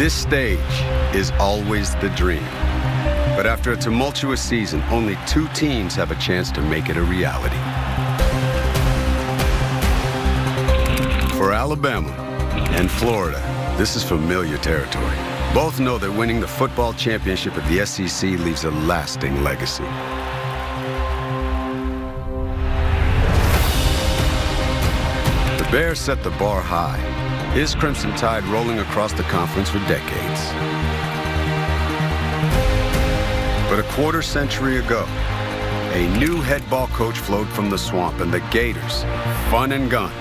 This stage is always the dream. But after a tumultuous season, only 2 teams have a chance to make it a reality. For Alabama and Florida, this is familiar territory. Both know that winning the football championship at the SEC leaves a lasting legacy. The Bears set the bar high. His Crimson Tide rolling across the conference for decades. But a quarter century ago, a new head ball coach flowed from the swamp, and the Gators, fun and gun,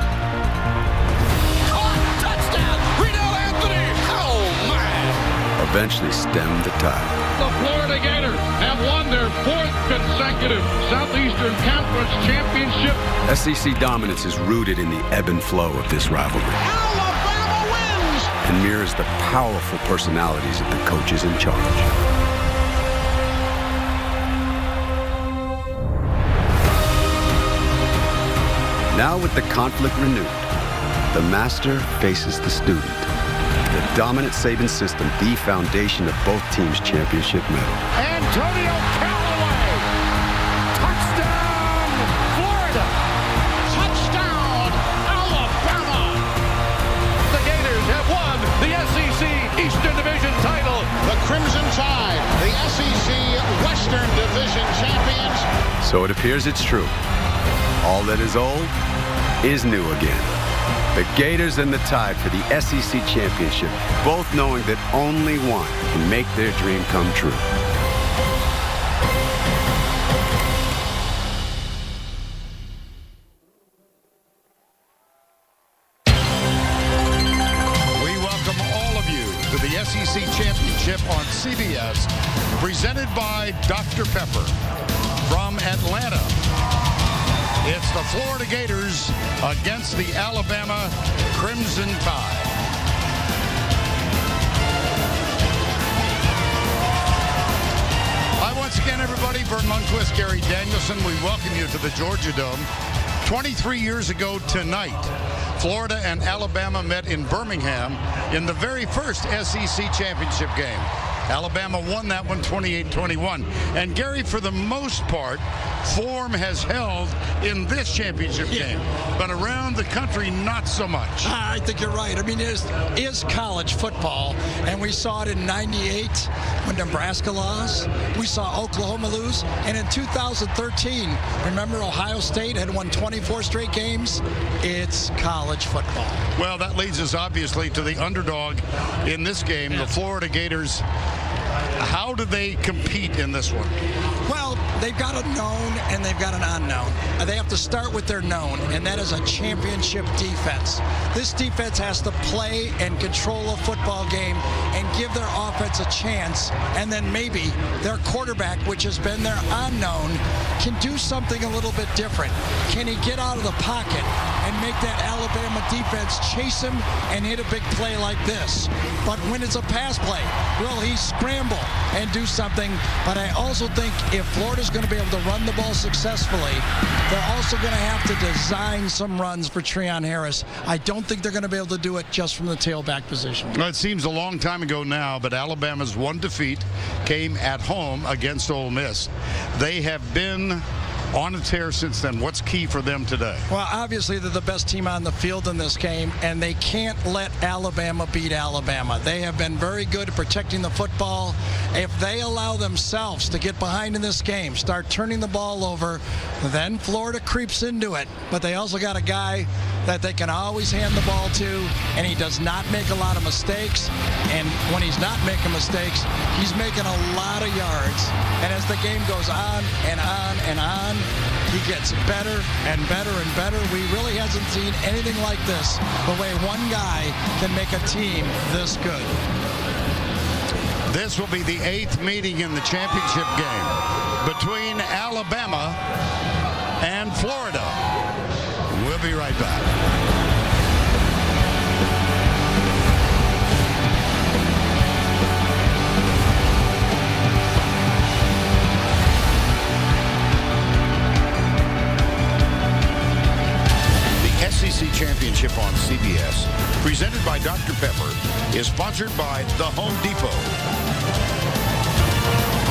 eventually stemmed the tide. The Florida Gators have won their 4th consecutive Southeastern Conference championship. SEC dominance is rooted in the ebb and flow of this rivalry. Alabama wins! And mirrors the powerful personalities of the coaches in charge. Now with the conflict renewed, the master faces the student. The dominant Saban system, the foundation of both teams' championship medal. Antonio Callaway! Touchdown, Florida! Touchdown, Alabama! The Gators have won the SEC Eastern Division title. The Crimson Tide, the SEC Western Division champions. So it appears it's true. All that is old is new again. The Gators and the Tide for the SEC championship, both knowing that only one can make their dream come true. We welcome all of you to the SEC championship on CBS, presented by Dr. Pepper. From Atlanta, it's the Florida Gators against the Alabama Crimson Tide. Hi once again, everybody. Vern Lundquist, Gary Danielson. We welcome you to the Georgia Dome. 23 years ago tonight, Florida and Alabama met in Birmingham in the very first SEC championship game. Alabama won that one 28-21. And Gary, for the most part, form has held in this championship game, but around the country, not so much. I think you're right. I mean, it is college football, and we saw it in '98 when Nebraska lost. We saw Oklahoma lose, and in 2013, remember Ohio State had won 24 straight games? It's college football. Well, that leads us obviously to the underdog in this game, the Florida Gators. How do they compete in this one? Well, they've got a known and they've got an unknown. They have to start with their known, and that is a championship defense. This defense has to play and control a football game and give their offense a chance, and then maybe their quarterback, which has been their unknown, can do something a little bit different. Can he get out of the pocket and make that Alabama defense chase him and hit a big play like this? But when it's a pass play, will he scramble and do something? But I also think if Florida's going to be able to run the ball successfully, they're also going to have to design some runs for Treon Harris. I don't think they're going to be able to do it just from the tailback position. Well, it seems a long time ago now, but Alabama's one defeat came at home against Ole Miss. They have been on a tear since then. What's key for them today? Well, obviously they're the best team on the field in this game, and they can't let Alabama beat Alabama. They have been very good at protecting the football. If they allow themselves to get behind in this game, start turning the ball over, then Florida creeps into it. But they also got a guy that they can always hand the ball to, and he does not make a lot of mistakes. And when he's not making mistakes, he's making a lot of yards. And as the game goes on and on and on, he gets better and better and better. We really hasn't seen anything like this, the way one guy can make a team this good. This will be the 8th meeting in the championship game between Alabama and Florida. We'll be right back. SEC Championship on CBS, presented by Dr. Pepper, is sponsored by The Home Depot,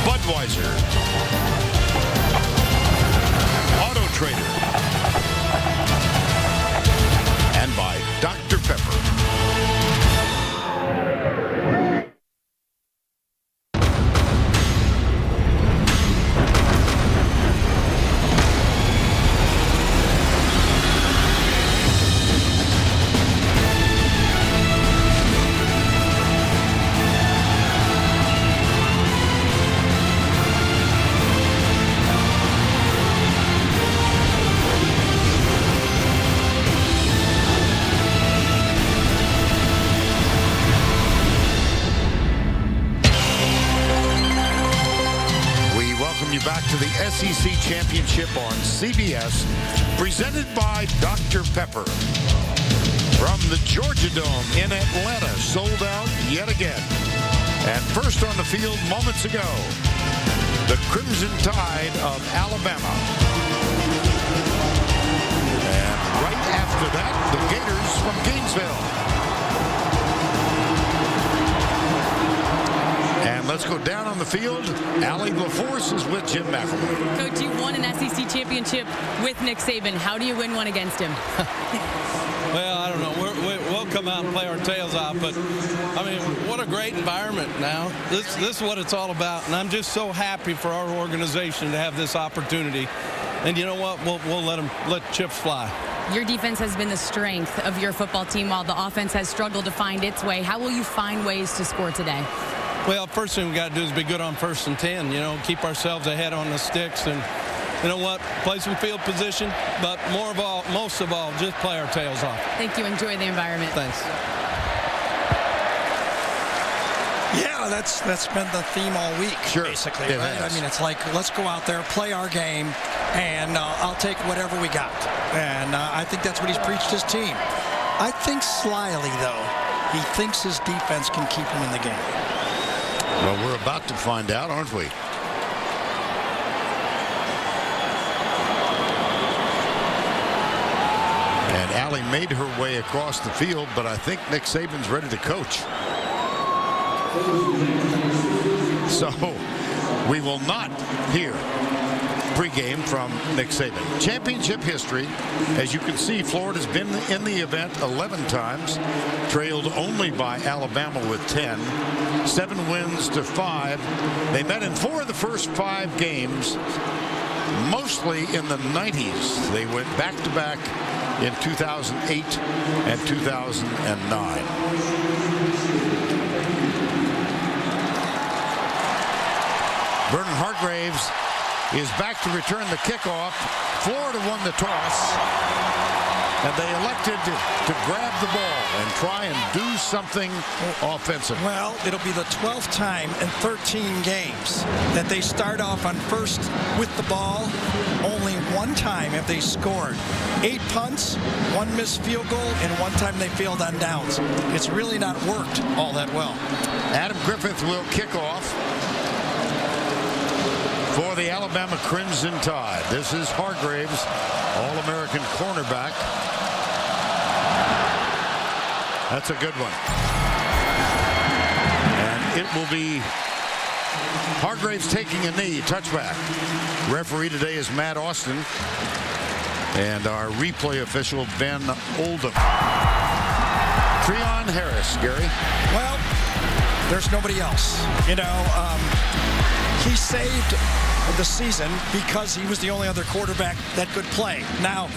Budweiser, Auto Trader, and by Dr. Pepper. Back to the SEC Championship on CBS, presented by Dr. Pepper. From the Georgia Dome in Atlanta, sold out yet again. And first on the field moments ago, the Crimson Tide of Alabama. And right after that, the Gators from Gainesville. And let's go down on the field. Allie LaForce is with Jim McElroy. Coach, you won an SEC championship with Nick Saban. How do you win one against him? Well, I don't know. We'll come out and play our tails off, but I mean, what a great environment now. This is what it's all about, and I'm just so happy for our organization to have this opportunity. And you know what? We'll let chips fly. Your defense has been the strength of your football team while the offense has struggled to find its way. How will you find ways to score today? Well, first thing we got to do is be good on 1st and 10, keep ourselves ahead on the sticks, and you know what, play some field position, but most of all, just play our tails off. Thank you. Enjoy the environment. Thanks. Yeah, that's been the theme all week, basically, right? I mean, it's like, let's go out there, play our game, and I'll take whatever we got. And I think that's what he's preached his team. I think slyly, though, he thinks his defense can keep him in the game. Well, we're about to find out, aren't we? And Allie made her way across the field, but I think Nick Saban's ready to coach. So we will not hear pregame from Nick Saban. Championship history, as you can see, Florida's been in the event 11 times, trailed only by Alabama with 10, 7 wins to 5. They met in 4 of the first 5 games, mostly in the 90s. They went back-to-back in 2008 and 2009. Vernon Hargraves is back to return the kickoff. Florida won the toss, and they elected to grab the ball and try and do something offensive. Well, it'll be the 12th time in 13 games that they start off on first with the ball. Only one time have they scored. 8 punts, 1 missed field goal, and 1 time they failed on downs. It's really not worked all that well. Adam Griffith will kick off for the Alabama Crimson Tide. This is Hargraves, All-American cornerback. That's a good one. And it will be Hargraves taking a knee, touchback. Referee today is Matt Austin. And our replay official, Ben Oldham. Treon Harris, Gary. Well, there's nobody else. He saved the season because he was the only other quarterback that could play. Now,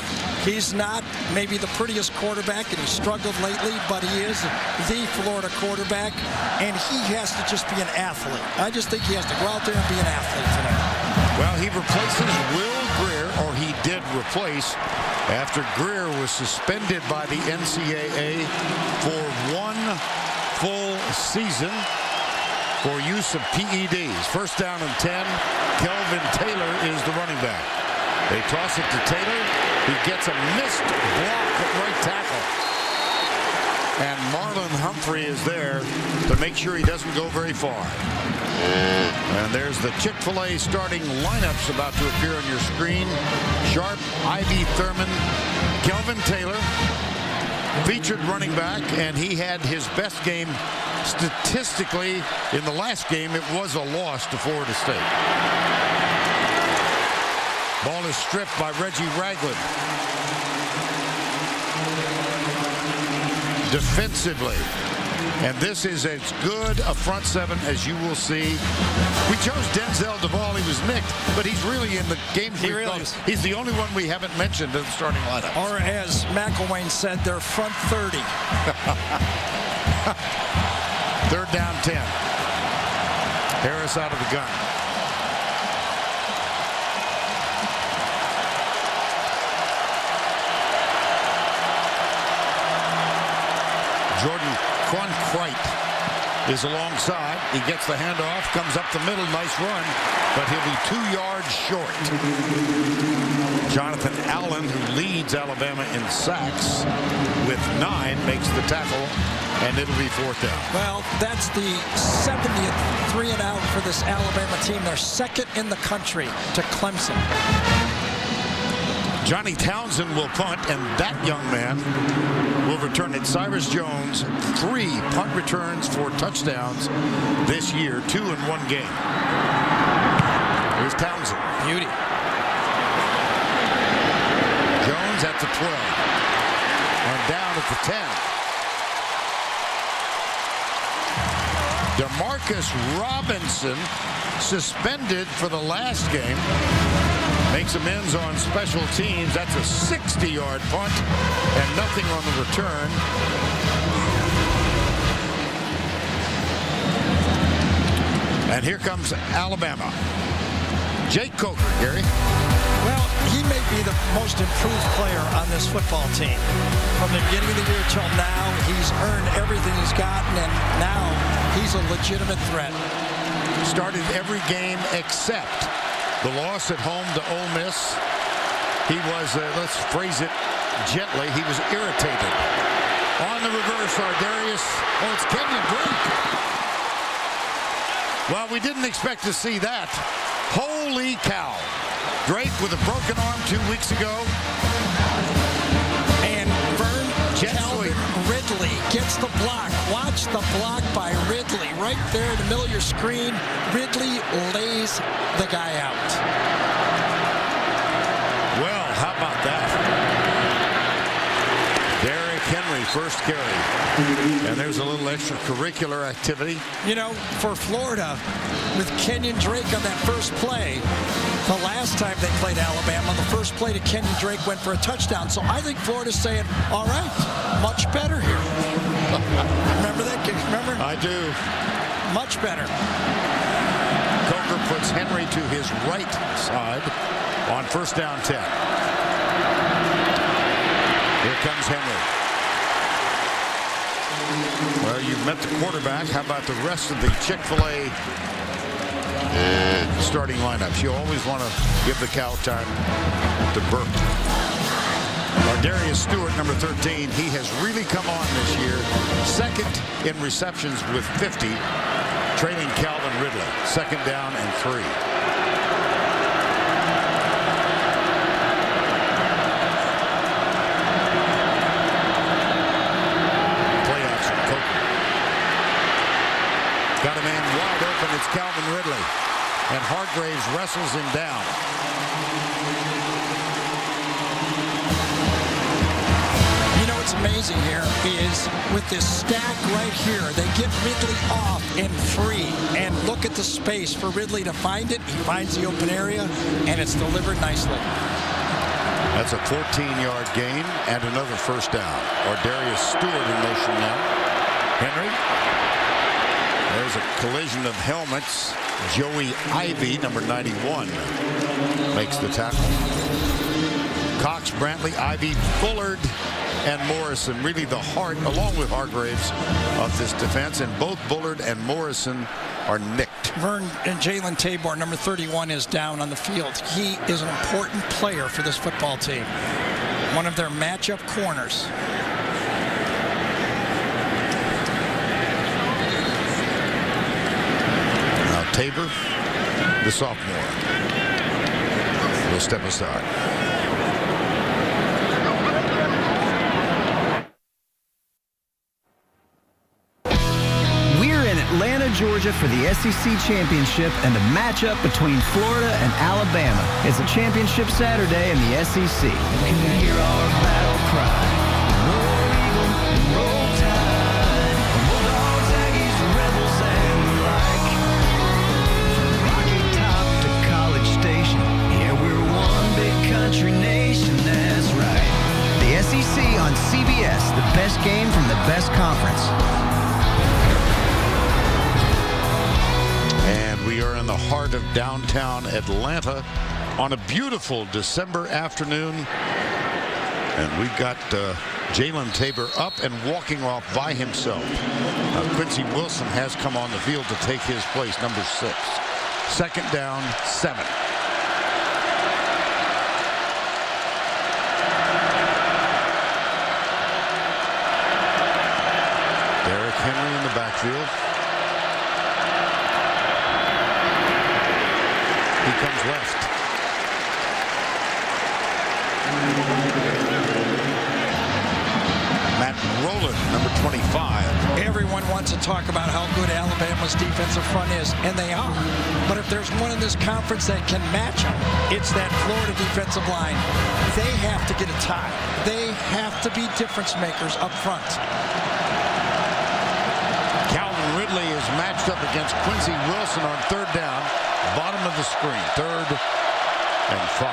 he's not maybe the prettiest quarterback, and he struggled lately, but he is the Florida quarterback, and he has to just be an athlete. I just think he has to go out there and be an athlete tonight. Well, he replaces Will Greer, or he did replace, after Greer was suspended by the NCAA for 1 full season for use of PEDs. First down and 10. Kelvin Taylor is the running back. They toss it to Taylor. He gets a missed block at right tackle. And Marlon Humphrey is there to make sure he doesn't go very far. And there's the Chick-fil-A starting lineups about to appear on your screen. Sharp, Ivy Thurman, Kelvin Taylor, featured running back, and he had his best game statistically in the last game. It was a loss to Florida State. Ball is stripped by Reggie Ragland. Defensively. And this is as good a front seven as you will see. We chose Denzel Duvall. He was nicked, but he's really in the game. He's the only one we haven't mentioned in the starting lineup. Or as McElwain said, they're front 30. Third down 10. Harris out of the gun. Jordan Cronkrite is alongside. He gets the handoff, comes up the middle, nice run, but he'll be 2 yards short. Jonathan Allen, who leads Alabama in sacks with 9, makes the tackle, and it'll be 4th down. Well, that's the 70th 3-and-out for this Alabama team. They're second in the country to Clemson. Johnny Townsend will punt, and that young man will return it. Cyrus Jones, 3 punt returns for touchdowns this year, 2 in 1 game. Here's Townsend. Beauty. Jones at the 12. And down at the 10. Demarcus Robinson suspended for the last game. Makes amends on special teams. That's a 60-yard punt and nothing on the return. And here comes Alabama. Jake Coker, Gary. Well, he may be the most improved player on this football team. From the beginning of the year till now, he's earned everything he's gotten, and now he's a legitimate threat. Started every game except the loss at home to Ole Miss. He was, let's phrase it gently, he was irritated. On the reverse, Ardarius. Oh, it's Kenyon Drake. Well, we didn't expect to see that. Holy cow. Drake with a broken arm 2 weeks ago. And Vern Calvin Ridley gets the block. Watch the block by Ridley. Right there in the middle of your screen. Ridley lays the guy out. Well, how about that? Derrick Henry, first carry. And there's a little extracurricular activity. You know, for Florida, with Kenyon Drake on that first play, the last time they played Alabama, the first play to Kenyon Drake went for a touchdown. So I think Florida's saying, all right, much better here. Remember that? Remember? I do. Much better. Coker puts Henry to his right side on first down 10. Here comes Henry. Well, you've met the quarterback. How about the rest of the Chick-fil-A starting lineups? You always want to give the cow time to burp. Ardarius Stewart, number 13, he has really come on this year. Second in receptions with 50, trailing Calvin Ridley. Second down and 3. Got a man wide open. It's Calvin Ridley. And Hargraves wrestles him down. You know what's amazing here is with this stack right here, they get Ridley off and free. And look at the space for Ridley to find it. He finds the open area, and it's delivered nicely. That's a 14-yard gain and another first down. Ardarius Stewart in motion now. Henry. There's a collision of helmets. Joey Ivy, number 91, makes the tackle. Cox, Brantley, Ivy, Bullard, and Morrison, really the heart, along with Hargraves, of this defense. And both Bullard and Morrison are nicked. Vern and Jalen Tabor, number 31, is down on the field. He is an important player for this football team. One of their matchup corners. Tabor, the sophomore, will step aside. Georgia for the SEC Championship and a matchup between Florida and Alabama. It's a championship Saturday in the SEC. Can you hear our battle cry? War Eagle, roll tide. Bulldogs, Aggies, Rebels, and the like. From Rocky Top to College Station, yeah, we're one big country nation, that's right. The SEC on CBS, the best game from the best conference. And we are in the heart of downtown Atlanta on a beautiful December afternoon. And we've got Jalen Tabor up and walking off by himself. Quincy Wilson has come on the field to take his place, number 6. Second down, 7. Derrick Henry in the backfield. He comes left. Matt Rowland, number 25. Everyone wants to talk about how good Alabama's defensive front is, and they are. But if there's one in this conference that can match them, it's that Florida defensive line. They have to get a tie. They have to be difference makers up front. Calvin Ridley is matched up against Quincy Wilson on third down. Bottom of the screen, 3rd and 5.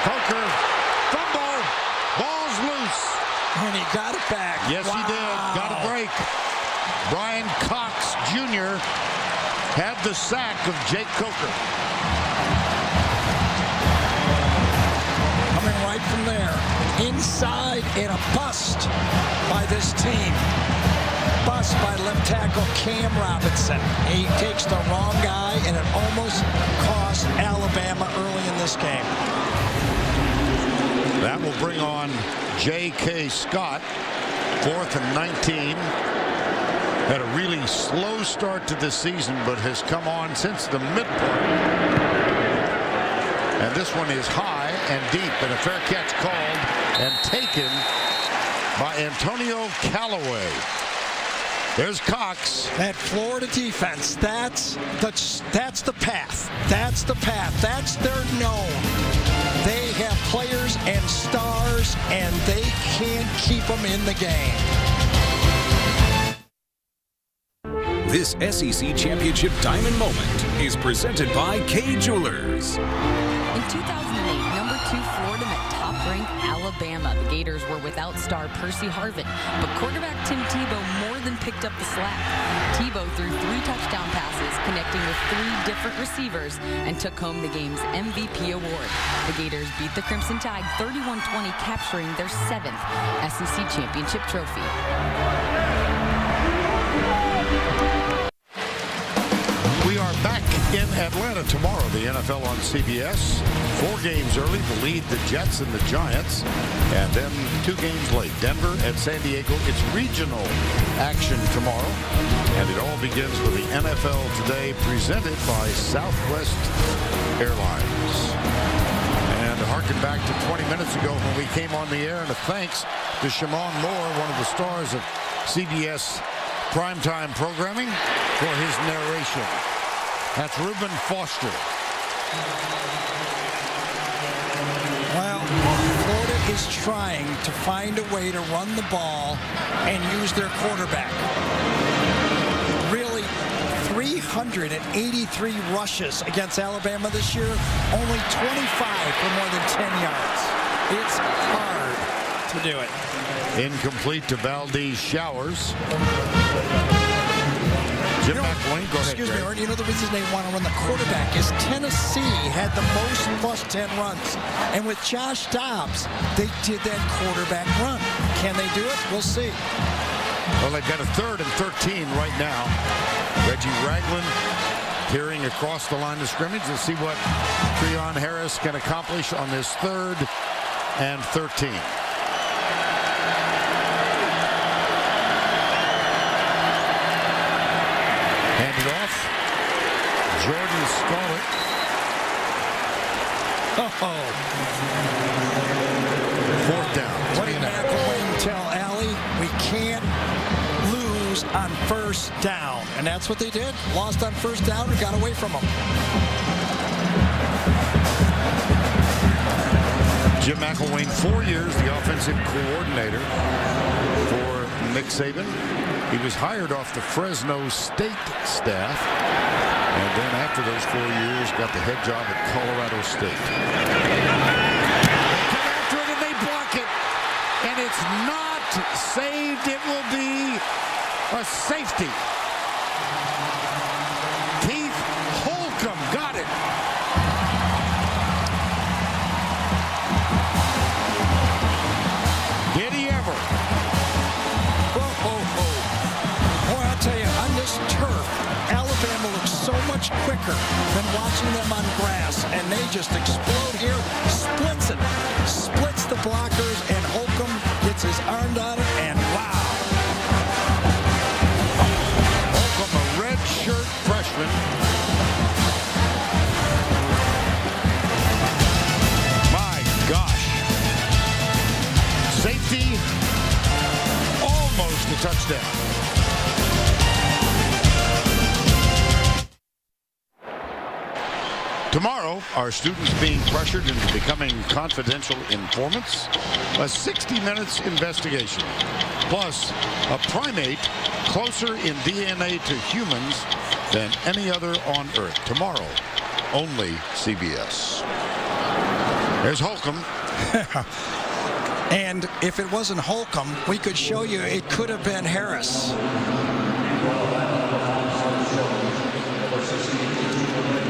Coker, fumble, ball's loose. And he got it back. Yes, wow. He did. Got a break. Brian Cox Jr. had the sack of Jake Coker. Coming right from there. Inside and a bust by this team. Bust by left tackle Cam Robinson. He takes the wrong guy, and it almost cost Alabama early in this game. That will bring on J.K. Scott. 4th and 19. Had a really slow start to this season, but has come on since the midpoint. And this one is high and deep, and a fair catch called and taken by Antonio Callaway. There's Cox. That Florida defense, that's the path. That's the path. That's their known. They have players and stars, and they can't keep them in the game. This SEC Championship Diamond Moment is presented by Kay Jewelers. In 2008, number 2 Florida met top-ranked Alabama. The Gators were without star Percy Harvin, but quarterback Tim Tebow more than picked up the slack. Tebow threw 3 touchdown passes, connecting with 3 different receivers, and took home the game's MVP award. The Gators beat the Crimson Tide 31-20, capturing their 7th SEC Championship trophy. We are back in Atlanta tomorrow. The NFL on CBS. 4 games early. The lead, the Jets and the Giants. And then 2 games late. Denver at San Diego. It's regional action tomorrow. And it all begins with the NFL Today presented by Southwest Airlines. And to harken back to 20 minutes ago when we came on the air, and a thanks to Shimon Moore, one of the stars of CBS primetime programming, for his narration. That's Reuben Foster. Well, Florida is trying to find a way to run the ball and use their quarterback. Really, 383 rushes against Alabama this year, only 25 for more than 10 yards. It's hard to do it. Incomplete to Valdez Showers. Jim McElwain, go ahead. Excuse me, Ernie, you know the reason they want to run the quarterback is Tennessee had the most +10 runs. And with Josh Dobbs, they did that quarterback run. Can they do it? We'll see. Well, they've got a 3rd and 13 right now. Reggie Ragland peering across the line of scrimmage to see what Treon Harris can accomplish on this 3rd and 13. Handed off. Jordan Scarlett. Fourth down. What did McElwain tell Allie? We can't lose on first down. And that's what they did. Lost on first down and got away from them. Jim McElwain, 4 years, the offensive coordinator for Nick Saban. He was hired off the Fresno State staff, and then after those 4 years, got the head job at Colorado State. They come after it and they block it, and it's not saved. It will be a safety. Keith Holcomb got it. Did he ever? Boy, I'll tell you, on this turf, Alabama looks so much quicker than watching them on grass, and they just explode here, splits it, splits the blockers, and Holcomb gets his arm on it, and wow. Holcomb, a redshirt freshman. My gosh. Safety, almost a touchdown. Tomorrow, our students being pressured into becoming confidential informants, a 60 minutes investigation, plus a primate closer in DNA to humans than any other on Earth. Tomorrow, only CBS. There's Holcomb. And if it wasn't Holcomb, we could show you it could have been Harris.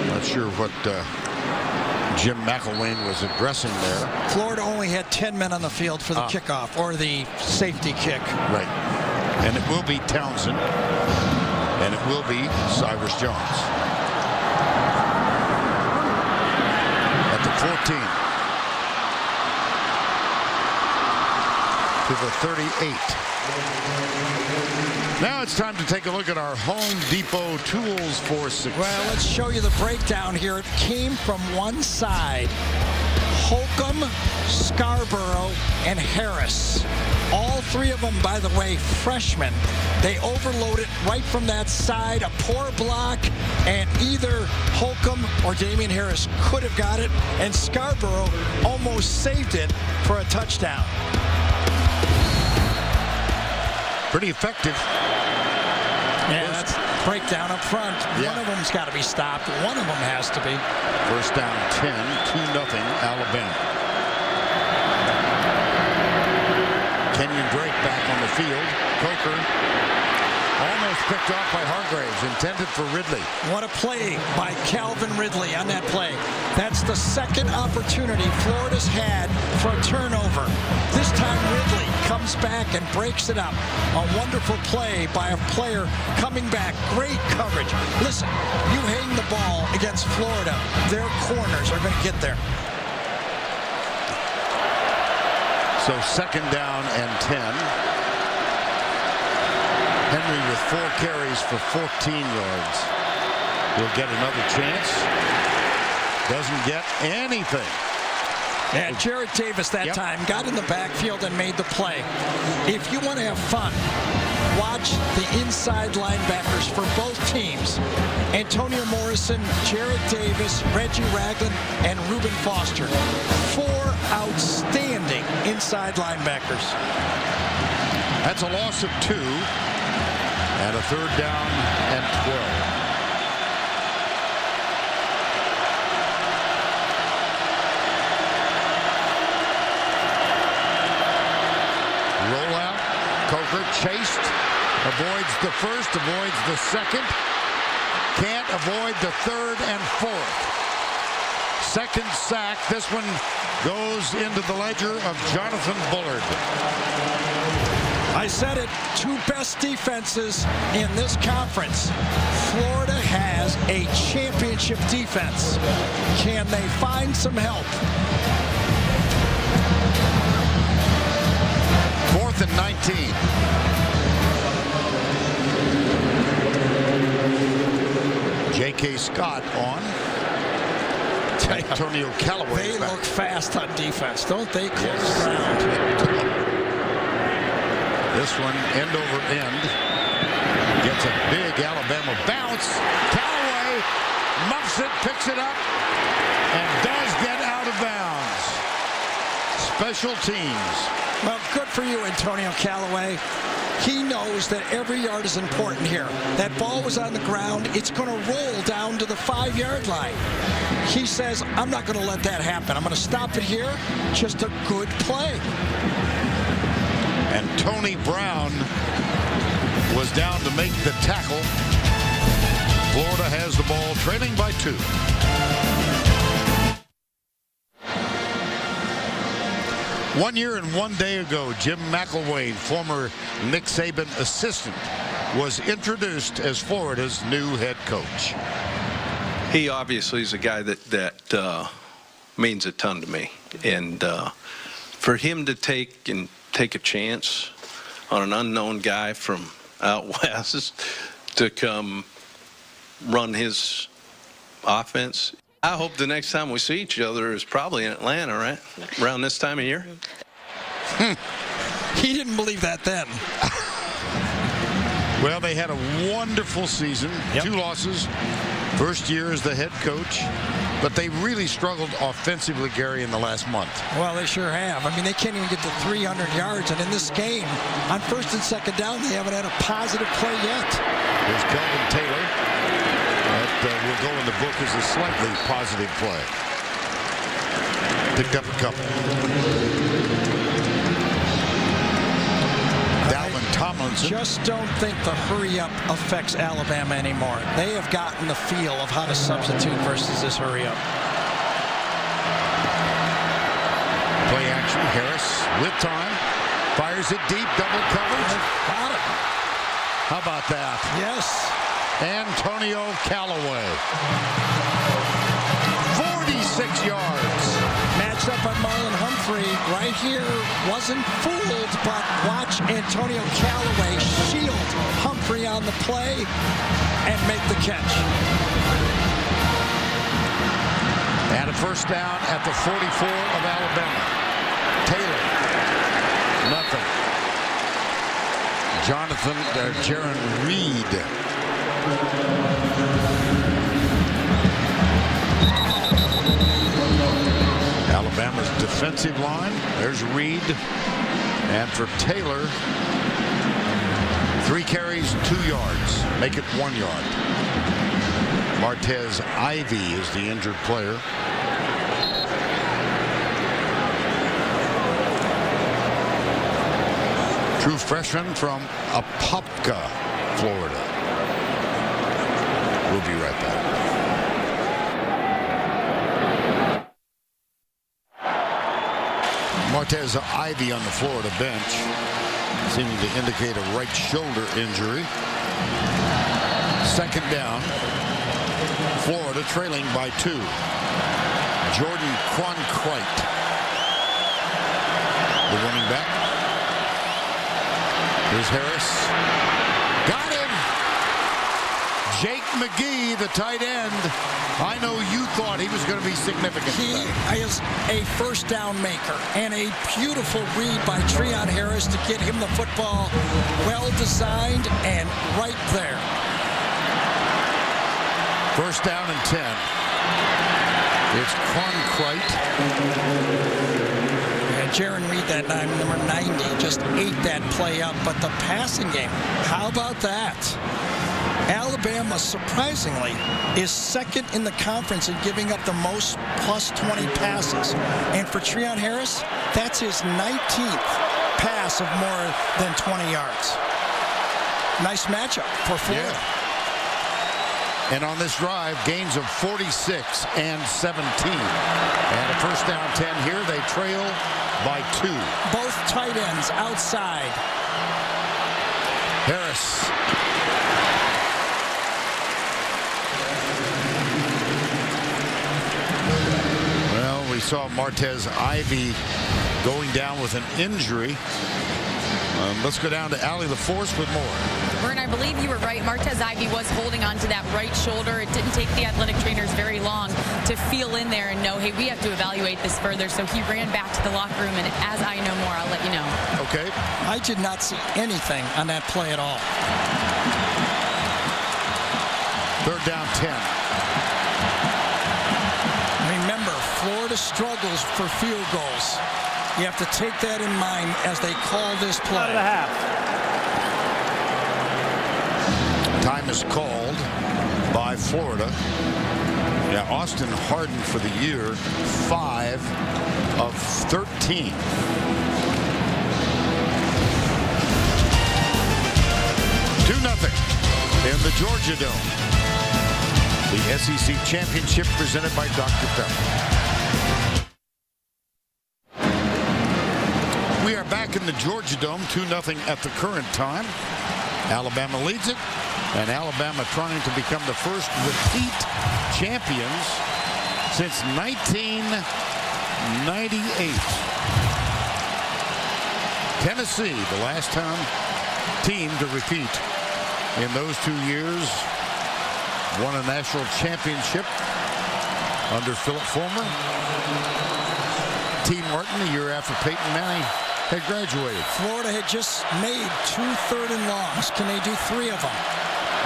Not sure what Jim McElwain was addressing there. Florida only had 10 men on the field for the kickoff, or the safety kick. Right. And it will be Townsend. And it will be Cyrus Jones. At the 14. To the 38. Now it's time to take a look at our Home Depot tools for success. Well, let's show you the breakdown here. It came from one side. Holcomb, Scarborough, and Harris. All three of them, by the way, freshmen. They overloaded right from that side, a poor block, and either Holcomb or Damian Harris could have got it, and Scarborough almost saved it for a touchdown. Pretty effective. Yeah, that's breakdown up front. Yeah. One of them's got to be stopped. One of them has to be. First down 10, 2-0 Alabama. Kenyon Drake back on the field. Coker almost picked off by Hargraves, intended for Ridley. What a play by Calvin Ridley on that play. That's the second opportunity Florida's had for a turnover. This time Ridley comes back and breaks it up. A wonderful play by a player coming back. Great coverage. Listen, you hang the ball against Florida, their corners are going to get there. So second down and 10. Henry with 4 carries for 14 yards. He'll get another chance. Doesn't get anything. Yeah, Jared Davis that time got in the backfield and made the play. If you want to have fun, watch the inside linebackers for both teams. Antonio Morrison, Jared Davis, Reggie Ragland, and Reuben Foster. 4 outstanding inside linebackers. That's a loss of 2. And a third down and 12. Rollout. Coker chased. Avoids the first. Avoids the second. Can't avoid the third and fourth. Second sack. This one goes into the ledger of Jonathan Bullard. I said it, 2 best defenses in this conference. Florida has a championship defense. Can they find some help? 4th and 19. J.K. Scott on. Antonio Callaway. They look fast on defense, don't they? Close ground. This one end over end. Gets a big Alabama bounce. Callaway muffs it, picks it up, and does get out of bounds. Special teams. Well, good for you, Antonio Callaway. He knows that every yard is important here. That ball was on the ground. It's going to roll down to the 5-yard line. He says, I'm not going to let that happen. I'm going to stop it here. Just a good play. And Tony Brown was down to make the tackle. Florida has the ball, trailing by 2. One year and 1 day ago, Jim McElwain, former Nick Saban assistant, was introduced as Florida's new head coach. He obviously is a guy that means a ton to me. And for him to take a chance on an unknown guy from out west to come run his offense. I hope the next time we see each other is probably in Atlanta, right? Around this time of year. He didn't believe that then. Well, they had a wonderful season. Yep. 2 losses. First year as the head coach. But they really struggled offensively, Gary, in the last month. Well, they sure have. I mean, they can't even get to 300 yards. And in this game, on 1st and 2nd down, they haven't had a positive play yet. Here's Kelvin Taylor. That will go in the book as a slightly positive play. Picked up a couple. Dalvin Tomlinson. Just don't think the hurry-up affects Alabama anymore. They have gotten the feel of how to substitute versus this hurry-up. Play action. Harris with time. Fires it deep. Double coverage. Got it. How about that? Yes. Antonio Callaway. 46 yards. Matched up on Marlon Humphrey right here. Wasn't fooled, but watch Antonio Callaway shield Humphrey on the play and make the catch. And a first down at the 44 of Alabama. Taylor. Nothing. Jaron Reed. Alabama's defensive line. There's Reed. And for Taylor, 3 carries, 2 yards. Make it 1 yard. Martez Ivy is the injured player. True freshman from Apopka, Florida. We'll be right back. Martez Ivy on the Florida bench, seeming to indicate a right shoulder injury. 2nd down. Florida trailing by 2. Jordan Cronkrite, the running back. Here's Harris. Got him! Jake McGee, the tight end. I know you thought he was going to be significant. He is a first down maker, and a beautiful read by Treon Harris to get him the football. Well designed and right there. First down and 10. It's Cronkrite. And Jaron Reed, that number 90, just ate that play up. But the passing game, how about that? Alabama, surprisingly, is 2nd in the conference in giving up the most +20 passes. And for Treon Harris, that's his 19th pass of more than 20 yards. Nice matchup for Florida. Yeah. And on this drive, gains of 46 and 17. And a first down 10 here. They trail by 2. Both tight ends outside. Harris. Well, we saw Martez Ivy going down with an injury. Let's go down to Allie LaForce with more. Vern, I believe you were right. Martez Ivy was holding on to that right shoulder. It didn't take the athletic trainers very long to feel in there and know, hey, we have to evaluate this further. So he ran back to the locker room, and as I know more, I'll let you know. Okay. I did not see anything on that play at all. 3rd down 10. Remember, Florida struggles for field goals. You have to take that in mind as they call this play. Out of the half. Time is called by Florida. Yeah, Austin Hardin for the year, 5 of 13. Nothing in the Georgia Dome. The SEC Championship presented by Dr. Pepper. We are back in the Georgia Dome, 2-0 at the current time. Alabama leads it, and Alabama trying to become the first repeat champions since 1998. Tennessee, the last team to repeat in those 2 years, won a national championship under Philip Fulmer. T. Martin, the year after Peyton Manning had graduated. Florida had just made 2 3rd and longs. Can they do 3 of them?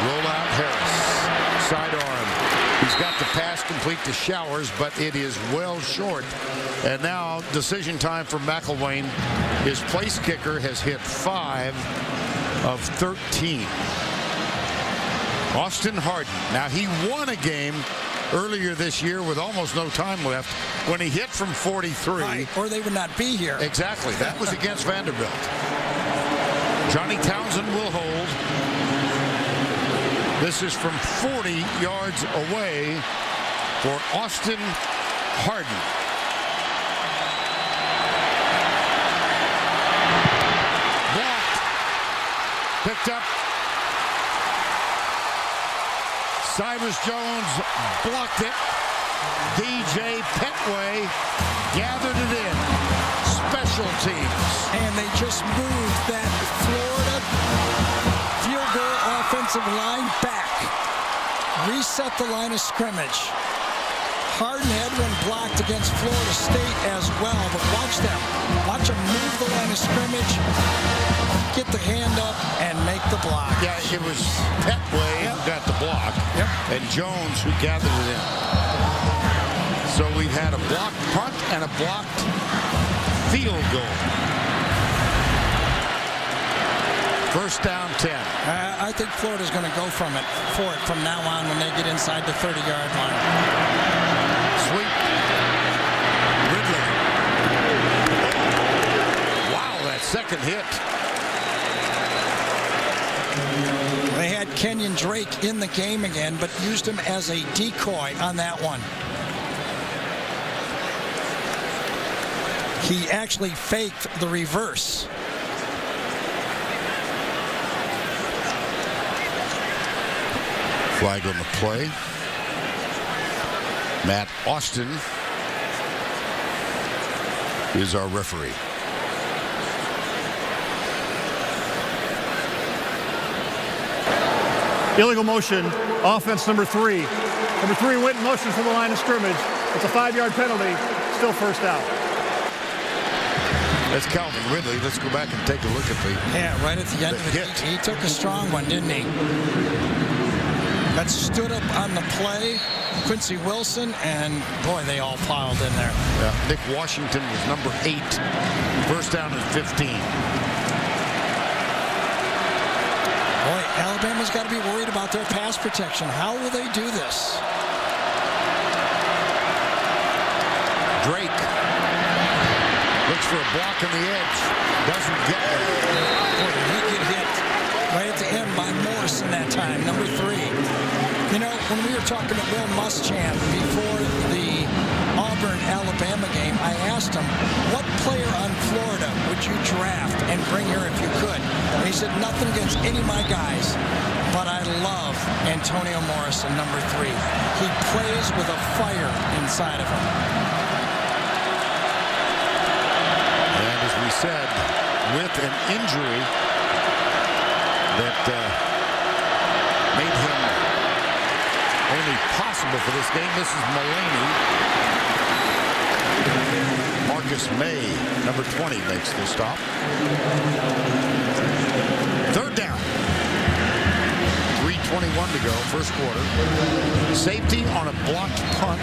Roll out Harris. Sidearm. He's got the pass complete to Showers, but it is well short. And now decision time for McElwain. His place kicker has hit 5 of 13. Austin Hardin. Now, he won a game earlier this year with almost no time left when he hit from 43. Right, or they would not be here. Exactly. That was against Vanderbilt. Johnny Townsend will hold. This is from 40 yards away for Austin Hardin. Blocked. Picked up. Cyrus Jones blocked it. DJ Petway gathered it in. Special teams. And they just moved that Florida field goal offensive line back. Reset the line of scrimmage. Hardin had one blocked against Florida State as well, but watch them. Watch them move the line of scrimmage, get the hand up, and make the block. Yeah, it was Petway who got the block, and Jones who gathered it in. So we've had a blocked punt and a blocked field goal. 1st down 10. I think Florida's going to go for it from now on when they get inside the 30-yard line. Sweep. Ridley. Wow, that second hit. They had Kenyon Drake in the game again, but used him as a decoy on that one. He actually faked the reverse. Flag on the play. Matt Austin is our referee. Illegal motion, offense number 3. Number 3 went in motion from the line of scrimmage. It's a 5-yard penalty, still 1st out. That's Calvin Ridley. Let's go back and take a look at the right at the end of it. He took a strong one, didn't he? That stood up on the play. Quincy Wilson, and boy, they all piled in there. Yeah, Nick Washington was number 8. 1st down and 15. Boy, Alabama's got to be worried about their pass protection. How will they do this? Drake looks for a block on the edge. Doesn't get it. Boy, did he get hit right at the end by Morrison that time, number 3. You know, when we were talking to Will Muschamp before the Auburn-Alabama game, I asked him, what player on Florida would you draft and bring here if you could? And he said, nothing against any of my guys, but I love Antonio Morrison, number 3. He plays with a fire inside of him. And as we said, with an injury that made him only possible for this game. This is Mulaney. Marcus May, number 20, makes the stop. Third down. 3:21 to go, first quarter. Safety on a blocked punt.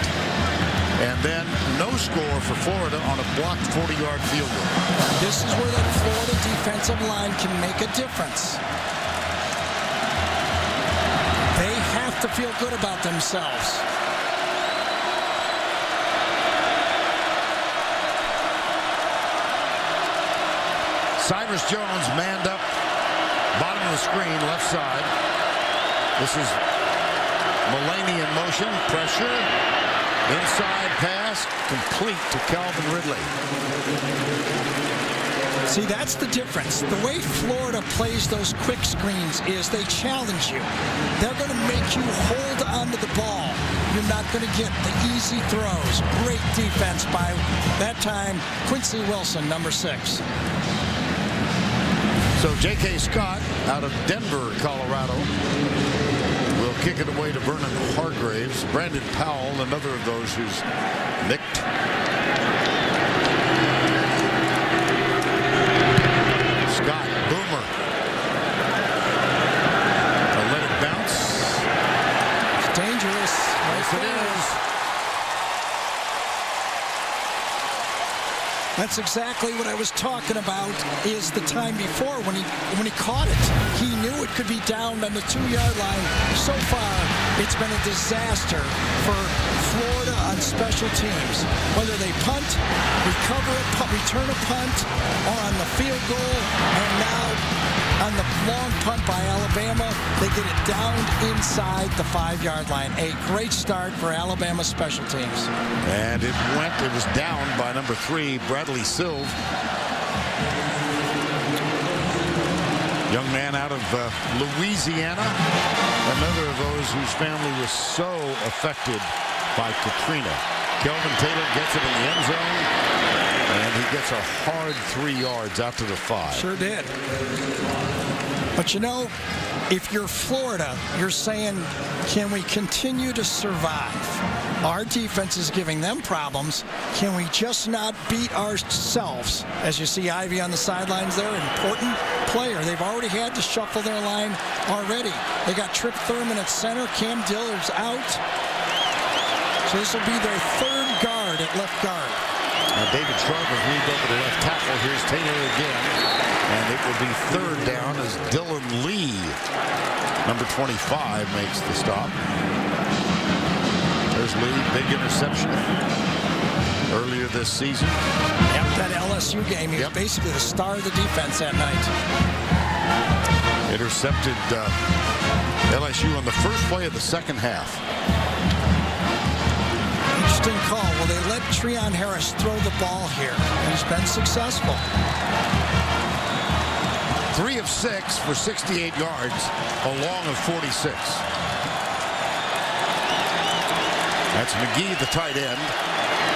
And then no score for Florida on a blocked 40-yard field goal. This is where that Florida defensive line can make a difference. They have to feel good about themselves. Cyrus Jones manned up, bottom of the screen, left side. This is Mulaney in motion, pressure, inside pass, complete to Calvin Ridley. See, that's the difference. The way Florida plays those quick screens is they challenge you. They're going to make you hold onto the ball. You're not going to get the easy throws. Great defense by, that time, Quincy Wilson, number 6. So J.K. Scott out of Denver, Colorado, will kick it away to Vernon Hargraves. Brandon Powell, another of those who's nicked. Scott, boomer. They'll let it bounce. It's dangerous. Yes, it is. That's exactly what I was talking about, is the time before when he caught it. He knew it could be down on the 2-yard line. So far, it's been a disaster for Florida on special teams. Whether they punt, recover a punt, return a punt, or on the field goal, and now on the long punt by Alabama, they get it down inside the 5-yard line. A great start for Alabama special teams. And it was down by number 3, Bradley Silve. Young man out of Louisiana. Another of those whose family was so affected by Katrina. Kelvin Taylor gets it in the end zone. And he gets a hard 3 yards out to the 5. Sure did. But you know, if you're Florida, you're saying, can we continue to survive? Our defense is giving them problems. Can we just not beat ourselves? As you see Ivy on the sidelines there, important player. They've already had to shuffle their line already. They got Trip Thurman at center. Cam Dillard's out. So this will be their 3rd guard at left guard. Now David Sharp has moved over to left tackle. Here's Taylor again. And it will be 3rd down as Dylan Lee, number 25, makes the stop. There's Lee, big interception earlier this season. Yep, that LSU game, he was basically the star of the defense that night. Intercepted LSU on the first play of the second half. Interesting call. Well, they let Treon Harris throw the ball here. He's been successful. 3 of 6 for 68 yards, a long of 46. That's McGee, the tight end.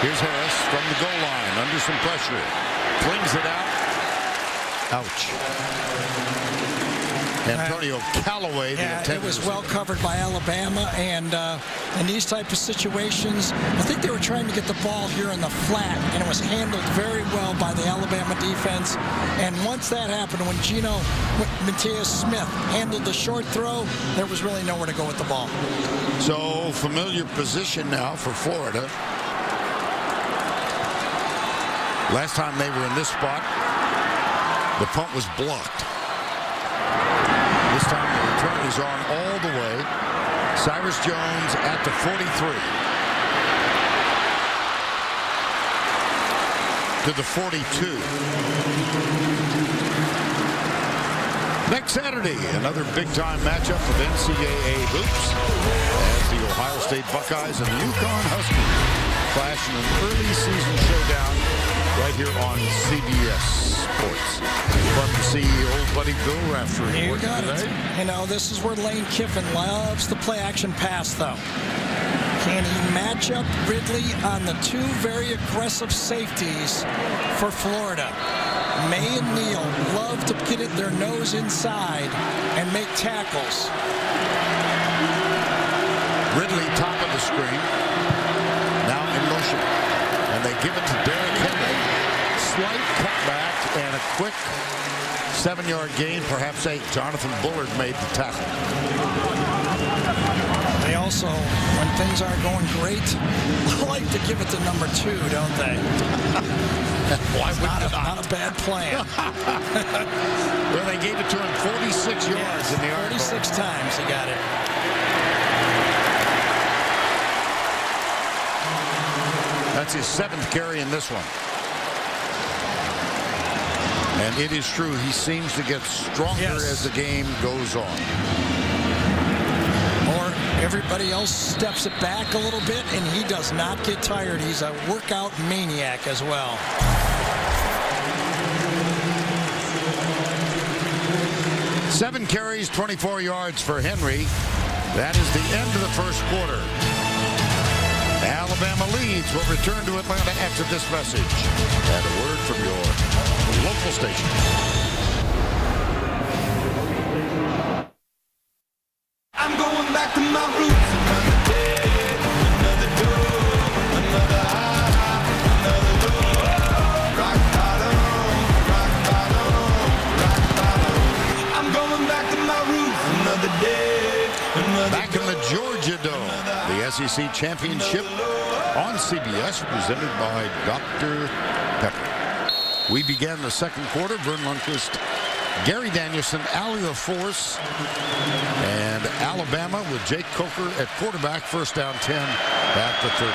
Here's Harris from the goal line, under some pressure. Flings it out. Ouch. Antonio Callaway, the it was well covered by Alabama, and in these type of situations, I think they were trying to get the ball here in the flat, and it was handled very well by the Alabama defense. And once that happened, when Geno Mateus Smith handled the short throw, there was really nowhere to go with the ball. So familiar position now for Florida. Last time they were in this spot, the punt was blocked. This time the return is on all the way. Cyrus Jones at the 43. To the 42. Next Saturday, another big-time matchup of NCAA hoops as the Ohio State Buckeyes and the UConn Huskies clash in an early season showdown right here on CBS Sports. Fun to see old buddy Bill Raftery You working got today. it. You know, this is where Lane Kiffin loves the play-action pass, though. Can he match up Ridley on the 2 very aggressive safeties for Florida? May and Neal love to get their nose inside and make tackles. Ridley, top of the screen. Now in motion. And they give it to Derrick Henry. Slight cutback and a quick 7-yard gain, perhaps 8. Jonathan Bullard made the tackle. They also, when things aren't going great, like to give it to number 2, don't they? Why would not not? a bad plan. Well, they gave it to him 46 yards in the article. 46 times he got it. That's his 7th carry in this one. And it is true, he seems to get stronger as the game goes on. Or everybody else steps it back a little bit, and he does not get tired. He's a workout maniac as well. Seven carries, 24 yards for Henry. That is the end of the first quarter. Alabama leads. We'll return to Atlanta after this message. And a word from your local station. I'm going back to my roots. Another day, another door, another high, another low. Rock bottom, rock bottom, rock bottom. I'm going back to my roots. Another day, another back in the Georgia Dome. The SEC Championship on CBS, presented by Dr. Pepper. We began the second quarter. Vern Lundquist, Gary Danielson, Ali LaForce, and Alabama with Jake Coker at quarterback. First down 10 at the 30.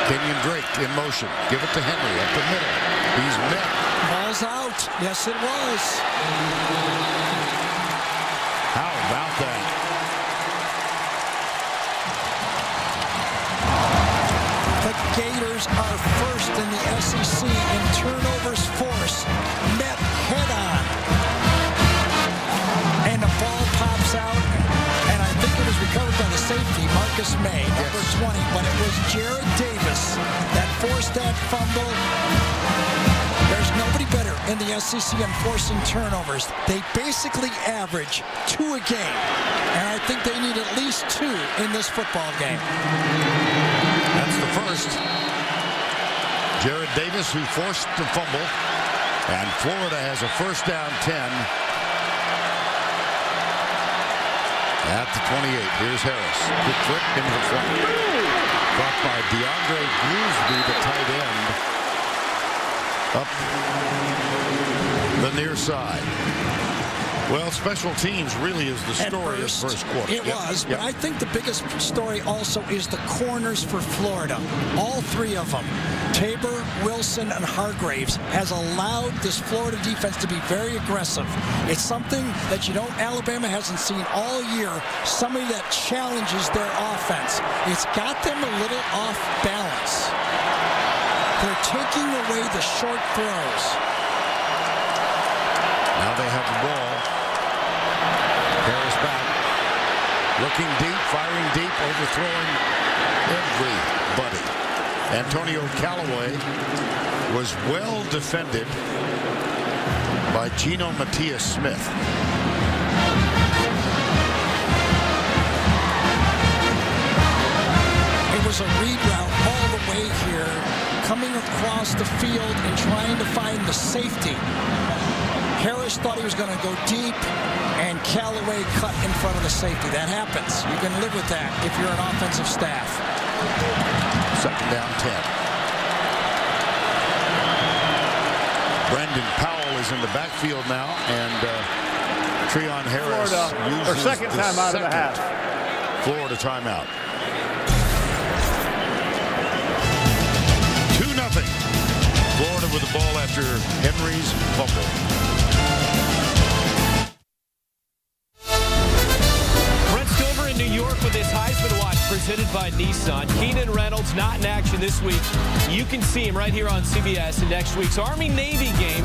Kenyon Drake in motion. Give it to Henry up the middle. He's met. Ball's out. Yes, it was. How about that? The Gators are first in the SEC in turnovers forced, met head-on. And the ball pops out, and I think it was recovered by the safety, Marcus May, number 20, but it was Jared Davis that forced that fumble. There's nobody better in the SEC on forcing turnovers. They basically average 2 a game, and I think they need at least 2 in this football game. That's the first. Jared Davis, who forced the fumble, and Florida has a first down 10 at the 28. Here's Harris. Quick flip into the front. Caught by DeAndre Goolsby, the tight end, up the near side. Well, special teams really is the story of the first quarter. It was, but I think the biggest story also is the corners for Florida. All 3 of them, Tabor, Wilson, and Hargraves, has allowed this Florida defense to be very aggressive. It's something that Alabama hasn't seen all year, somebody that challenges their offense. It's got them a little off balance. They're taking away the short throws. Now they have the ball. Harris back. Looking deep, firing deep, overthrowing everybody. Antonio Callaway was well defended by Gino Matias-Smith. It was a read route all the way here, coming across the field and trying to find the safety. Harris thought he was going to go deep, and Callaway cut in front of the safety. That happens. You can live with that if you're an offensive staff. Second down 10. Brandon Powell is in the backfield now, and Treon Harris uses second time out of the half. Florida timeout. 2-0. Florida with the ball after Henry's fumble. New York with his Heisman Watch presented by Nissan. Keenan Reynolds not in action this week. You can see him right here on CBS in next week's Army-Navy game.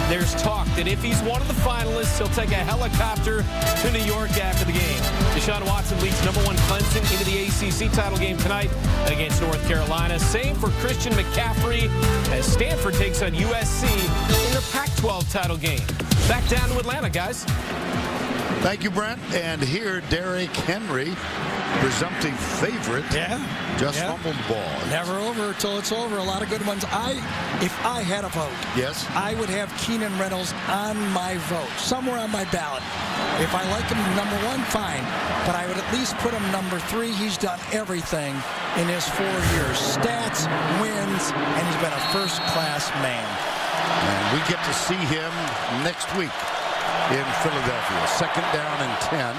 There's talk that if he's one of the finalists, he'll take a helicopter to New York after the game. Deshaun Watson leads #1 Clemson into the ACC title game tonight against North Carolina. Same for Christian McCaffrey as Stanford takes on USC in the Pac-12 title game. Back down to Atlanta, guys. Thank you, Brent. And here, Derrick Henry, presumptive favorite, just fumbled the ball. Never over till it's over. A lot of good ones. If I had a vote, yes, I would have Keenan Reynolds on my vote, somewhere on my ballot. If I like him number 1, fine. But I would at least put him number 3. He's done everything in his 4 years. Stats, wins, and he's been a first-class man. And we get to see him next week in Philadelphia. 2nd down and 10.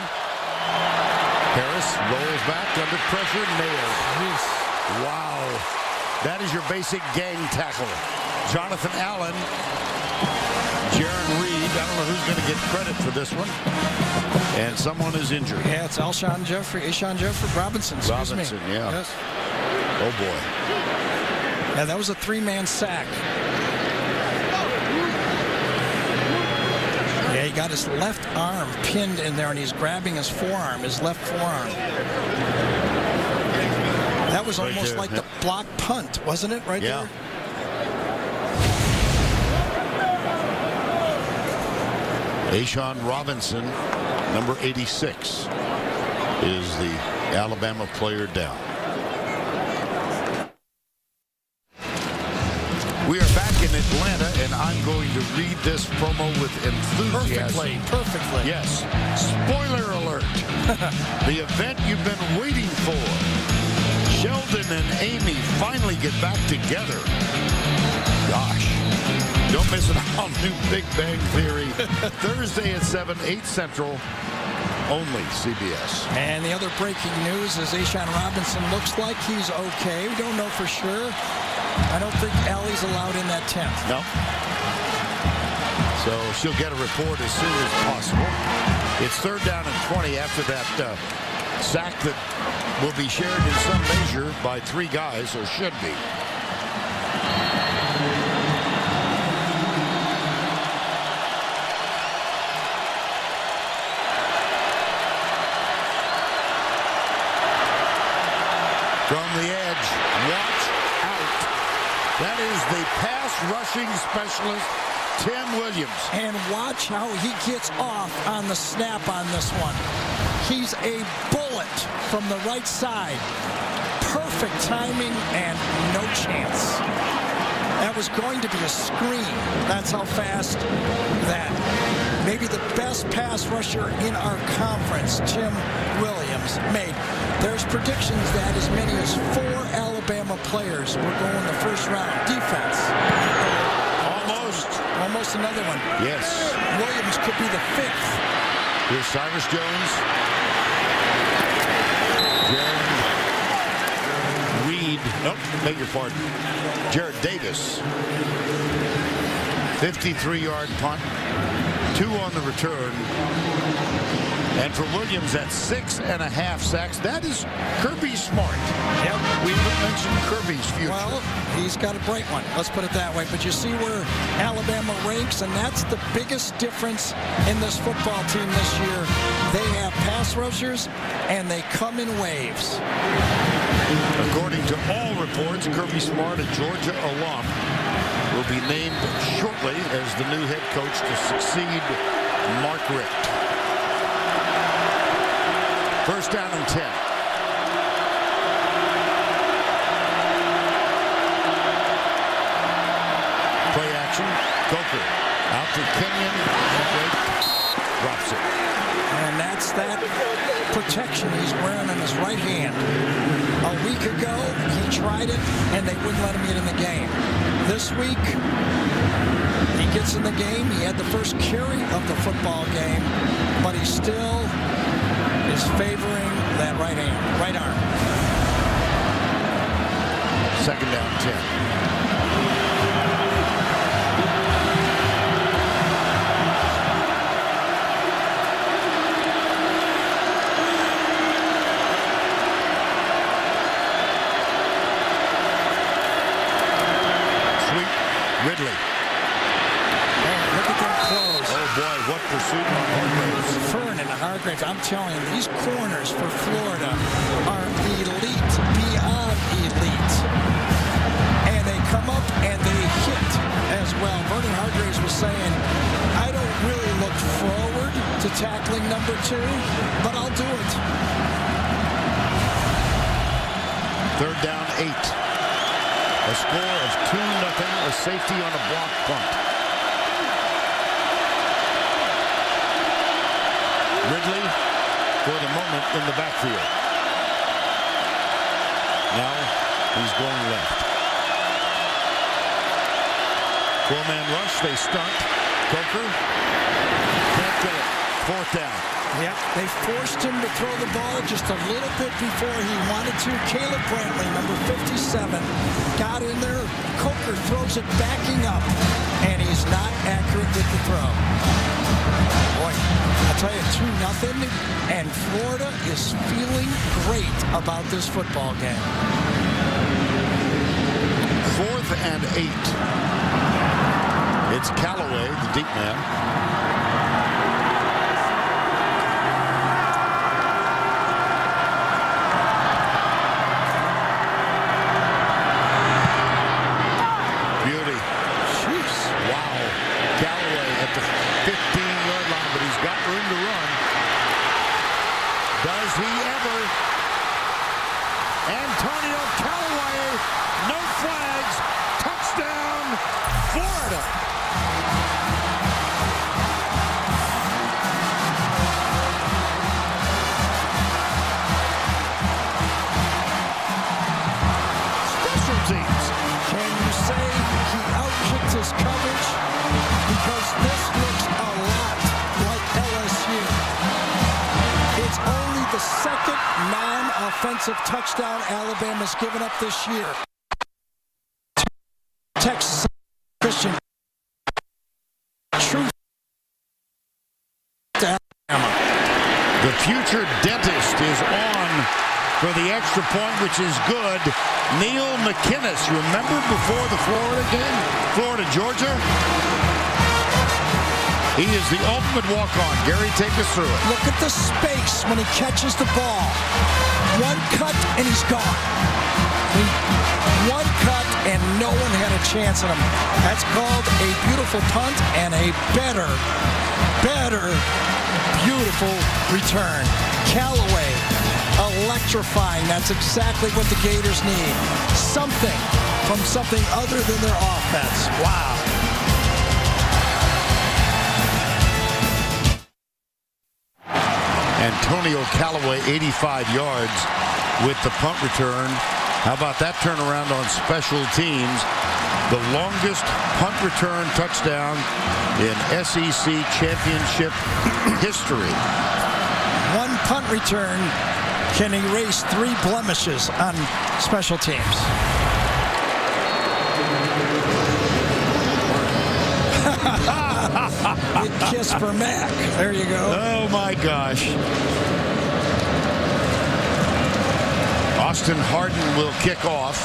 Harris rolls back under pressure, nailed. Wow. That is your basic gang tackle. Jonathan Allen, Jaron Reed. I don't know who's going to get credit for this one. And someone is injured. Yeah, it's Alshon Jeffrey Robinson. Robinson, yeah. Yes. Oh, boy. Yeah, that was a 3-man sack. Yeah, he got his left arm pinned in there, and he's grabbing his forearm, his left forearm. That was almost like the block punt, wasn't it, right there? Alshon Robinson, number 86, is the Alabama player down. We are back in Atlanta, and I'm going to read this promo with enthusiasm. Perfectly. Yes. Spoiler alert. The event you've been waiting for. Sheldon and Amy finally get back together. Gosh. Don't miss it on new Big Bang Theory. Thursday at 7, 8 Central. Only CBS. And the other breaking news is Alshon Robinson looks like he's okay. We don't know for sure. I don't think Allie's allowed in that tent. No. So she'll get a report as soon as possible. It's 3rd down and 20 after that sack that will be shared in some measure by 3 guys, or should be. From the edge, watch out. That is the pass rushing specialist, Tim Williams. And watch how he gets off on the snap on this one. He's a bullet from the right side. Perfect timing and no chance. That was going to be a screen. That's how fast that maybe the best pass rusher in our conference, Tim Williams, made. There's predictions that as many as 4 Alabama players will go in the first round. Defense. Almost another one. Yes. Williams could be the 5th. Here's Cyrus Jones. Jaron Reed. Nope, beg your pardon. Jared Davis. 53-yard punt. 2 on the return. And for Williams, that's 6.5 sacks. That is Kirby Smart. Yep. We haven't mentioned Kirby's future. Well, he's got a bright one. Let's put it that way. But you see where Alabama ranks, and that's the biggest difference in this football team this year. They have pass rushers, and they come in waves. According to all reports, Kirby Smart, a Georgia alum, will be named shortly as the new head coach to succeed Mark Richt. 1st down and 10. Play action. Coker out to Kenyon. Drops it. And that's that protection he's wearing on his right hand. A week ago, he tried it, and they wouldn't let him get in the game. This week, he gets in the game. He had the first carry of the football game, but he still is favoring that right arm. 2nd down, 10. Ridley. Oh, look at them close. Oh, boy, what pursuit on Hargraves. Fern and Hargraves, I'm telling you, these corners for Florida are elite, beyond elite. And they come up and they hit as well. Vernon Hargraves was saying, I don't really look forward. to tackling number 2, but I'll do it. 3rd down, 8. A score of 2-0, a safety on a block punt. Ridley, for the moment, in the backfield. Now he's going left. 4-man rush, they stunt. Coker can't get it. 4th down. Yeah, they forced him to throw the ball just a little bit before he wanted to. Caleb Brantley, number 57, got in there. Coker throws it backing up, and he's not accurate with the throw. Boy, I'll tell you, 2-0, and Florida is feeling great about this football game. 4th and 8. It's Callaway, the deep man. Offensive touchdown Alabama's given up this year. Texas Christian. Truth to Alabama. The future dentist is on for the extra point, which is good. Neil McInnes, remember before the Florida game? Florida, Georgia? He is the ultimate walk-on. Gary, take us through it. Look at the space when he catches the ball. One cut and he's gone. One cut and no one had a chance at him. That's called a beautiful punt and a better, beautiful return. Callaway, electrifying. That's exactly what the Gators need. Something from something other than their offense. Wow. Antonio Callaway, 85 yards with the punt return. How about that turnaround on special teams? The longest punt return touchdown in SEC championship history. One punt return can erase 3 blemishes on special teams. Big kiss for Mac. There you go. Oh, my gosh. Austin Harden will kick off.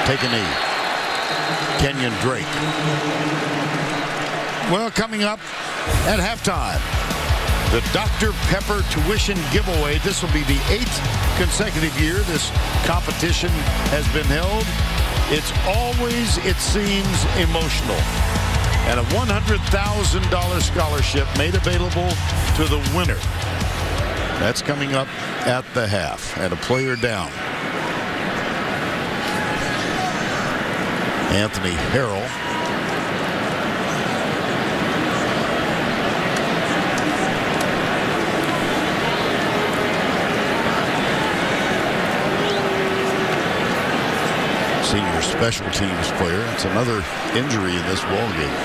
Take a knee. Kenyon Drake. Well, coming up at halftime, the Dr. Pepper tuition giveaway. This will be the 8th consecutive year this competition has been held. It's always, it seems, emotional. And a $100,000 scholarship made available to the winner. That's coming up at the half. And a player down. Anthony Harrell. Senior special teams player. It's another injury in this ball game.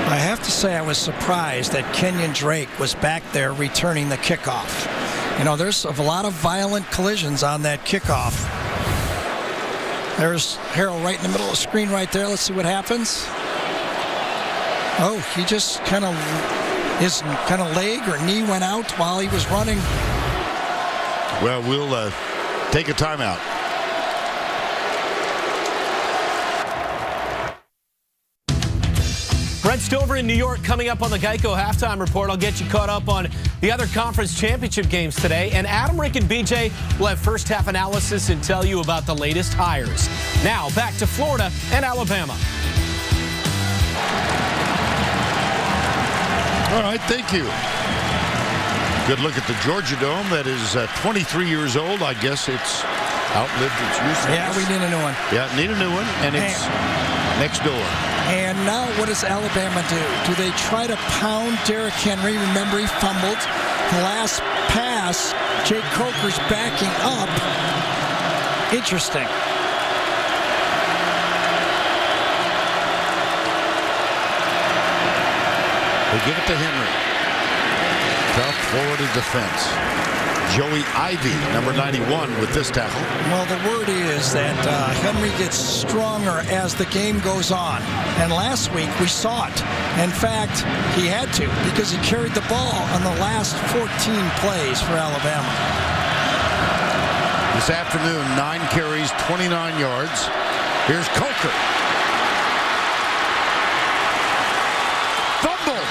I have to say I was surprised that Kenyon Drake was back there returning the kickoff. You know, there's a lot of violent collisions on that kickoff. There's Harrell right in the middle of the screen right there. Let's see what happens. Oh, he just his leg or knee went out while he was running. Well, we'll take a timeout. Brent Stover in New York coming up on the Geico Halftime Report. I'll get you caught up on the other conference championship games today. And Adam, Rick, and BJ will have first half analysis and tell you about the latest hires. Now back to Florida and Alabama. All right, thank you. Good look at the Georgia Dome. That is 23 years old. I guess it's outlived its use. Yeah, we need a new one. Yeah, need a new one, and it's next door. And now what does Alabama do? Do they try to pound Derrick Henry? Remember, he fumbled. The last pass, Jake Coker's backing up. Interesting. They give it to Henry. Tough Florida defense. Joey Ivy, number 91, with this tackle. Well, the word is that Henry gets stronger as the game goes on. And last week we saw it. In fact, he had to because he carried the ball on the last 14 plays for Alabama. This afternoon, 9 carries, 29 yards. Here's Coker. Fumble.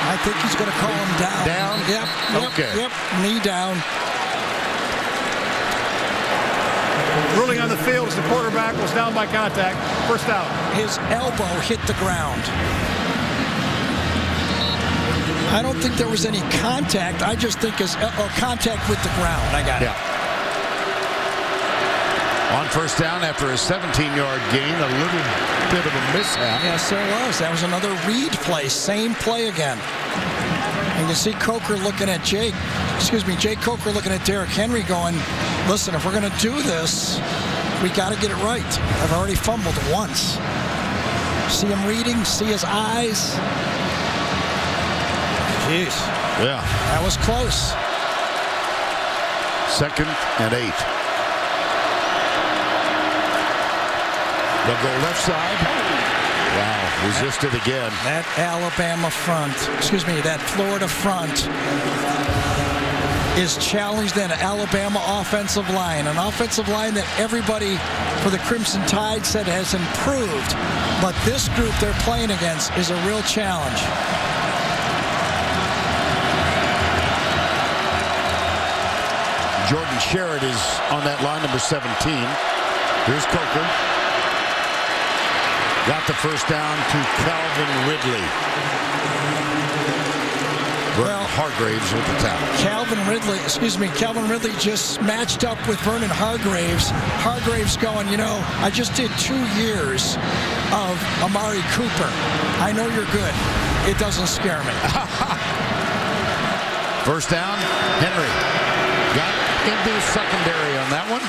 I think he's going to call him down. Down? Yep. Okay. Yep. Knee down. Ruling on the field as the quarterback was down by contact. First down. His elbow hit the ground. I don't think there was any contact. I just think his contact with the ground. I got it. Yeah. On first down after a 17-yard gain, a little bit of a mishap. Yes, there was. That was another read play. Same play again. And you see Coker looking at Jake Coker looking at Derrick Henry going, listen, if we're going to do this, we got to get it right. I've already fumbled once. See him reading, see his eyes. Jeez. Yeah. That was close. 2nd and 8. They'll go left side. Wow, resisted again. That Florida front is challenged in an Alabama offensive line. An offensive line that everybody for the Crimson Tide said has improved. But this group they're playing against is a real challenge. Jordan Sherrod is on that line, number 17. Here's Coker. Got the first down to Calvin Ridley. Vernon Hargraves with the tackle. Calvin Ridley just matched up with Vernon Hargraves. Hargraves going, I just did 2 years of Amari Cooper. I know you're good. It doesn't scare me. First down, Henry. Got into the secondary on that one.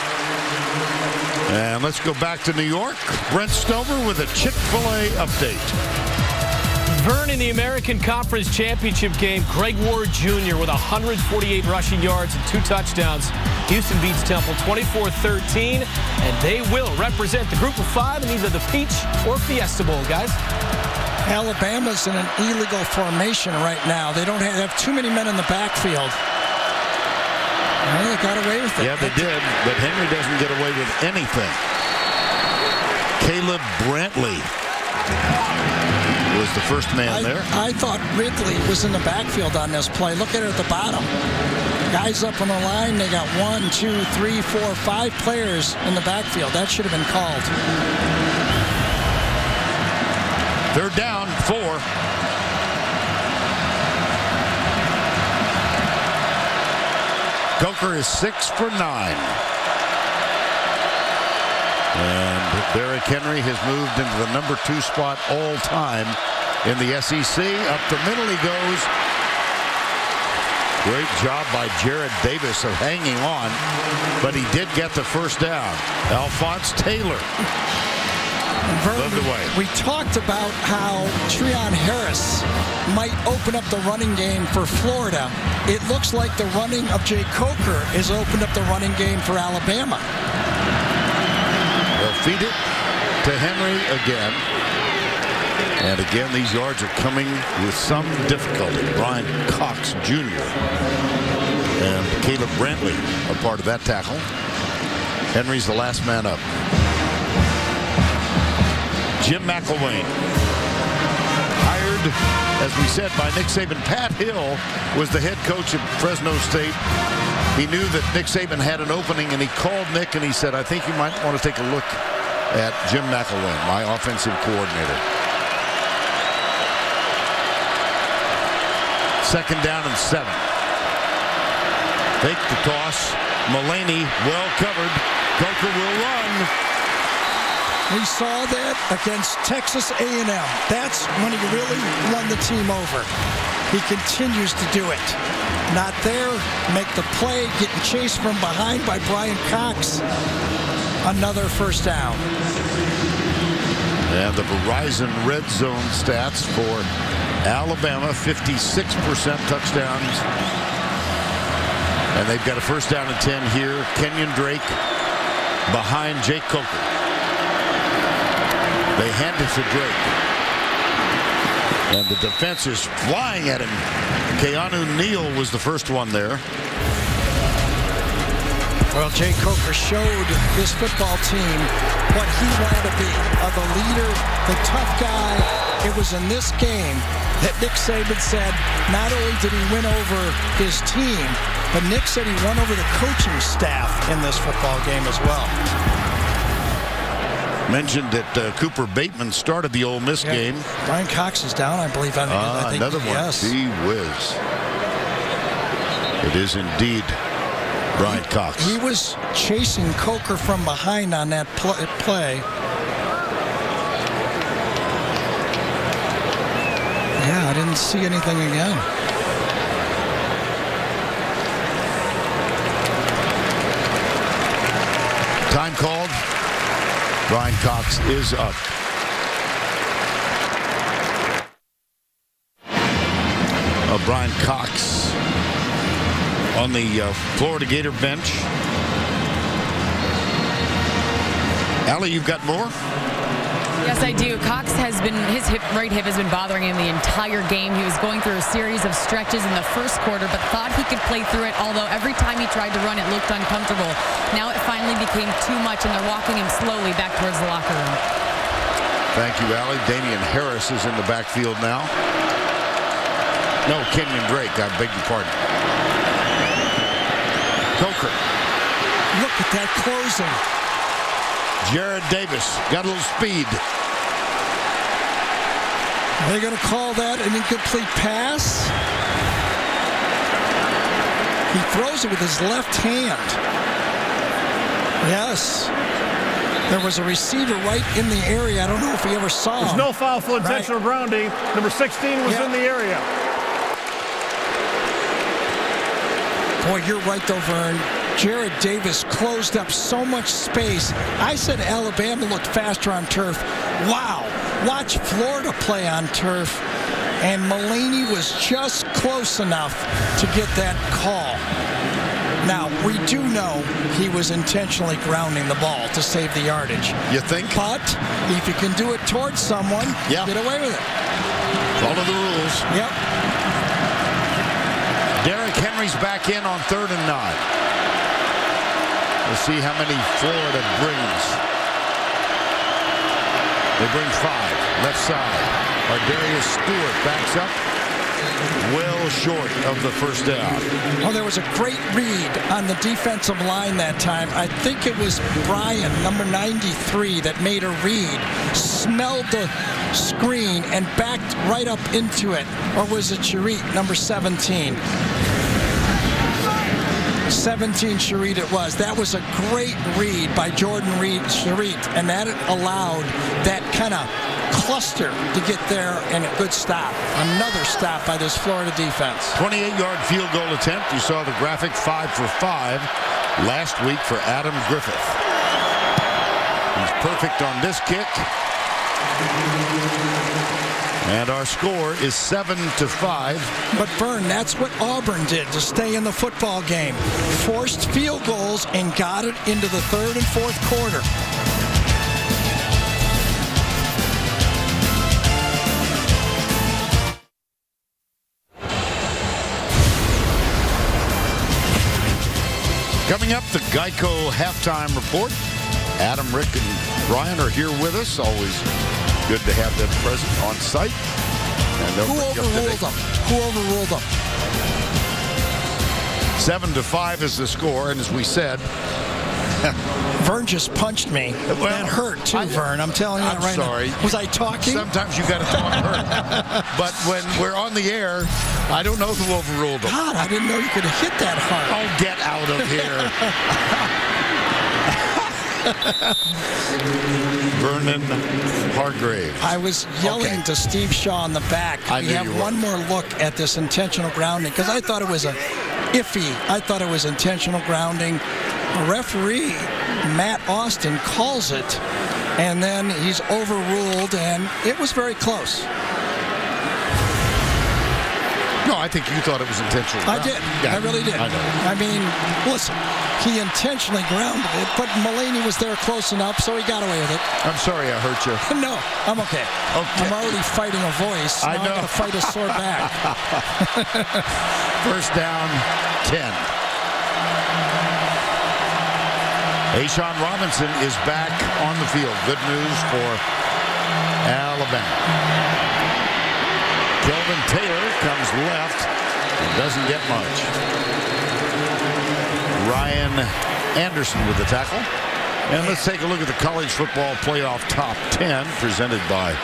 And let's go back to New York. Brent Stover with a Chick-fil-A update. Vern in the American Conference Championship game, Greg Ward Jr. with 148 rushing yards and 2 touchdowns. Houston beats Temple 24-13, and they will represent the group of 5 in either the Peach or Fiesta Bowl, guys. Alabama's in an illegal formation right now. They have too many men in the backfield. Well, they got away with it. Yeah, they did, but Henry doesn't get away with anything. Caleb Brantley was the first man there. I thought Ridley was in the backfield on this play. Look at it at the bottom. Guys up on the line, they got 1, 2, 3, 4, 5 players in the backfield. That should have been called. 3rd down, 4. Coker is 6 for 9. And Derrick Henry has moved into the number 2 spot all time in the SEC. Up the middle he goes. Great job by Jared Davis of hanging on, but he did get the first down. Alphonse Taylor led the way. We talked about how Treon Harris might open up the running game for Florida. It looks like the running of Jake Coker has opened up the running game for Alabama. They'll feed it to Henry again. And again, these yards are coming with some difficulty. Brian Cox Jr. and Caleb Brantley are part of that tackle. Henry's the last man up. Jim McElwain. Hired, as we said, by Nick Saban. Pat Hill was the head coach at Fresno State. He knew that Nick Saban had an opening, and he called Nick and he said, I think you might want to take a look at Jim McElwain, my offensive coordinator. Second down and 7. Fake the toss. Mullaney well covered. Coker will run. We saw that against Texas A&M. That's when he really won the team over. He continues to do it. Not there, make the play, getting chased from behind by Brian Cox. Another first down. And the Verizon red zone stats for Alabama, 56% touchdowns. And they've got a first down and 10 here. Kenyon Drake behind Jake Coker. They hand it to Drake. And the defense is flying at him. Keanu Neal was the first one there. Well, Jake Coker showed this football team what he wanted to be. The leader, the tough guy. It was in this game that Nick Saban said not only did he win over his team, but Nick said he won over the coaching staff in this football game as well. Mentioned that Cooper Bateman started the Ole Miss game. Brian Cox is down, I believe. I think another one. Yes. Gee whiz. It is indeed Brian Cox. He was chasing Coker from behind on that play. Yeah, I didn't see anything again. Time called. Brian Cox is up. Brian Cox on the Florida Gator bench. Allie, you've got more? Yes, I do. Cox has been, his right hip has been bothering him the entire game. He was going through a series of stretches in the first quarter, but thought he could play through it, although every time he tried to run, it looked uncomfortable. Now it finally became too much, and they're walking him slowly back towards the locker room. Thank you, Allie. Damian Harris is in the backfield now. No, Kenyon Drake, I beg your pardon. Coker. Look at that closing. Jared Davis got a little speed. Are they going to call that an incomplete pass? He throws it with his left hand. Yes. There was a receiver right in the area. I don't know if he ever saw him. There's no foul for intentional grounding. Number 16 was in the area. Boy, you're right though, Vern. Jared Davis closed up so much space. I said Alabama looked faster on turf. Wow. Watch Florida play on turf. And Mullaney was just close enough to get that call. Now, we do know he was intentionally grounding the ball to save the yardage. You think? But if you can do it towards someone, get away with it. Follow the rules. Yep. Derrick Henry's back in on 3rd and 9. We'll see how many Florida brings. They bring 5. Left side. Ardarius Stewart backs up. Well short of the first down. Oh, there was a great read on the defensive line that time. I think it was Brian, number 93, that made a read, smelled the screen, and backed right up into it. Or was it Sharit, number 17? 17 Sharit it was. That was a great read by Jordan Sharit, and that allowed that kind of cluster to get there, and a good stop. Another stop by this Florida defense. 28-yard field goal attempt. You saw the graphic, 5 for 5 last week for Adam Griffith. He's perfect on this kick. And our score is 7-5. But Vern, that's what Auburn did to stay in the football game. Forced field goals and got it into the 3rd and 4th quarter. Coming up, the Geico halftime report. Adam, Rick, and Brian are here with us. Always good to have them present on site. And Who overruled them? Who overruled them? 7-5 is the score, and as we said, Vern just punched me. Well, that hurt too, Vern. I'm telling you I'm right sorry. now. Was I talking? Sometimes you got to talk hurt. But when we're on the air, I don't know who overruled them. God, I didn't know you could hit that hard. Oh, get out of here. Vernon Hargrave. I was yelling to Steve Shaw in the back. We have one more look at this intentional grounding because I thought it was iffy. I thought it was intentional grounding. Referee Matt Austin calls it, and then he's overruled, and it was very close. No, I think you thought it was intentional. I did. Yeah, I really did. I know. I mean, listen, he intentionally grounded it, but Mulaney was there close enough, so he got away with it. I'm sorry I hurt you. No, I'm okay. I'm already fighting a voice. I know. I'm going to fight a sore back. First down, 10. Ashawn Robinson is back on the field. Good news for Alabama. Kelvin Taylor comes left and doesn't get much. Ryan Anderson with the tackle. And let's take a look at the college football playoff top 10 presented by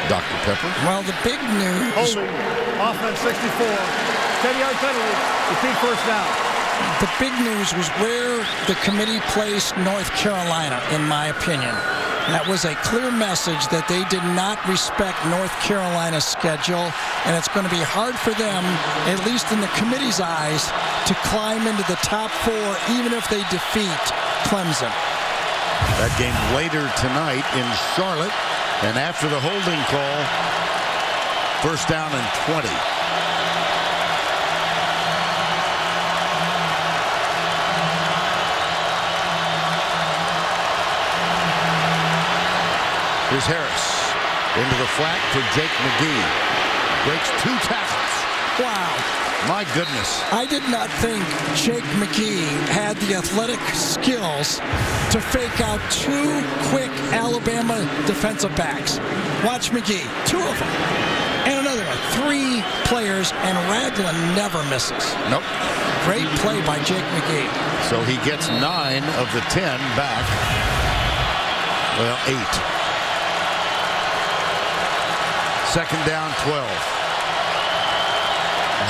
Dr. Pepper. Well, the big news. Holding, offense 64, 10-yard penalty, repeat first down. The big news was where the committee placed North Carolina, in my opinion. That was a clear message that they did not respect North Carolina's schedule, and it's going to be hard for them, at least in the committee's eyes, to climb into the top 4, even if they defeat Clemson. That game later tonight in Charlotte, and after the holding call, first down and 20. Here's Harris into the flat to Jake McGee. Breaks 2 tackles. Wow. My goodness. I did not think Jake McGee had the athletic skills to fake out 2 quick Alabama defensive backs. Watch McGee. 2 of them. And another one. 3 players, and Ragland never misses. Nope. Great play by Jake McGee. So he gets 9 of the 10 back. Well, 8. Second down, 12.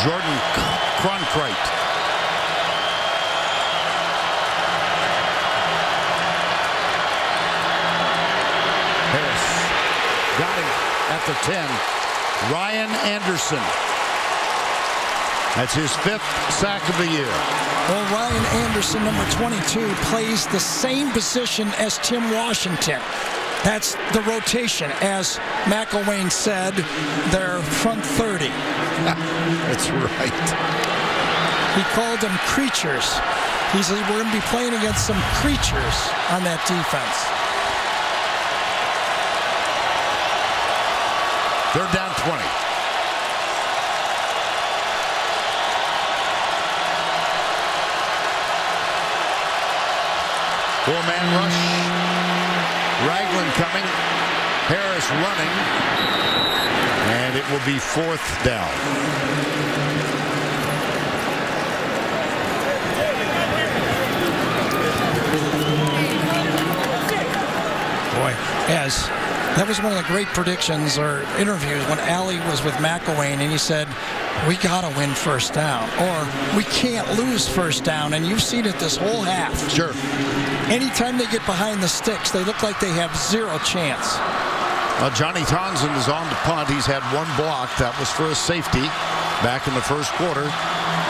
Jordan Cronkrite. Harris got him at the 10. Ryan Anderson. That's his 5th sack of the year. Well, Ryan Anderson, number 22, plays the same position as Tim Washington. That's the rotation, as McElwain said, they're front 30. That's right. He called them creatures. He says we're going to be playing against some creatures on that defense. Third down, 20. Four-man rush. Ragland coming. Harris running. And it will be 4th down. Boy, as that was one of the great predictions or interviews when Allie was with McElwain, and he said, we got to win first down, or we can't lose first down, and you've seen it this whole half. Sure. Anytime they get behind the sticks, they look like they have 0 chance. Well, Johnny Townsend is on the punt. He's had 1 block. That was for a safety back in the first quarter.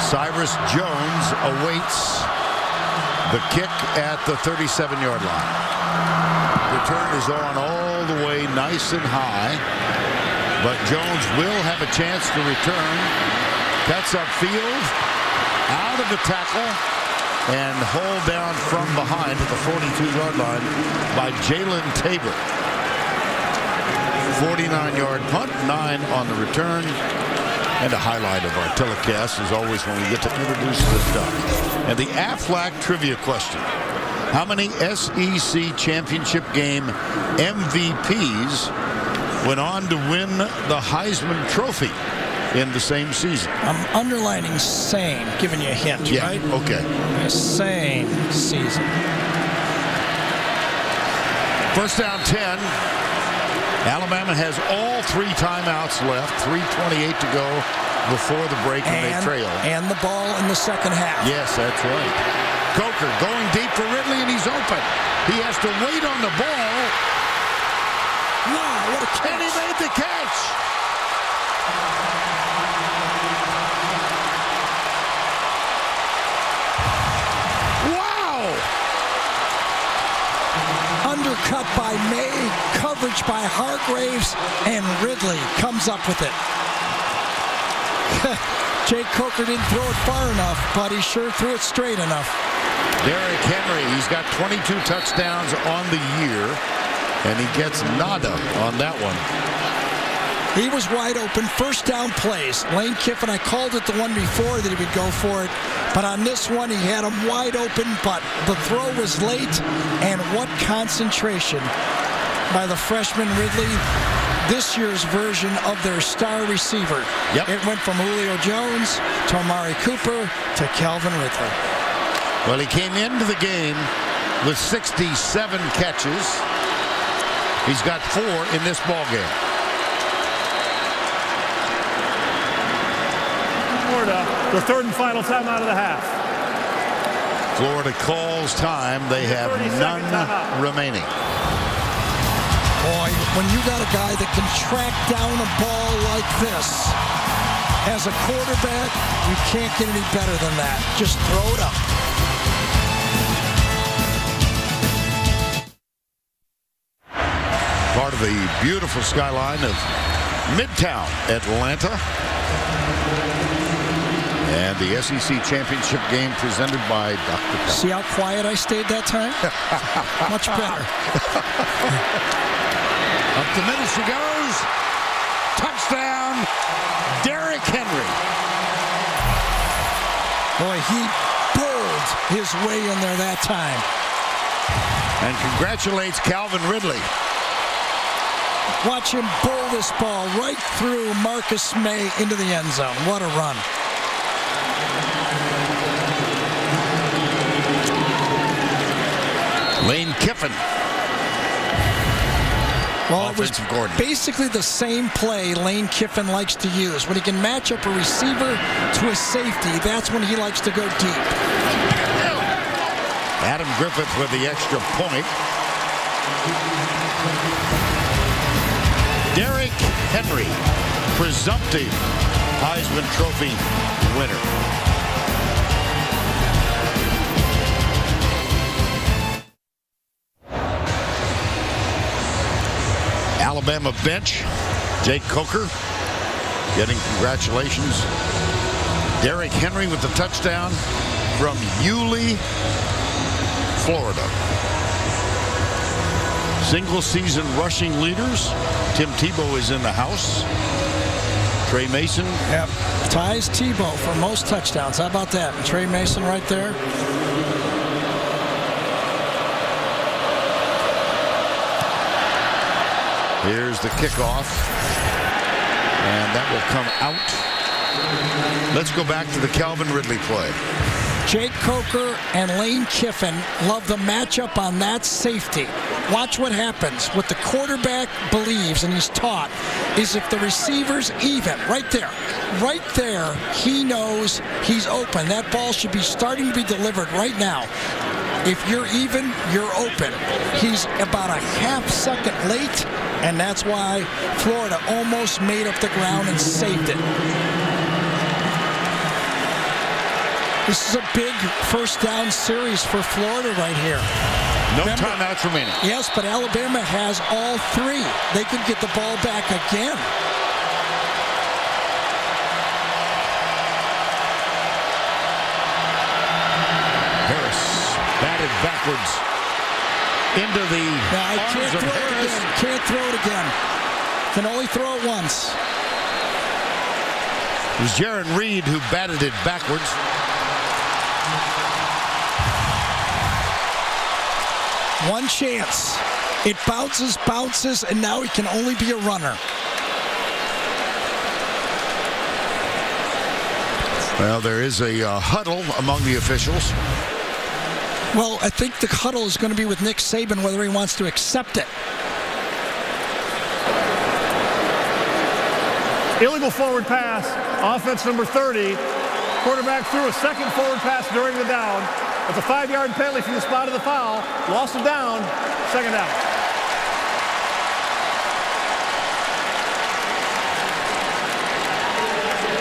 Cyrus Jones awaits the kick at the 37-yard line. Return is on all the way nice and high. But Jones will have a chance to return. Cuts upfield. Out of the tackle. And hauled down from behind at the 42-yard line by Jalen Tabor. 49-yard punt, 9 on the return. And a highlight of our telecast is always when we get to introduce the stuff. And the Aflac trivia question. How many SEC championship game MVPs went on to win the Heisman Trophy in the same season. I'm underlining same, giving you a hint, Yeah, right? okay. Same season. First down 10. Alabama has all 3 timeouts left. 3:28 to go before the break, and they trail. And the ball in the second half. Yes, that's right. Coker going deep for Ridley, and he's open. He has to wait on the ball. Wow, what a catch. And he made the catch. Wow! Undercut by May, coverage by Hargraves, and Ridley comes up with it. Jake Coker didn't throw it far enough, but he sure threw it straight enough. Derrick Henry, he's got 22 touchdowns on the year, and he gets nada on that one. He was wide open, first down plays. Lane Kiffin, I called it the one before that he would go for it, but on this one he had him wide open, but the throw was late, and what concentration by the freshman Ridley, this year's version of their star receiver. Yep. It went from Julio Jones to Amari Cooper to Calvin Ridley. Well, he came into the game with 67 catches. He's got 4 in this ball game. Florida, the third and final timeout of the half. Florida calls time. They have none remaining. Boy, when you got a guy that can track down a ball like this, as a quarterback, you can't get any better than that. Just throw it up. Part of the beautiful skyline of Midtown Atlanta. And the SEC Championship game presented by Dr. Pepper. See how quiet I stayed that time? Much better. Up the middle she goes. Touchdown, Derrick Henry. Boy, he bowled his way in there that time. And congratulates Calvin Ridley. Watch him bowl this ball right through Marcus May into the end zone. What a run. Lane Kiffin. Well, it was basically the same play Lane Kiffin likes to use. When he can match up a receiver to a safety, that's when he likes to go deep. Adam Griffith with the extra point. Derrick Henry, presumptive Heisman Trophy winner. Alabama bench, Jake Coker getting congratulations. Derrick Henry with the touchdown from Yulee, Florida. Single season rushing leaders. Tim Tebow is in the house. Trey Mason. Yep. Ties Tebow for most touchdowns. How about that? And Trey Mason right there. Here's the kickoff. And that will come out. Let's go back to the Calvin Ridley play. Jake Coker and Lane Kiffin love the matchup on that safety. Watch what happens. What the quarterback believes, and he's taught, is if the receiver's even, right there, he knows he's open. That ball should be starting to be delivered right now. If you're even, you're open. He's about a half second late, and that's why Florida almost made up the ground and saved it. This is a big first down series for Florida right here. No timeouts remaining. Yes, but Alabama has all 3. They could get the ball back again. Harris batted backwards into the arms of Harris. Can't throw it again. Can only throw it once. It was Jaron Reed who batted it backwards. One chance. It bounces, and now he can only be a runner. Well, there is a huddle among the officials. Well, I think the huddle is going to be with Nick Saban, whether he wants to accept it. Illegal forward pass, offense number 30. Quarterback threw a second forward pass during the down. It's a 5-yard penalty from the spot of the foul. Lost it down, second down.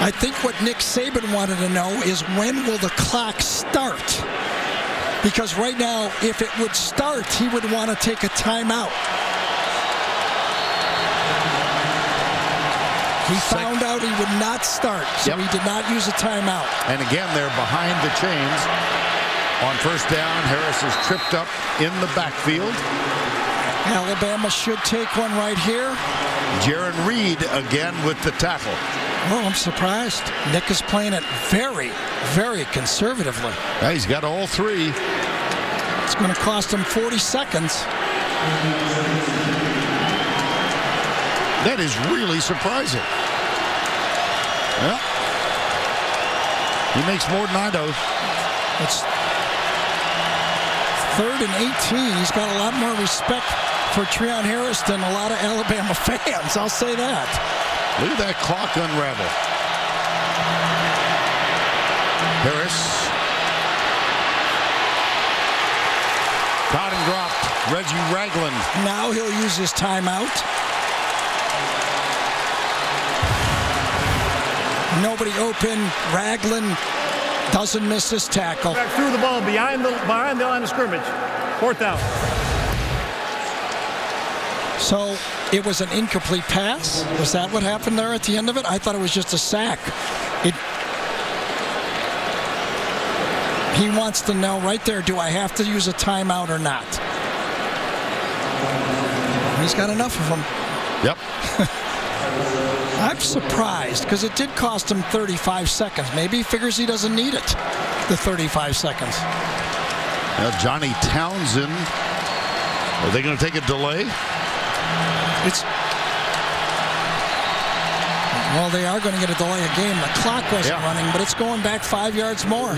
I think what Nick Saban wanted to know is when will the clock start? Because right now, if it would start, he would want to take a timeout. He found out he would not start, so he did not use a timeout. And again, they're behind the chains. On first down, Harris is tripped up in the backfield. Alabama should take one right here. Jaron Reed again with the tackle. Well, I'm surprised. Nick is playing it very, very conservatively. Yeah, he's got all three. It's going to cost him 40 seconds. That is really surprising. Yeah. He makes more than I do. It's 3rd and 18. He's got a lot more respect for Treon Harris than a lot of Alabama fans. I'll say that. Look at that clock unravel. Harris. Caught and dropped. Reggie Ragland. Now he'll use his timeout. Nobody open. Ragland doesn't miss his tackle. Back threw the ball behind the line of scrimmage. 4th down. So it was an incomplete pass. Was that what happened there at the end of it? I thought it was just a sack. He wants to know right there, do I have to use a timeout or not? He's got enough of them. Yep. I'm surprised because it did cost him 35 seconds. Maybe he figures he doesn't need it, the 35 seconds. Now Johnny Townsend. Are they going to take a delay? Well, they are going to get a delay of game. The clock wasn't running, but it's going back 5 yards more.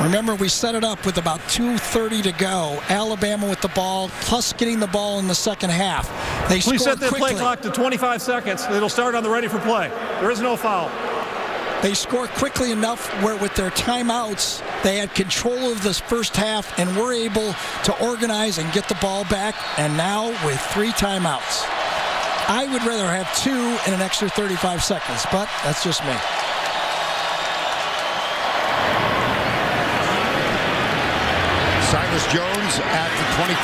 Remember, we set it up with about 2:30 to go. Alabama with the ball, plus getting the ball in the second half. They We set the quickly. play clock to 25 seconds. It'll start on the ready for play. There is no foul. They score quickly enough where with their timeouts, they had control of this first half and were able to organize and get the ball back. And now with 3 timeouts. I would rather have 2 and an extra 35 seconds, but that's just me. Silas Jones at the 25.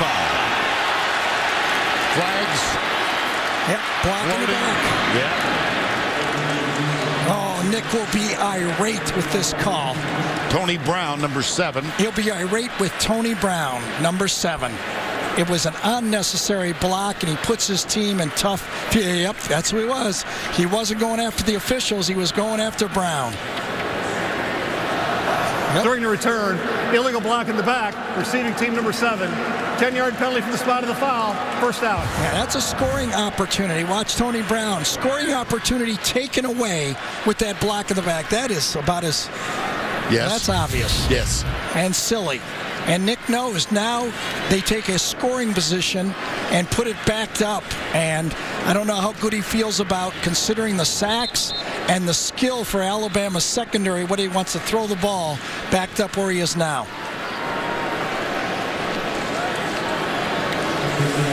Flags. Yep, blocking it back. Yeah. Oh, Nick will be irate with this call. Tony Brown, number 7. He'll be irate with Tony Brown, number 7. It was an unnecessary block, and he puts his team in tough. Yep, that's who he was. He wasn't going after the officials. He was going after Brown. Yep. During the return, illegal block in the back, receiving team number 7. 10-yard penalty from the spot of the foul, first down. Yeah, that's a scoring opportunity. Watch Tony Brown. Scoring opportunity taken away with that block in the back. That is about as... Yes. That's obvious. Yes. And silly. And Nick knows now they take a scoring position and put it backed up. And I don't know how good he feels about considering the sacks and the skill for Alabama's secondary, what he wants to throw the ball backed up where he is now.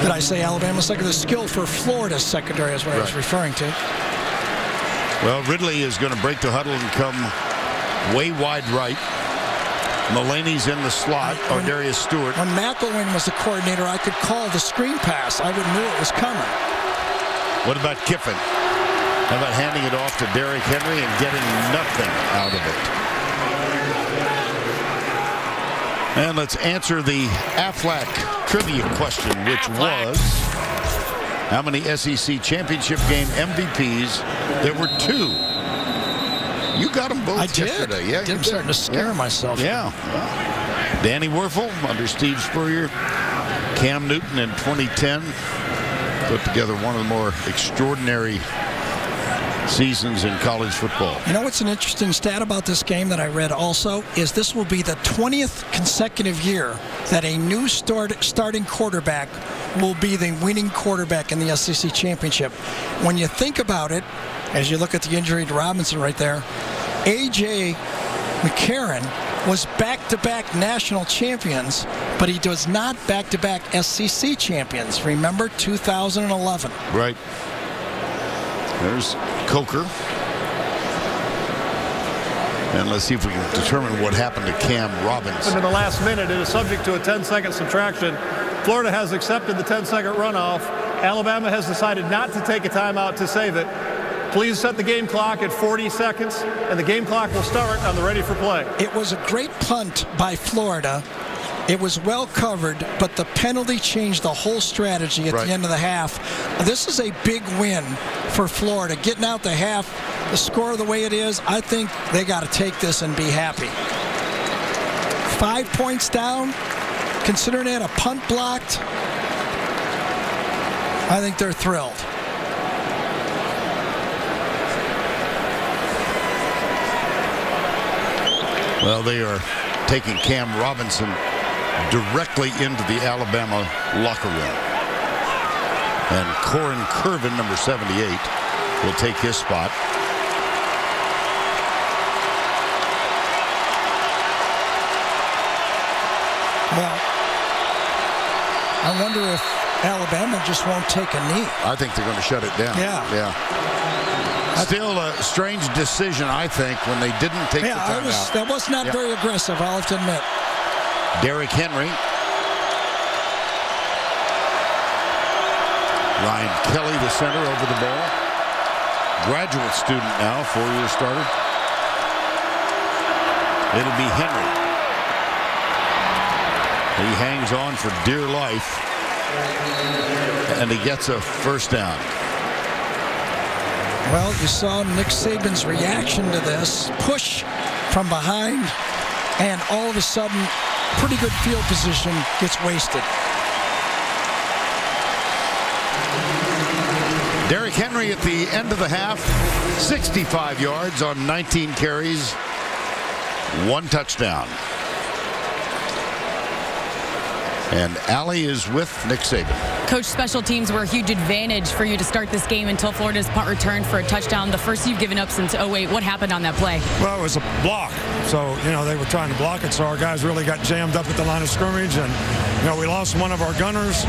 Did I say Alabama's secondary? The skill for Florida's secondary is what I was referring to. Well, Ridley is going to break the huddle and come way wide right. Mulaney's in the slot, or Darius Stewart. When McElwain was the coordinator, I could call the screen pass. I would knew it was coming. What about Kiffin? How about handing it off to Derrick Henry and getting nothing out of it? And let's answer the Aflac trivia question, which was how many SEC championship game MVPs? There were 2. You got them both I did. yesterday. Yeah, I'm starting to scare myself. Yeah. Danny Werfel under Steve Spurrier. Cam Newton in 2010 put together one of the more extraordinary seasons in college football. You know what's an interesting stat about this game that I read also is this will be the 20th consecutive year that a new starting quarterback will be the winning quarterback in the SEC championship. When you think about it, as you look at the injury to Robinson right there, A.J. McCarron was back-to-back national champions, but he was not back-to-back SEC champions. Remember 2011. Right. There's Coker. And let's see if we can determine what happened to Cam Robinson. In the last minute, it is subject to a 10-second subtraction. Florida has accepted the 10-second runoff. Alabama has decided not to take a timeout to save it. Please set the game clock at 40 seconds, and the game clock will start on the ready for play. It was a great punt by Florida. It was well covered, but the penalty changed the whole strategy at the end of the half. This is a big win for Florida. Getting out the half, the score the way it is, I think they got to take this and be happy. 5 points down, considering they had a punt blocked, I think they're thrilled. Well, they are taking Cam Robinson directly into the Alabama locker room. And Corin Curvin, number 78, will take his spot. Well, I wonder if Alabama just won't take a knee. I think they're going to shut it down. Yeah. Still a strange decision, I think, when they didn't take the timeout. That was not very aggressive, I'll have to admit. Derrick Henry. Ryan Kelly, the center, over the ball. Graduate student now, 4-year starter. It'll be Henry. He hangs on for dear life. And he gets a first down. Well, you saw Nick Saban's reaction to this. Push from behind, and all of a sudden, pretty good field position gets wasted. Derrick Henry at the end of the half, 65 yards on 19 carries, 1 touchdown. And Allie is with Nick Saban. Coach, special teams were a huge advantage for you to start this game until Florida's punt returned for a touchdown. The first you've given up since 08. What happened on that play? Well, it was a block. So, they were trying to block it. So our guys really got jammed up at the line of scrimmage. And, we lost one of our gunners.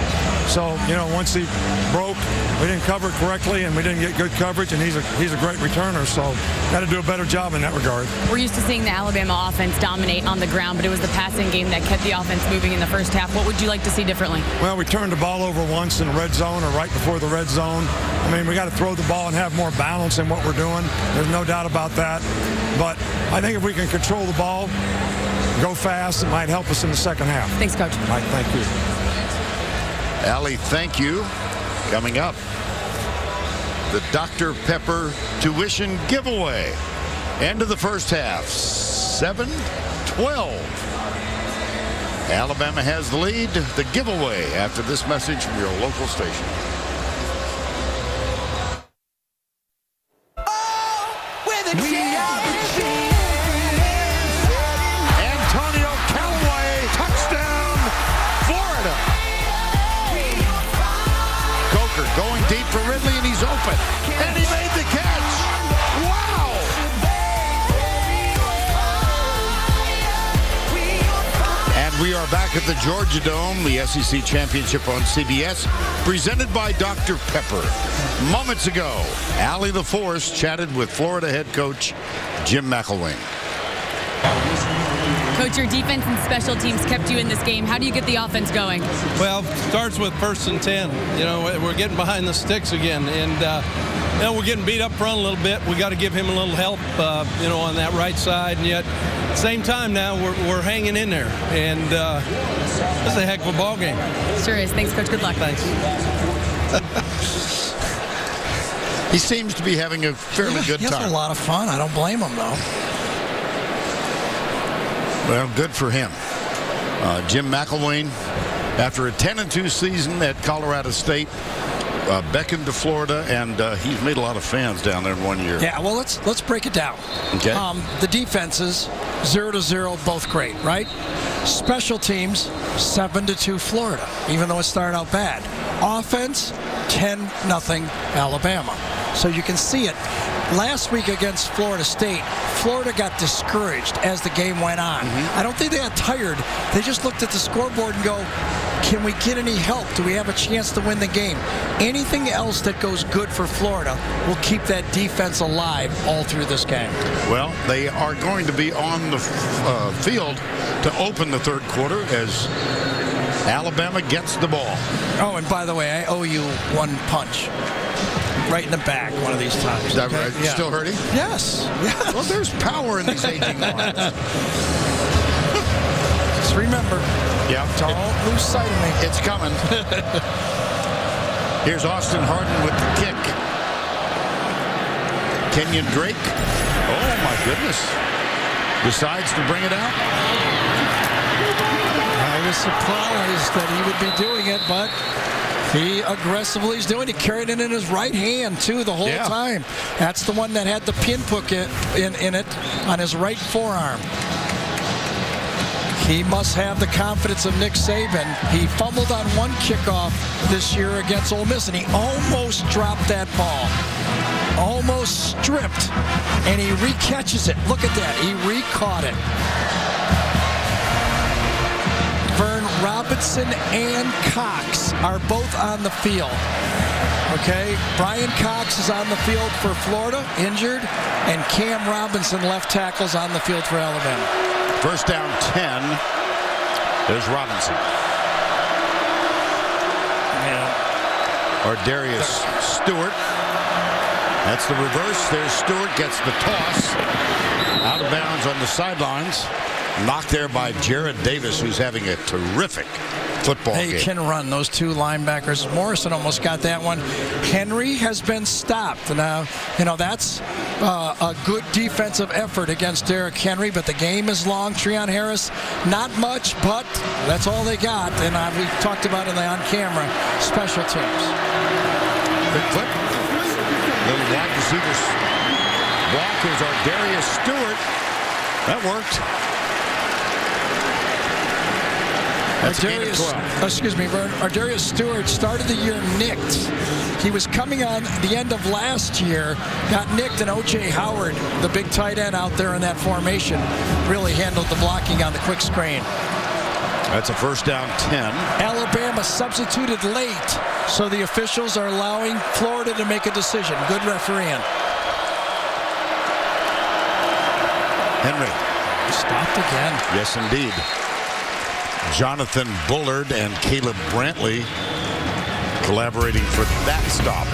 So, once he broke, we didn't cover it correctly and we didn't get good coverage. And he's a great returner. So got to do a better job in that regard. We're used to seeing the Alabama offense dominate on the ground, but it was the passing game that kept the offense moving in the first half. What would you like to see differently? Well, we turned the ball over once in the red zone or right before the red zone. We got to throw the ball and have more balance in what we're doing. There's no doubt about that. But I think if we can control the ball, go fast, it might help us in the second half. Thanks, Coach. Mike, thank you. Allie, thank you. Coming up, the Dr. Pepper tuition giveaway. End of the first half, 7-12. Alabama has the lead. The giveaway after this message from your local station. Antonio Callaway, touchdown, Florida. Coker going deep for Ridley, and he's open. And he made the catch. Wow! And we are back at the Georgia Dome, the SEC Championship on CBS, presented by Dr. Pepper. Moments ago, Allie the Force chatted with Florida head coach Jim McElwain. Coach, your defense and special teams kept you in this game. How do you get the offense going? Well, starts with 1st and 10. We're getting behind the sticks again, and we're getting beat up front a little bit. We got to give him a little help, on that right side, and yet at the same time now we're hanging in there, and it's a heck of a ball game. Sure is. Thanks, Coach. Good luck. Thanks. He seems to be having a fairly good He has time. a lot of fun. I don't blame him, though. Well, good for him. Jim McElwain, after a 10-2 season at Colorado State, beckoned to Florida, and he's made a lot of fans down there in 1 year. Yeah, well, let's break it down. Okay. The defenses, 0-0, both great, right? Special teams, 7-2 Florida, even though it started out bad. Offense, 10-0 Alabama. So you can see it. Last week against Florida State, Florida got discouraged as the game went on. I don't think they got tired. They just looked at the scoreboard and go, can we get any help? Do we have a chance to win the game? Anything else that goes good for Florida will keep that defense alive all through this game. Well, they are going to be on the field to open the third quarter as Alabama gets the ball. Oh, and by the way, I owe you one punch. Right in the back one of these times. Is that right? Yeah. Still hurting? Yes. Well, there's power in these aging lines. Just remember, don't lose sight of me. It's coming. Here's Austin Harden with the kick. Kenyon Drake. Oh, my goodness. Decides to bring it out. I was surprised that he would be doing it, but he aggressively is doing it. He carried it in his right hand, too, the whole time. That's the one that had the pinhook in it on his right forearm. He must have the confidence of Nick Saban. He fumbled on one kickoff this year against Ole Miss, and he almost dropped that ball. Almost stripped, and he recatches it. Look at that. He recaught it. Vern Robinson and Cox are both on the field. Okay, Brian Cox is on the field for Florida, injured, and Cam Robinson, left tackle's on the field for Alabama. First down 10. There's Robinson. Or Darius Stewart. That's the reverse. There's Stewart, gets the toss. Out of bounds on the sidelines. Knocked there by Jared Davis, who's having a terrific football game. They can run, those two linebackers. Morrison almost got that one. Henry has been stopped. Now, that's a good defensive effort against Derrick Henry, but the game is long. Treon Harris, not much, but that's all they got. And we talked about it on camera, special teams. Good flip. Little wide receivers. Blockers are Darius Stewart. That worked. Darius Stewart started the year nicked. He was coming on the end of last year, got nicked, and O.J. Howard, the big tight end out there in that formation, really handled the blocking on the quick screen. That's a first down 10. Alabama substituted late, so the officials are allowing Florida to make a decision. Good refereeing. Henry. Stopped again. Yes, indeed. Jonathan Bullard and Caleb Brantley collaborating for that stop.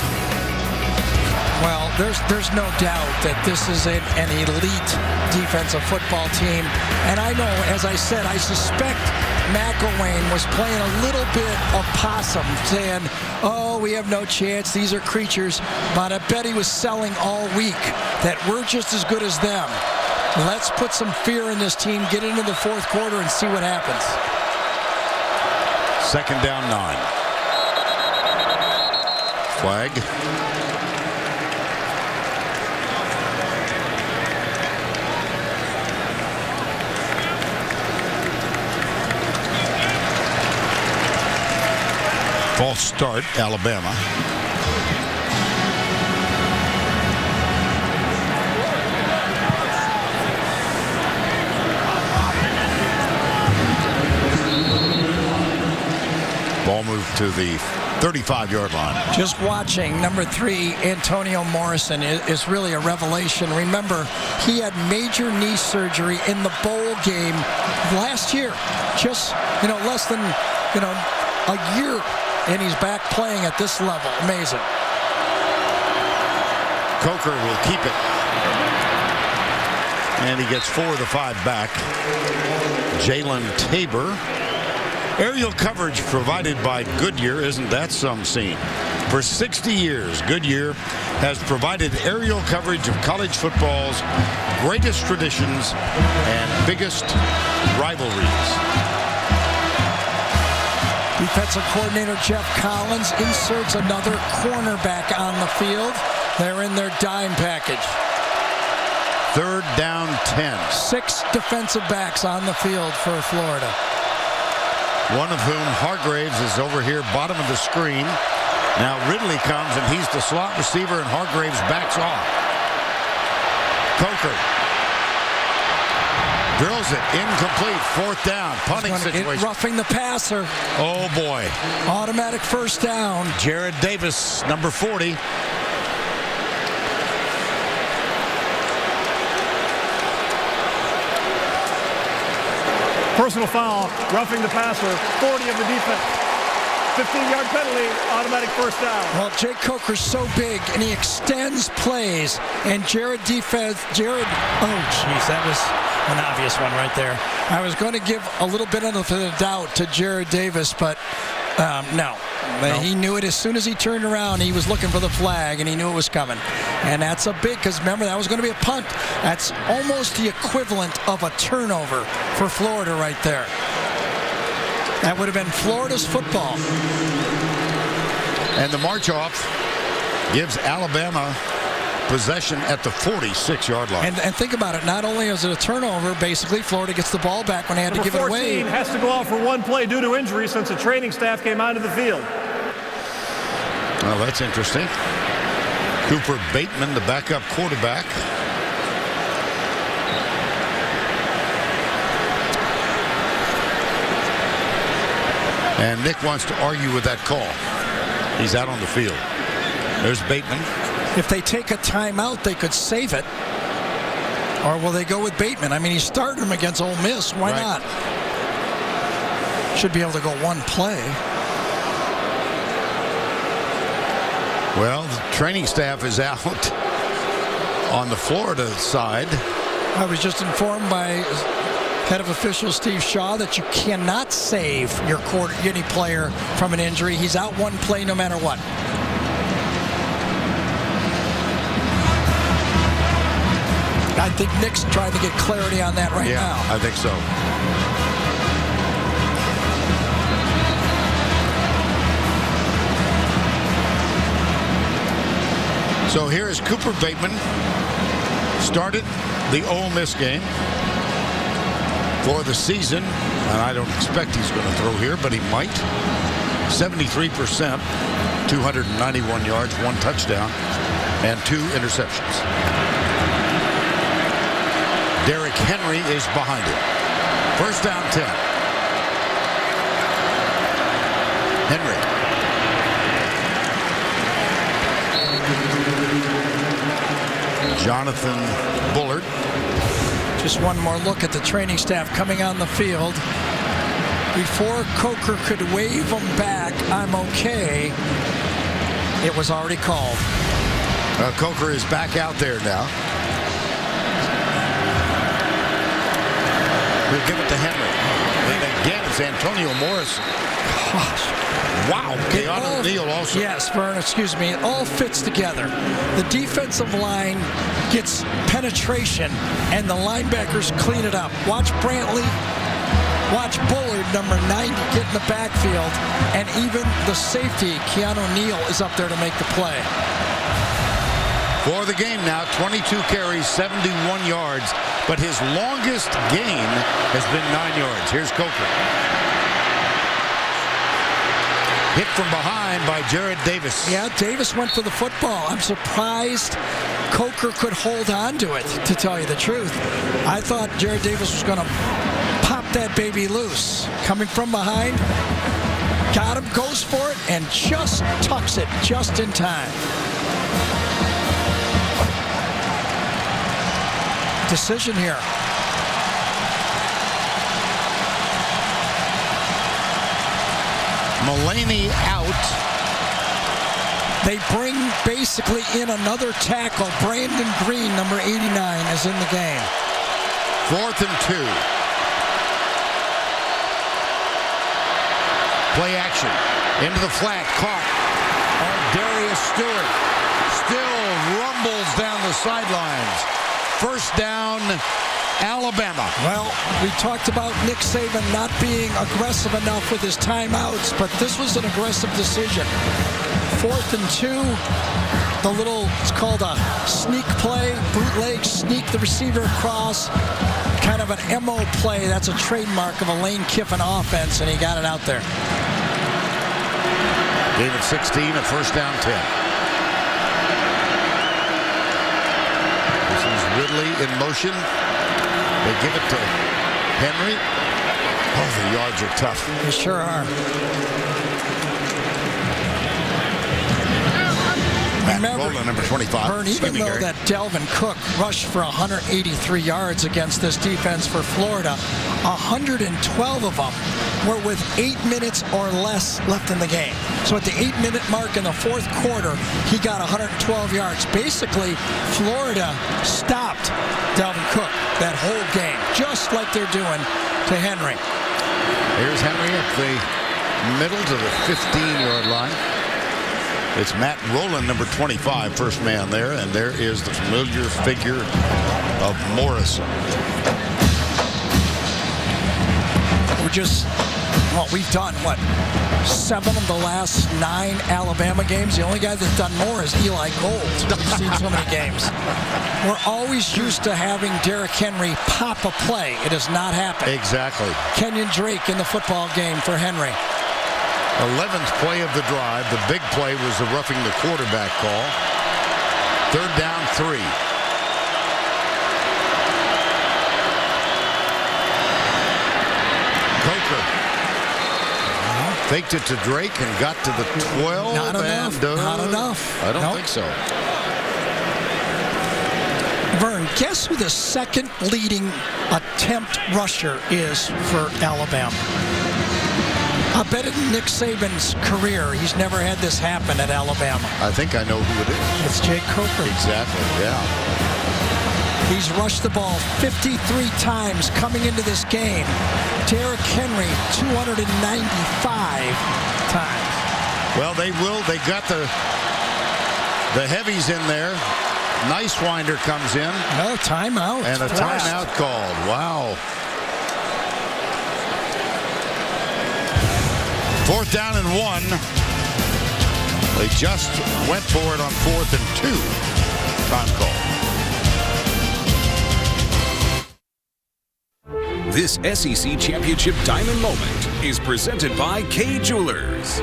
Well, there's no doubt that this is an elite defensive football team. And I know, as I said, I suspect McElwain was playing a little bit of possum, saying, oh, we have no chance, these are creatures. But I bet he was selling all week that we're just as good as them. Let's put some fear in this team, get into the fourth quarter, and see what happens. Second down 9. Flag. False start, Alabama. Ball moved to the 35-yard line. Just watching, number 3, Antonio Morrison, is really a revelation. Remember, he had major knee surgery in the bowl game last year. Just, less than, a year, and he's back playing at this level. Amazing. Coker will keep it. And he gets 4 of the 5 back. Jalen Tabor. Aerial coverage provided by Goodyear. Isn't that some scene? For 60 years, Goodyear has provided aerial coverage of college football's greatest traditions and biggest rivalries. Defensive coordinator Jeff Collins inserts another cornerback on the field. They're in their dime package. 3rd down 10. 6 defensive backs on the field for Florida. One of whom, Hargraves, is over here, bottom of the screen. Now Ridley comes, and he's the slot receiver, and Hargraves backs off. Coker drills it, incomplete, 4th down, punting situation. Roughing the passer. Oh, boy. Automatic 1st down. Jared Davis, number 40. Personal foul, roughing the passer, 40 of the defense. 15-yard penalty, automatic 1st down. Well, Jake Coker's so big, and he extends plays. And Jared, oh, geez, that was an obvious one right there. I was going to give a little bit of the doubt to Jared Davis, but no. He knew it as soon as he turned around. He was looking for the flag, and he knew it was coming. And that's a big, because remember, that was going to be a punt. That's almost the equivalent of a turnover for Florida right there. That would have been Florida's football. And the march off gives Alabama possession at the 46-yard line. And think about it. Not only is it a turnover, basically, Florida gets the ball back when they had to give it away. 14 has to go out for 1 play due to injury since the training staff came onto the field. Well, that's interesting. Cooper Bateman, the backup quarterback. And Nick wants to argue with that call. He's out on the field. There's Bateman. If they take a timeout, they could save it. Or will they go with Bateman? I mean, he started him against Ole Miss. Why not? Should be able to go 1 play. Well, the training staff is out on the Florida side. I was just informed by head of officials Steve Shaw that you cannot save your any player from an injury. He's out 1 play no matter what. I think Nick's trying to get clarity on that right now. I think so. So here is Cooper Bateman. Started the Ole Miss game for the season, and I don't expect he's going to throw here, but he might. 73%, 291 yards, 1 touchdown, and 2 interceptions. Derrick Henry is behind him. 1st down 10. Henry. Jonathan Bullard. Just one more look at the training staff coming on the field. Before Coker could wave them back, I'm okay, it was already called. Coker is back out there now. We'll give it to Henry. And again, it's Antonio Morrison. Gosh. Wow. Keanu Neal also. Yes, Vern, excuse me. It all fits together. The defensive line gets penetration, and the linebackers clean it up. Watch Brantley. Watch Bullard, number 90, get in the backfield. And even the safety, Keanu Neal, is up there to make the play. For the game now, 22 carries, 71 yards. But his longest gain has been 9 yards. Here's Coker. Hit from behind by Jared Davis. Yeah, Davis went for the football. I'm surprised Coker could hold on to it, to tell you the truth. I thought Jared Davis was going to pop that baby loose. Coming from behind, got him, goes for it, and just tucks it just in time. Decision here. Mulaney out. They bring basically in another tackle. Brandon Green, number 89, is in the game. 4th and 2. Play action. Into the flat. Caught. sidelines. First down, Alabama. Well, we talked about Nick Saban not being aggressive enough with his timeouts, but this was an aggressive decision. 4th and 2. It's called a sneak play, bootleg, sneak the receiver across. Kind of an MO play. That's a trademark of a Lane Kiffin offense, and he got it out there. Gave it 16, a first down 10. This is Ridley in motion. They give it to Henry. Oh, the yards are tough. They sure are. Remember, number 25. Vern, even though that Delvin Cook rushed for 183 yards against this defense for Florida, 112 of them were with 8 minutes or less left in the game. So at the 8-minute mark in the 4th quarter, he got 112 yards. Basically, Florida stopped Delvin Cook that whole game, just like they're doing to Henry. Here's Henry at the middle to the 15-yard line. It's Matt Rowland, number 25, first man there, and there is the familiar figure of Morrison. We've done, 7 of the last 9 Alabama games? The only guy that's done more is Eli Gold. We've seen so many games. We're always used to having Derrick Henry pop a play. It has not happened. Exactly. Kenyon Drake in the football game for Henry. 11th play of the drive. The big play was the roughing the quarterback call. 3rd down 3. Coker faked it to Drake and got to the 12. Not enough. Not enough. I don't think so. Vern, guess who the second leading attempt rusher is for Alabama? I bet in Nick Saban's career, he's never had this happen at Alabama. I think I know who it is. It's Jake Coker. Exactly, yeah. He's rushed the ball 53 times coming into this game. Derrick Henry, 295 times. Well, they got the heavies in there. Nicewinder comes in. No, timeout. And a timeout called. Wow. 4th down and 1. They just went for it on 4th and 2. Time call. This SEC Championship Diamond Moment is presented by K Jewelers.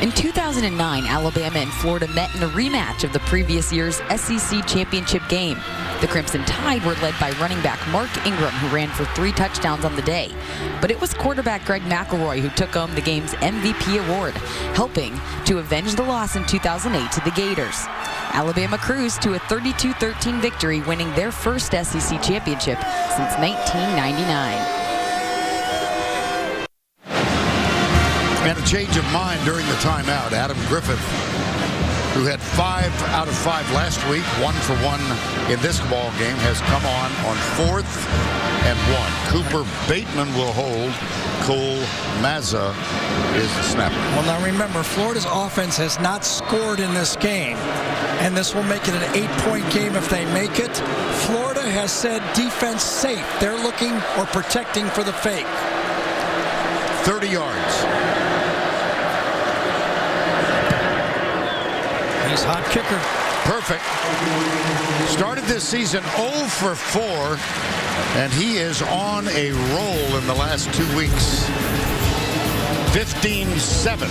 In 2009, Alabama and Florida met in a rematch of the previous year's SEC Championship game. The Crimson Tide were led by running back Mark Ingram, who ran for 3 touchdowns on the day. But it was quarterback Greg McElroy who took home the game's MVP award, helping to avenge the loss in 2008 to the Gators. Alabama cruised to a 32-13 victory, winning their first SEC championship since 1999. And a change of mind during the timeout. Adam Griffith, who had 5 out of 5 last week, 1 for 1 in this ball game, has come on 4th and 1. Cooper Bateman will hold. Cole Mazza is the snapper. Well, now remember, Florida's offense has not scored in this game, and this will make it an 8-point game if they make it. Florida has said defense safe. They're looking or protecting for the fake. 30 yards. He's hot kicker. Perfect. Started this season 0 for 4, and he is on a roll in the last 2 weeks. 15-7.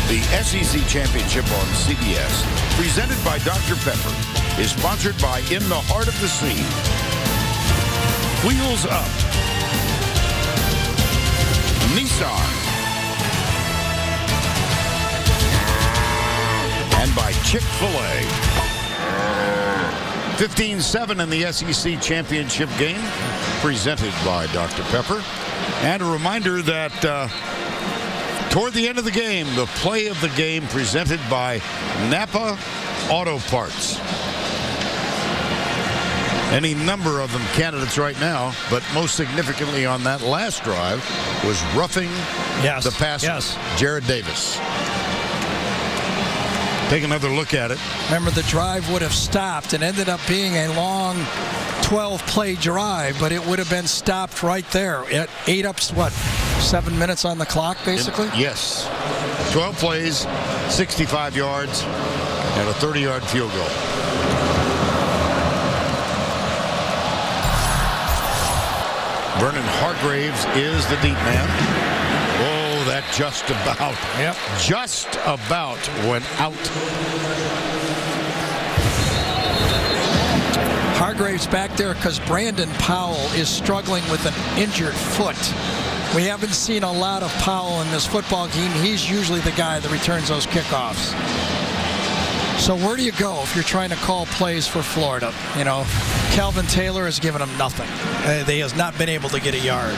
The SEC Championship on CBS, presented by Dr. Pepper, is sponsored by In the Heart of the Sea, Wheels Up, Nissan, and by Chick-fil-A. 15-7 in the SEC Championship game, presented by Dr. Pepper. And a reminder that toward the end of the game, the play of the game presented by Napa Auto Parts. Any number of them candidates right now, but most significantly on that last drive was roughing the passer, Jared Davis. Take another look at it. Remember, the drive would have stopped and ended up being a long 12-play drive, but it would have been stopped right there. It ate up, 7 minutes on the clock, basically? Yes. 12 plays, 65 yards, and a 30-yard field goal. Vernon Hargraves is the deep man. Oh, that just about went out. Hargraves back there because Brandon Powell is struggling with an injured foot. We haven't seen a lot of Powell in this football game. He's usually the guy that returns those kickoffs. So where do you go if you're trying to call plays for Florida? You know, Calvin Taylor has given them nothing. He has not been able to get a yard.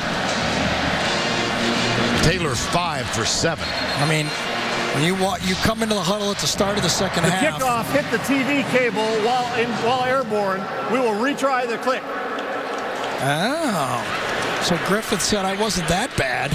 Taylor 5 for 7. I mean, when you come into the huddle at the start of the second half. The kickoff hit the TV cable while airborne. We will retry the click. Oh. So Griffith said I wasn't that bad.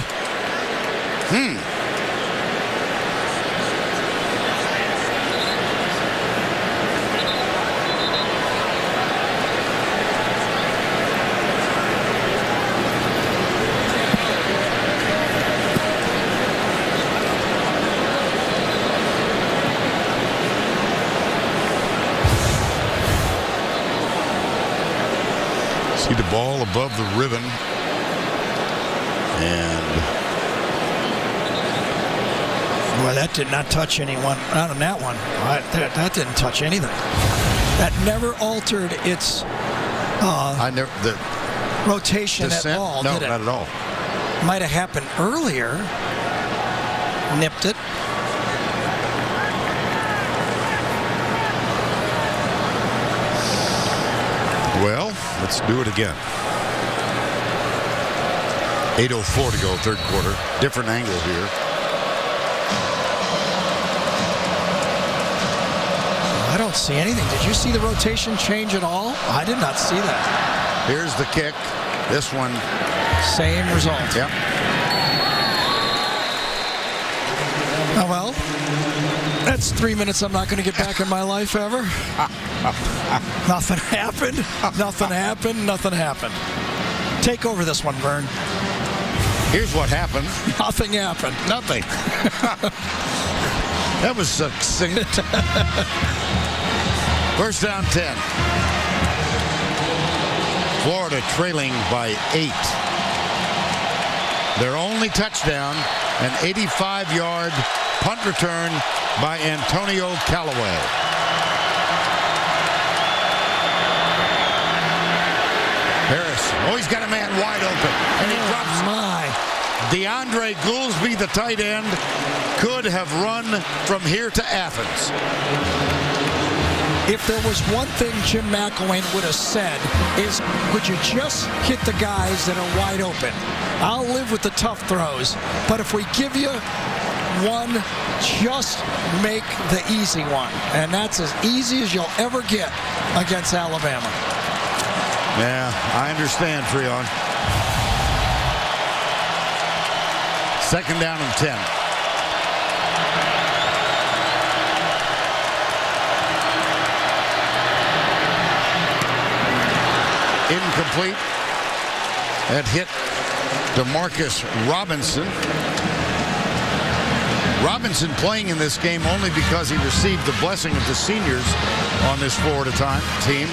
See the ball above the ribbon. And boy, that did not touch anyone. Not on that one. That didn't touch anything. That never altered its rotation descent? at all, No, did it? not at all. Might have happened earlier. Nipped it. Well, let's do it again. 8:04 to go, third quarter. Different angle here. I don't see anything. Did you see the rotation change at all? I did not see that. Here's the kick. This one. Same result. Yep. Oh, well, that's 3 minutes I'm not going to get back in my life ever. Nothing happened. Nothing happened. Nothing happened. Take over this one, Vern. Here's what happened. Nothing happened. Nothing. That was succinct. First down 10. Florida trailing by 8. Their only touchdown, an 85-yard punt return by Antonio Callaway. Harris, he's got a man wide open, and he drops. DeAndre Goolsby, the tight end, could have run from here to Athens. If there was one thing Jim McElwain would have said is, would you just hit the guys that are wide open? I'll live with the tough throws, but if we give you one, just make the easy one. And that's as easy as you'll ever get against Alabama. Yeah, I understand, Freon. Second down and 10. Incomplete. That hit DeMarcus Robinson. Robinson playing in this game only because he received the blessing of the seniors on this Florida team.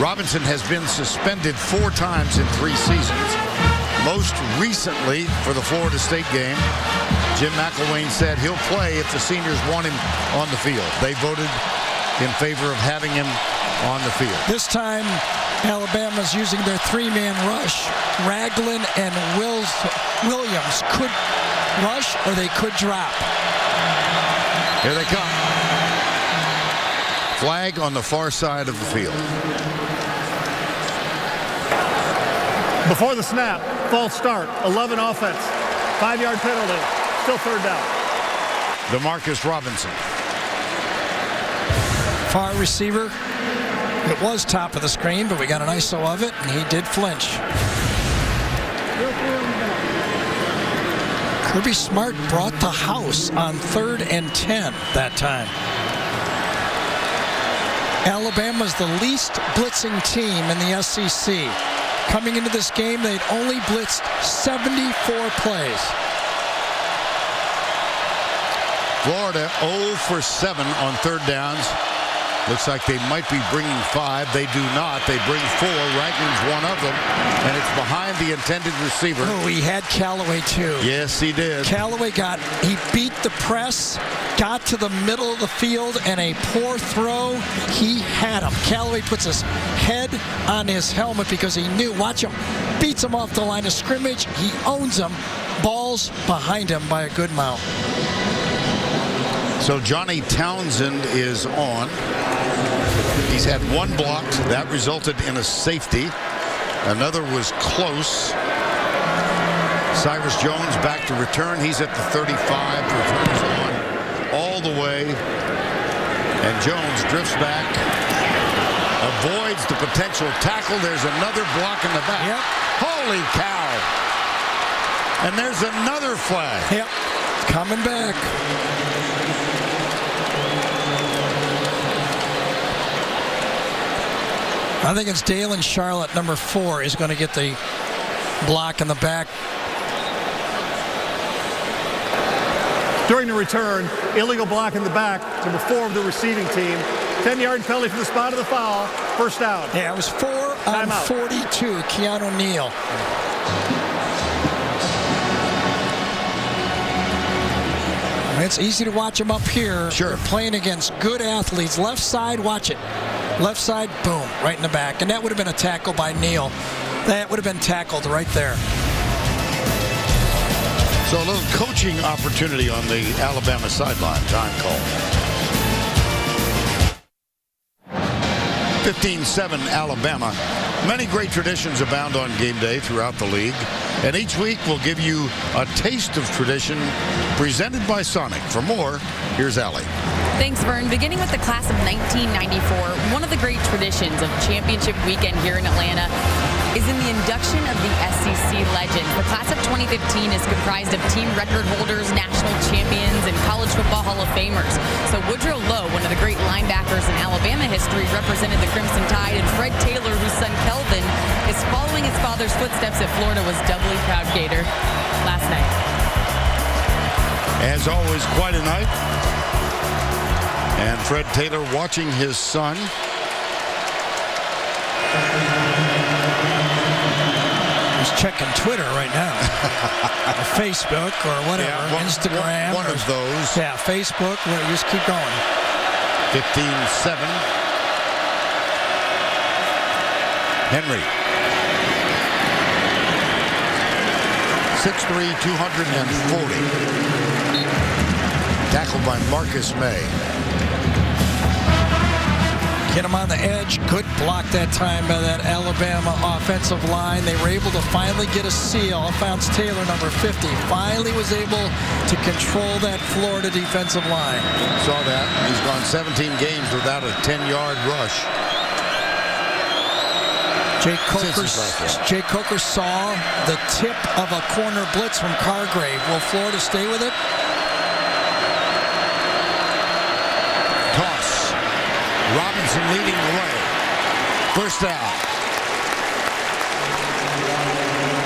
Robinson has been suspended 4 times in 3 seasons. Most recently for the Florida State game, Jim McElwain said he'll play if the seniors want him on the field. They voted in favor of having him on the field. This time, Alabama's using their 3-man rush. Ragland and Williams could rush or they could drop. Here they come. Flag on the far side of the field. Before the snap, false start, 11 offense, 5-yard penalty, still third down. DeMarcus Robinson. Far receiver, It was top of the screen, but we got an ISO of it, and he did flinch. Kirby Smart brought the house on 3rd and 10 that time. Alabama's the least blitzing team in the SEC. Coming into this game, they'd only blitzed 74 plays. Florida 0 for 7 on 3rd downs. Looks like they might be bringing 5. They do not. They bring 4. Ragnar's one of them, and it's behind the intended receiver. Oh, he had Callaway too. Yes, he did. Callaway he beat the press, got to the middle of the field, and a poor throw. He had him. Callaway puts his head on his helmet because he knew, watch him, beats him off the line of scrimmage. He owns him. Ball's behind him by a good amount. So Johnny Townsend is on. He's had 1 block. That resulted in a safety. Another was close. Cyrus Jones back to return. He's at the 35. Returns on all the way. And Jones drifts back. Avoids the potential tackle. There's another block in the back. Yep. Holy cow. And there's another flag. Yep. Coming back. I think it's Dalen Charlotte, number 4, is going to get the block in the back. During the return, illegal block in the back, number 4 of the receiving team. 10-yard penalty from the spot of the foul. First down. Yeah, it was 4 on 42, Keanu Neal. It's easy to watch them up here. Sure. They're playing against good athletes. Left side, watch it. Left side, boom, right in the back. And that would have been a tackle by Neal. That would have been tackled right there. So a little coaching opportunity on the Alabama sideline. Time call. 15-7 Alabama. Many great traditions abound on game day throughout the league. And each week we'll give you a taste of tradition presented by Sonic. For more, here's Allie. Thanks, Vern. Beginning with the class of 1994, one of the great traditions of championship weekend here in Atlanta is in the induction of the SEC legends. The class of 2015 is comprised of team record holders, national champions, and college football Hall of Famers. So Woodrow Lowe, one of the great linebackers in Alabama history, represented the Crimson Tide, and Fred Taylor, whose son Kelvin is following his father's footsteps at Florida, was doubly proud Gator last night. As always, quite a night. And Fred Taylor watching his son. He's checking Twitter right now. Or Facebook or whatever. Yeah, Instagram. One of those. Yeah, Facebook. Well, just keep going. 15-7. Henry. 6'3", 240. Tackled by Marcus May. Get him on the edge. Good block that time by that Alabama offensive line. They were able to finally get a seal. Alphonse Taylor, number 50, finally was able to control that Florida defensive line. Saw that. He's gone 17 games without a 10-yard rush. Jay Coker saw the tip of a corner blitz from Cargrave. Will Florida stay with it? Toss. Robinson leading the way. First down.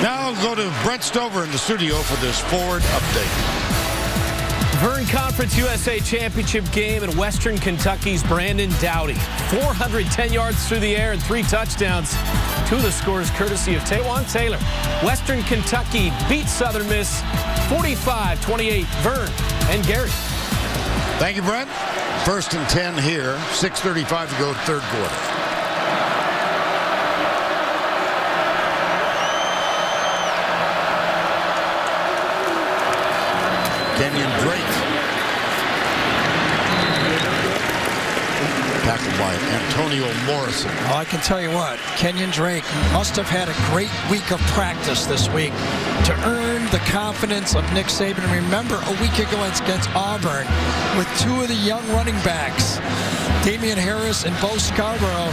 Now we'll go to Brent Stover in the studio for this Ford update. Vern Conference USA Championship game in Western Kentucky's Brandon Dowdy. 410 yards through the air and 3 touchdowns. 2 of the scores courtesy of Taywan Taylor. Western Kentucky beats Southern Miss 45-28. Vern and Gary. Thank you, Brent. 1st and 10 here. 6:35 to go, third quarter. Kenyon Drake. Tackled by Antonio Antonio Morrison. Well, I can tell you what, Kenyon Drake must have had a great week of practice this week to earn the confidence of Nick Saban. And remember, a week ago against Auburn, with two of the young running backs, Damian Harris and Bo Scarborough,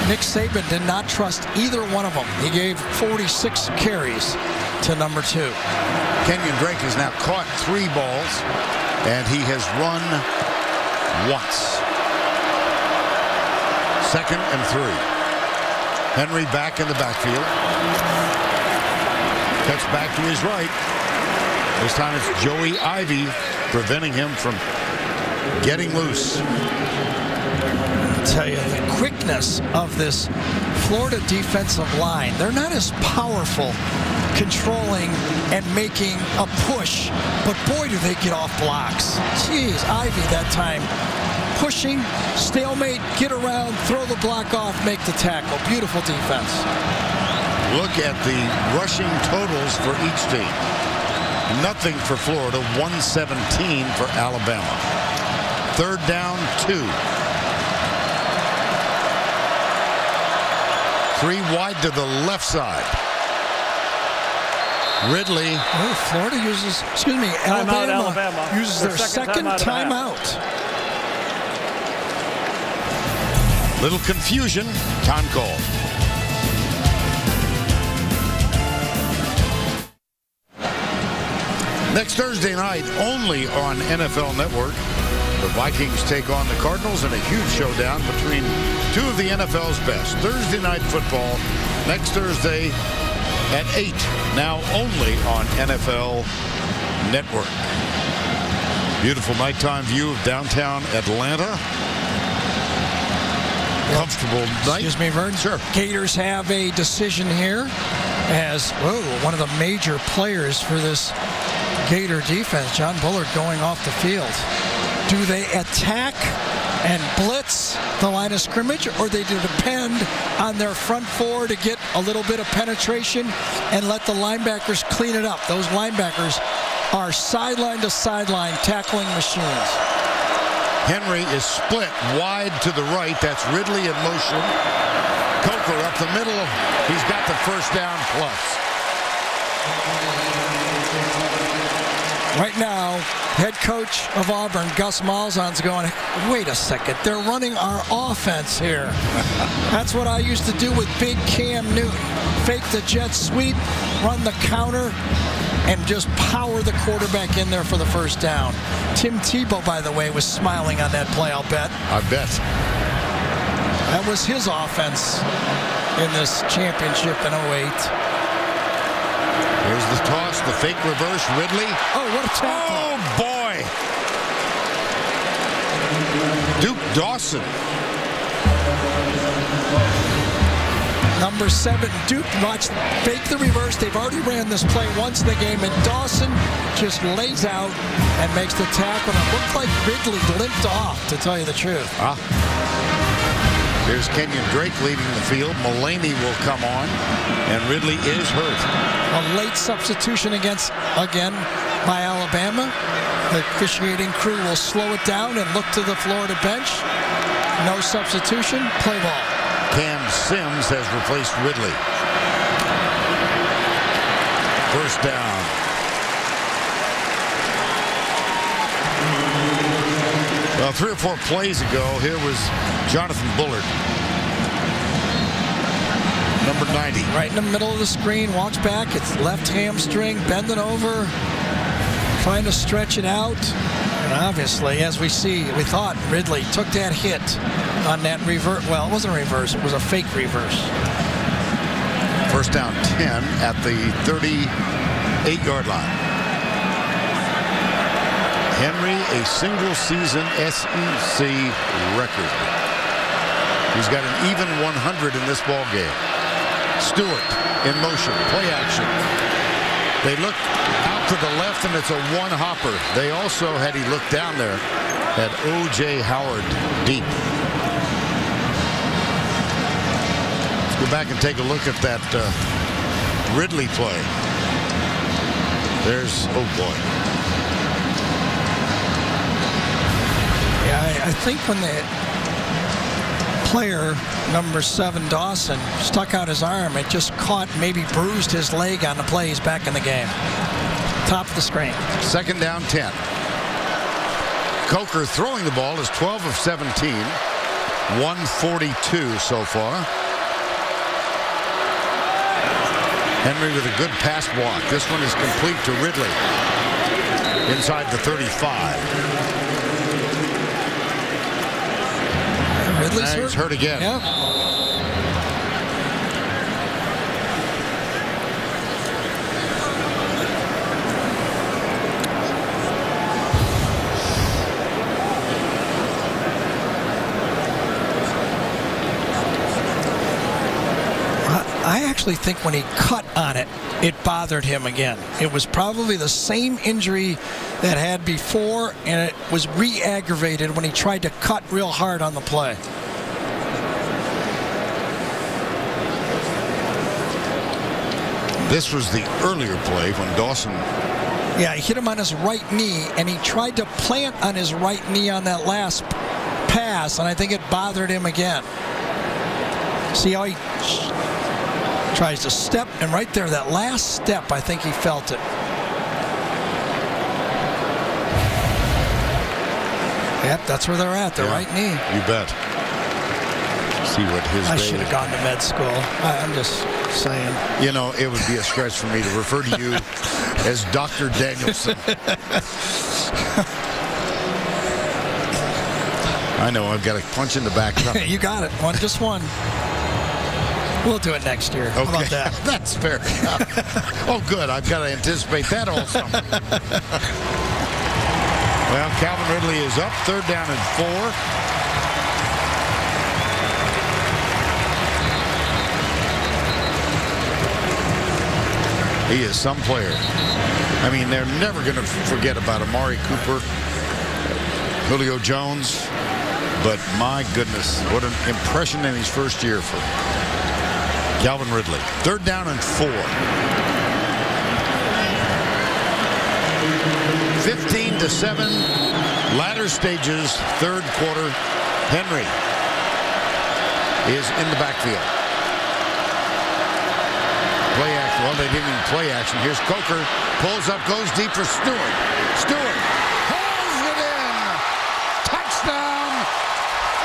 Nick Saban did not trust either one of them. He gave 46 carries to number 2. Kenyon Drake has now caught 3 balls, and he has run once. 2nd and 3. Henry back in the backfield. Cuts back to his right. This time it's Joey Ivy preventing him from getting loose. I'll tell you, the quickness of this Florida defensive line, they're not as powerful controlling and making a push, but boy, do they get off blocks. Jeez, Ivy that time pushing, stalemate, get around, throw the block off, make the tackle. Beautiful defense. Look at the rushing totals for each team. Nothing for Florida, 117 for Alabama. 3rd down, 2. 3 wide to the left side. Ridley. Oh, Florida uses, Alabama uses their second timeout. Little confusion. Time call. Next Thursday night, only on NFL Network, the Vikings take on the Cardinals in a huge showdown between 2 of the NFL's best. Thursday night football next Thursday at 8, now only on NFL Network. Beautiful nighttime view of downtown Atlanta. Comfortable night. Excuse me, Vern. Sure. Gators have a decision here as, one of the major players for this Gator defense, John Bullard, going off the field. Do they attack and blitz the line of scrimmage, or they depend on their front 4 to get a little bit of penetration and let the linebackers clean it up? Those linebackers are sideline to sideline tackling machines. Henry is split wide to the right. That's Ridley in motion. Coker up the middle. He's got the 1st down plus. Right now, head coach of Auburn, Gus Malzahn's going, wait a second, they're running our offense here. That's what I used to do with big Cam Newton. Fake the jet sweep, run the counter, and just power the quarterback in there for the 1st down. Tim Tebow, by the way, was smiling on that play, I'll bet. I bet. That was his offense in this championship in 08. Here's the toss, the fake reverse, Ridley. Oh, what a tackle. Oh, boy. Duke Dawson. Number 7, Duke, watch, fake the reverse. They've already ran this play once in the game, and Dawson just lays out and makes the tackle. And it looked like Ridley limped off, to tell you the truth. Here's Kenyon Drake leading the field. Mullaney will come on, and Ridley is hurt. A late substitution again by Alabama. The officiating crew will slow it down and look to the Florida bench. No substitution, play ball. Cam Sims has replaced Ridley. 1st down. Well, 3 or 4 plays ago, here was Jonathan Bullard. Number 90. Right in the middle of the screen, walks back, it's left hamstring, bending over, trying to stretch it out. And obviously, as we thought Ridley took that hit on that reverse. Well, it wasn't a reverse, it was a fake reverse. 1st down 10 at the 38-yard line. Henry, a single-season SEC record. He's got an even 100 in this ball game. Stewart in motion, play action. They look out to the left, and it's a one-hopper. They also, had he looked down there, had O.J. Howard deep. Let's go back and take a look at that Ridley play. There's, oh boy. Yeah, I think when the player, number 7, Dawson, stuck out his arm. It just caught, maybe bruised his leg on the play. He's back in the game. Top of the screen. Second down, 10. Coker throwing the ball is 12 of 17. 142 so far. Henry with a good pass block. This one is complete to Ridley. Inside the 35. Ridley's He's hurt again. Yep. I actually think when he cut on it, it bothered him again. It was probably the same injury that had before, and it was re-aggravated when he tried to cut real hard on the play. This was the earlier play when Dawson... Yeah, he hit him on his right knee, and he tried to plant on his right knee on that last pass, and I think it bothered him again. See how he tries to step, and right there, that last step, I think he felt it. Yep, that's where they're at, the right knee. You bet. See what his I day should have is. gone to med school. I'm just saying. You know, it would be a stretch for me to refer to you as Dr. Danielson. I know, I've got a punch in the back. You got it. Just one. We'll do it next year. Okay. How about that? That's fair enough. Oh, good. I've got to anticipate that also. Well, Calvin Ridley is up. Third down and 4. He is some player. I mean, they're never going to forget about Amari Cooper, Julio Jones, but my goodness, what an impression in his first year for Calvin Ridley. Third down and 4. 15-7, latter stages, third quarter. Henry is in the backfield. Play action. Well, they didn't even play action. Here's Coker. Pulls up, goes deep for Stewart. Stewart hauls it in. Touchdown,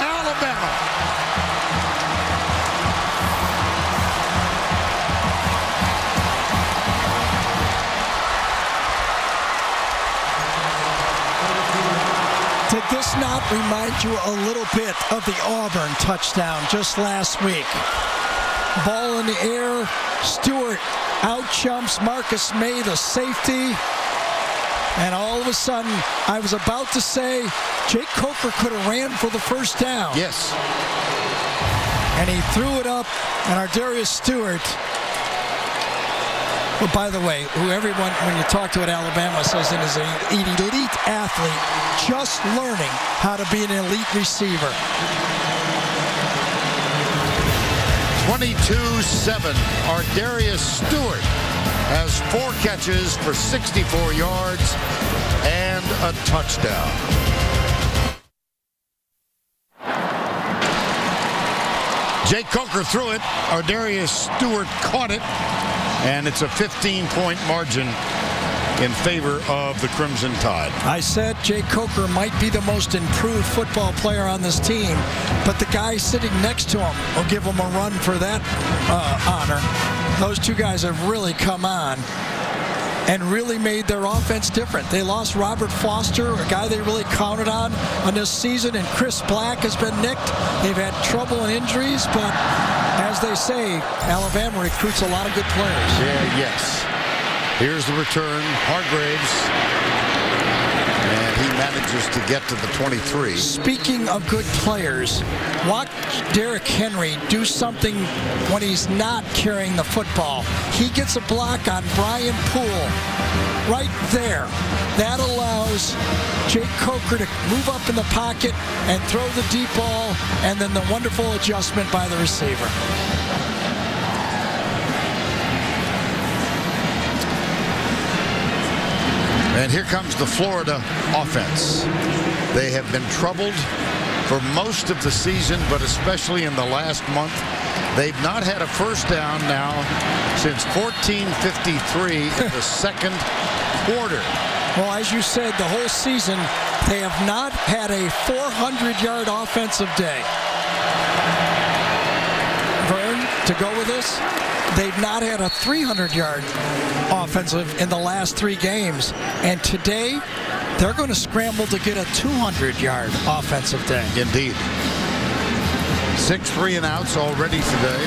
Alabama. Did this not remind you a little bit of the Auburn touchdown just last week? Ball in the air, Stewart out-jumps Marcus May, the safety, and all of a sudden, I was about to say, Jake Coker could have ran for the first down. Yes. And he threw it up, and Ardarius Stewart, well, by the way, who everyone, when you talk to at Alabama, says it is an elite athlete, just learning how to be an elite receiver. 22-7. Ardarius Stewart has 4 catches for 64 yards and a touchdown. Jake Coker threw it. Ardarius Stewart caught it. And it's a 15-point margin in favor of the Crimson Tide. I said Jake Coker might be the most improved football player on this team, but the guy sitting next to him will give him a run for that honor. Those two guys have really come on and really made their offense different. They lost Robert Foster, a guy they really counted on this season, and Chris Black has been nicked. They've had trouble and injuries, but as they say, Alabama recruits a lot of good players. Yeah, yes. Here's the return, Hargraves, and he manages to get to the 23. Speaking of good players, watch Derrick Henry do something when he's not carrying the football. He gets a block on Brian Poole right there. That allows Jake Coker to move up in the pocket and throw the deep ball, and then the wonderful adjustment by the receiver. And here comes the Florida offense. They have been troubled for most of the season, but especially in the last month. They've not had a first down now since 14:53 in the second quarter. Well, as you said, the whole season, they have not had a 400-yard offensive day. Vern, to go with this, they've not had a 300-yard offensive in the last 3 games. And today, they're going to scramble to get a 200-yard offensive day. Indeed. 6 3-and-outs already today.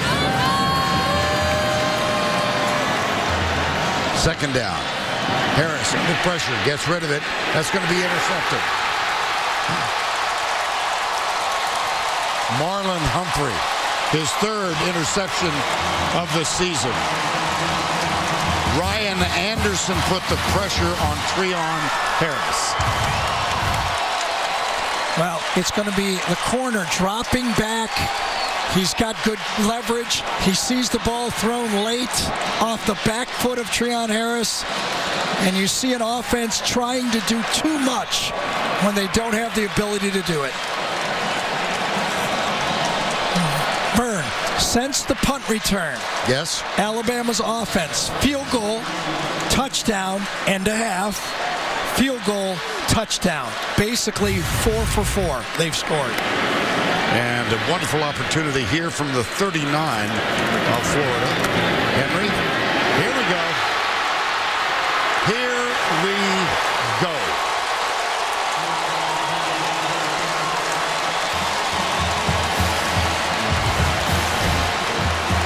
Second down. Harris under pressure, gets rid of it. That's going to be intercepted. Marlon Humphrey, his 3rd interception of the season. Ryan Anderson put the pressure on Treon Harris. Well, it's going to be the corner dropping back. He's got good leverage. He sees the ball thrown late off the back foot of Treon Harris. And you see an offense trying to do too much when they don't have the ability to do it. Vern, since the punt return, yes, Alabama's offense, field goal, touchdown, end of half, field goal, touchdown. Basically 4 for 4 they've scored. And a wonderful opportunity here from the 39 of Florida. Henry, here we go. Here we go.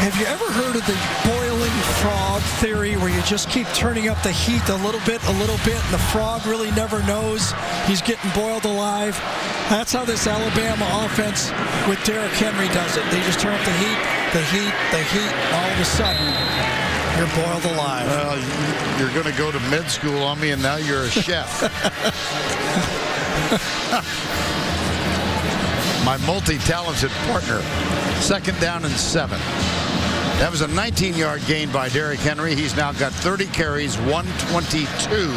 Have you ever heard of the boiling frog theory, where you just keep turning up the heat a little bit, and the frog really never knows he's getting boiled alive? That's how this Alabama offense with Derrick Henry does it. They just turn up the heat, and all of a sudden, you're boiled alive. Well, you're going to go to med school on me, and now you're a chef. My multi-talented partner. Second down and 7. That was a 19-yard gain by Derrick Henry. He's now got 30 carries, 122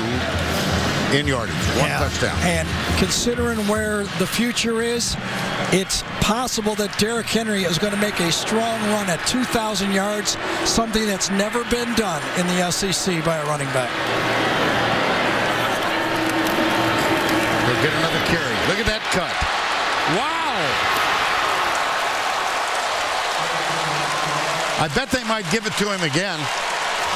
in yardage. One touchdown. And considering where the future is, it's possible that Derrick Henry is going to make a strong run at 2,000 yards, something that's never been done in the SEC by a running back. He'll get another carry. Look at that cut. Wow! I bet they might give it to him again.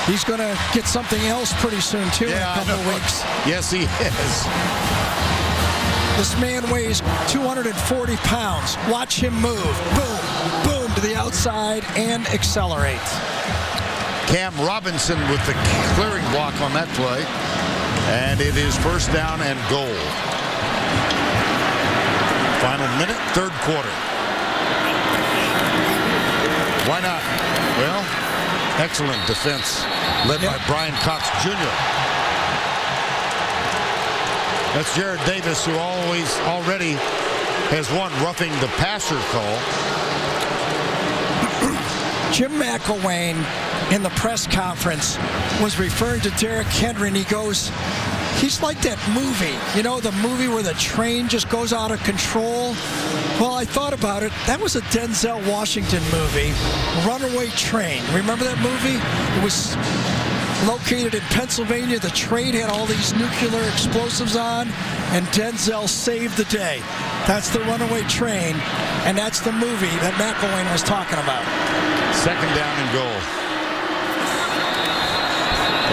He's going to get something else pretty soon, too, in a couple of weeks. Yes, he is. This man weighs 240 pounds. Watch him move. Boom, boom, to the outside and accelerate. Cam Robinson with the clearing block on that play. And it is first down and goal. Final minute, third quarter. Why not? Well, excellent defense led by Brian Cox Jr. That's Jared Davis, who already has won roughing the passer call. Jim McElwain in the press conference was referring to Derrick Henry, and he goes, he's like that movie, you know, the movie where the train just goes out of control. Well, I thought about it. That was a Denzel Washington movie, Runaway Train. Remember that movie? It was located in Pennsylvania. The train had all these nuclear explosives on, and Denzel saved the day. That's the Runaway Train, and that's the movie that McElwain was talking about. Second down and goal.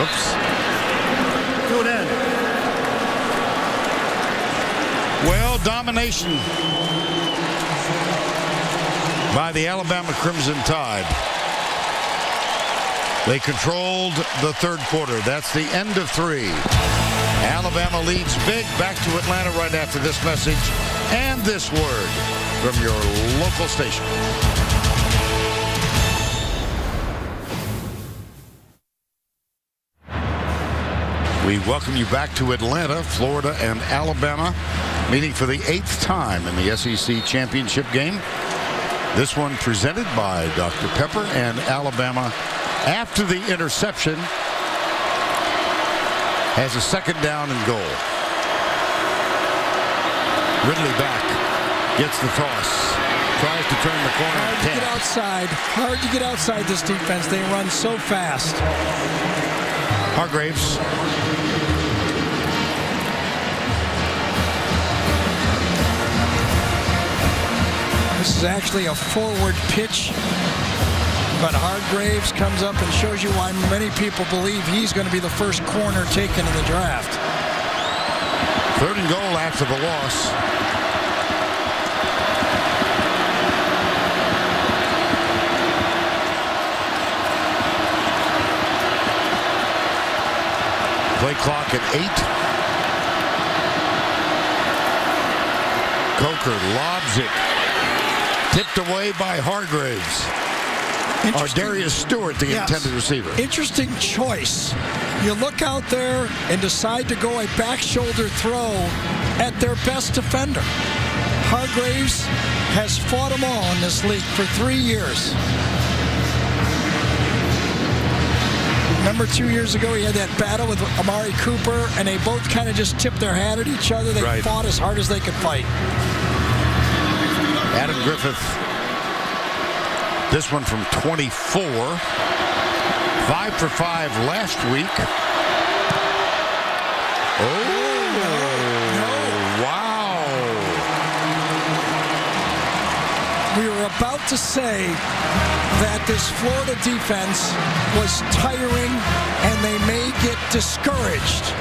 Oops. To an end. Well, domination by the Alabama Crimson Tide. They controlled the third quarter. That's the end of 3. Alabama leads big. Back to Atlanta right after this message and this word from your local station. We welcome you back to Atlanta. Florida and Alabama meeting for the 8th time in the SEC championship game. This one presented by Dr. Pepper, and Alabama, after the interception, has a second down and goal. Ridley back. Gets the toss. Tries to turn the corner. Hard to get outside. Hard to get outside this defense. They run so fast. Hargraves. This is actually a forward pitch. But Hargraves comes up and shows you why many people believe he's going to be the first corner taken in the draft. 3rd and goal after the loss. Play clock at 8. Coker lobs it. Tipped away by Hargraves. Or Darius Stewart, the intended receiver. Interesting choice. You look out there and decide to go a back shoulder throw at their best defender. Hargraves has fought them all in this league for 3 years. Remember 2 years ago he had that battle with Amari Cooper, and they both kind of just tipped their hat at each other. They fought as hard as they could fight. Adam Griffith. This one from 24. 5 for 5 last week. Wow. We were about to say that this Florida defense was tiring and they may get discouraged.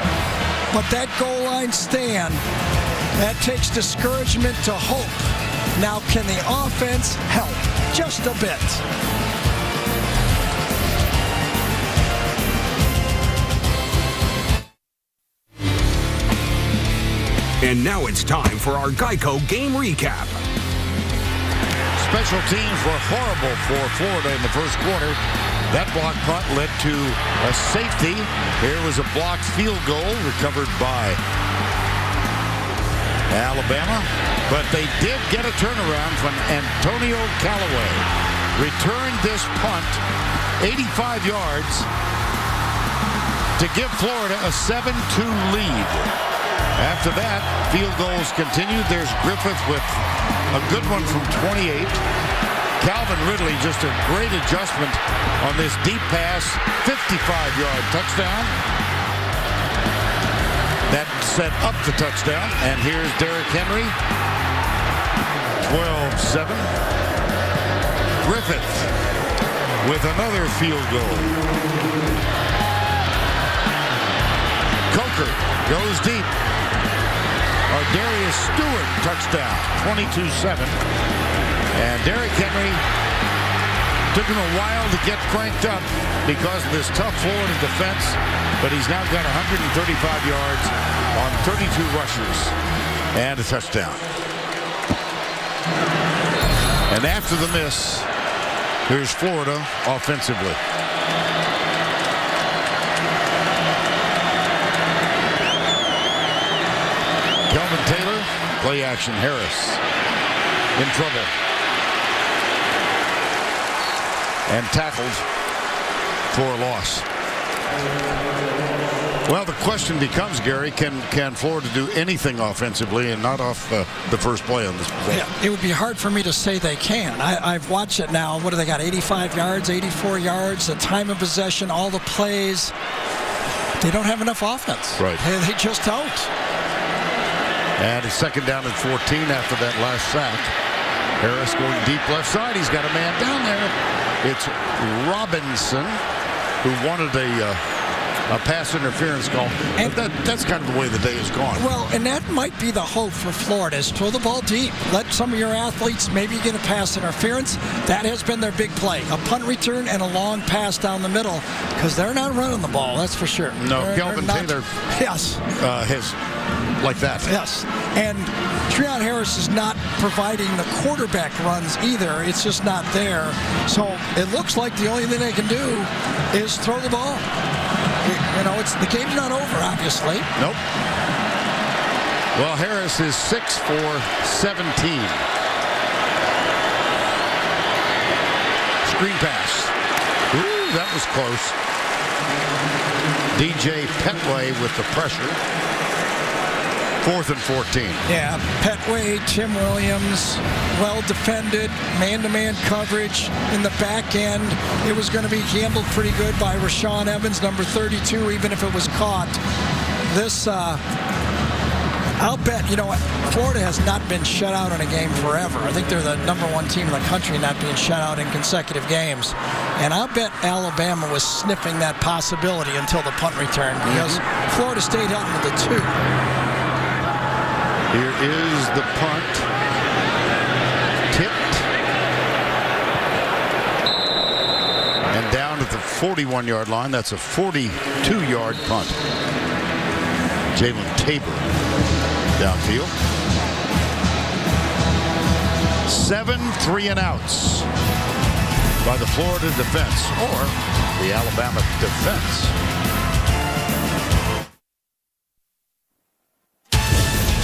But that goal line stand, that takes discouragement to hope. Now, can the offense help just a bit? And now it's time for our Geico game recap. Special teams were horrible for Florida in the first quarter. That block punt led to a safety. Here was a blocked field goal recovered by Alabama. But they did get a turnaround when Antonio Callaway returned this punt 85 yards to give Florida a 7-2 lead. After that, field goals continued. There's Griffith with a good one from 28. Calvin Ridley, just a great adjustment on this deep pass, 55-yard touchdown. That set up the touchdown. And here's Derrick Henry. 12-7. Griffith with another field goal. Coker goes deep. Darius Stewart touchdown. 22-7. And Derrick Henry took him a while to get cranked up because of this tough Florida defense, but he's now got 135 yards on 32 rushes and a touchdown. And after the miss, here's Florida offensively. Kelvin Taylor, play action. Harris in trouble. And tackled for a loss. Well, the question becomes, Gary, can Florida do anything offensively and not off the first play on this play? Yeah, it would be hard for me to say they can. I've watched it now. What do they got, 85 yards, 84 yards, the time of possession, all the plays. They don't have enough offense. Right. They just don't. And it's second down at 14 after that last sack. Harris going deep left side. He's got a man down there. It's Robinson, who wanted a pass interference call. And that's kind of the way the day has gone. Well, and that might be the hope for Florida, is throw the ball deep. Let some of your athletes maybe get a pass interference. That has been their big play. A punt return and a long pass down the middle, because they're not running the ball, that's for sure. No, Kelvin Taylor has like that. Yes. And Treon Harris is not providing the quarterback runs either. It's just not there. So it looks like the only thing they can do is throw the ball. You know, the game's not over, obviously. Nope. Well, Harris is 6 for 17. Screen pass. Ooh, that was close. DJ Petway with the pressure. 4th and 14. Yeah, Petway, Tim Williams, well defended, man-to-man coverage in the back end. It was going to be handled pretty good by Rashawn Evans, number 32, even if it was caught. This, I'll bet, you know what, Florida has not been shut out in a game forever. I think they're the number 1 team in the country not being shut out in consecutive games. And I'll bet Alabama was sniffing that possibility until the punt return, because Florida State held them to 2. Here is the punt. Tipped. And down at the 41-yard line. That's a 42-yard punt. Jalen Tabor downfield. 7 3-and-outs by the Florida defense, or the Alabama defense.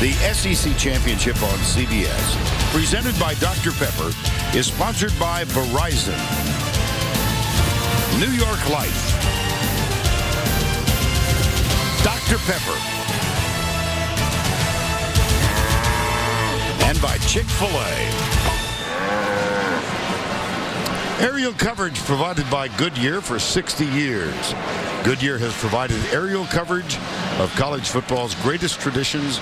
The SEC Championship on CBS, presented by Dr. Pepper, is sponsored by Verizon, New York Life, Dr. Pepper, and by Chick-fil-A. Aerial coverage provided by Goodyear for 60 years. Goodyear has provided aerial coverage of college football's greatest traditions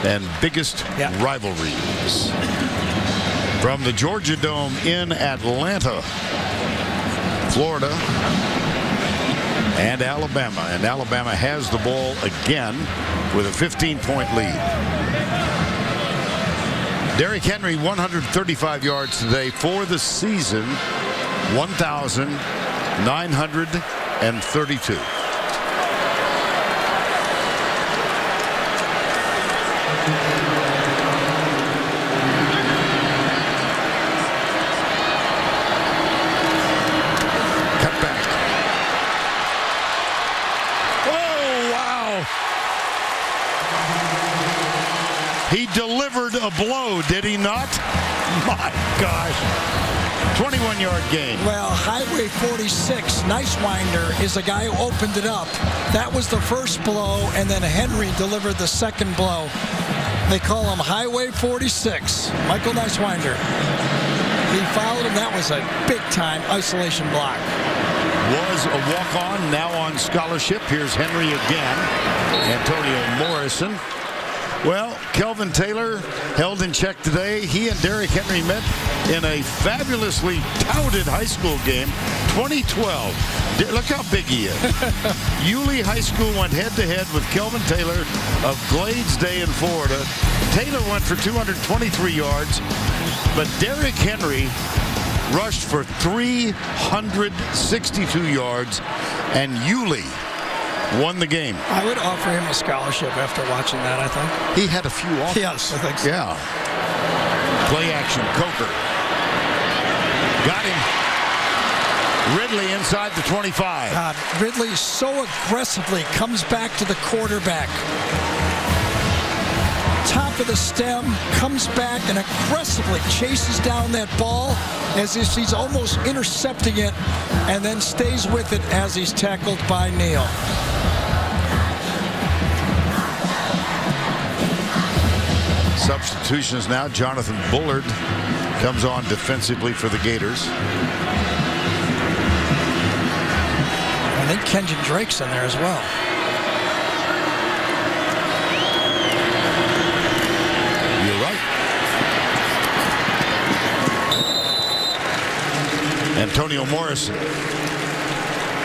and biggest rivalries. From the Georgia Dome in Atlanta, Florida and Alabama. And Alabama has the ball again with a 15-point lead. Derrick Henry, 135 yards today for the season, 1,932. Cut back. Oh, wow. He delivered a blow, did he not? My gosh. 21-yard gain. Well, Highway 46, Nicewinder, is the guy who opened it up. That was the first blow, and then Henry delivered the second blow. They call him Highway 46, Michael Nicewinder. He fouled him. That was a big-time isolation block. Was a walk-on, now on scholarship. Here's Henry again. Antonio Morrison. Well, Kelvin Taylor held in check today. He and Derrick Henry met in a fabulously touted high school game, 2012. Look how big he is. Yulee High School went head-to-head with Kelvin Taylor of Glades Day in Florida. Taylor went for 223 yards, but Derrick Henry rushed for 362 yards, and Yulee won the game. I would offer him a scholarship after watching that, I think. He had a few offers. Yes, I think so. Yeah. Play action, Coker. Got him. Ridley inside the 25. God, Ridley so aggressively comes back to the quarterback. Top of the stem, comes back and aggressively chases down that ball as if he's almost intercepting it, and then stays with it as he's tackled by Neal. Substitutions now. Jonathan Bullard comes on defensively for the Gators. I think Kenyon Drake's in there as well. You're right. Antonio Morrison.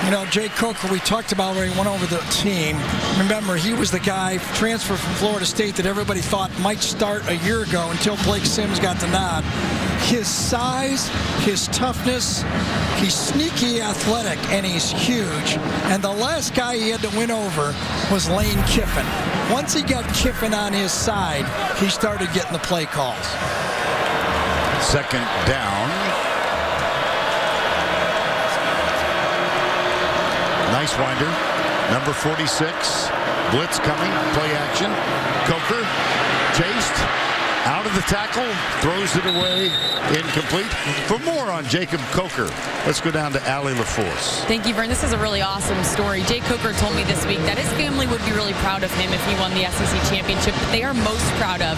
You know, Jay Coker, we talked about when he went over the team. Remember, he was the guy transferred from Florida State that everybody thought might start a year ago until Blake Sims got the nod. His size, his toughness, he's sneaky athletic, and he's huge. And the last guy he had to win over was Lane Kiffin. Once he got Kiffin on his side, he started getting the play calls. Second down. Nicewinder, number 46. Blitz coming, play action. Coker chased, out of the tackle, throws it away incomplete. For more on Jacob Coker, let's go down to Allie LaForce. Thank you, Vern. This is a really awesome story. Jay Coker told me this week that his family would be really proud of him if he won the SEC championship, but they are most proud of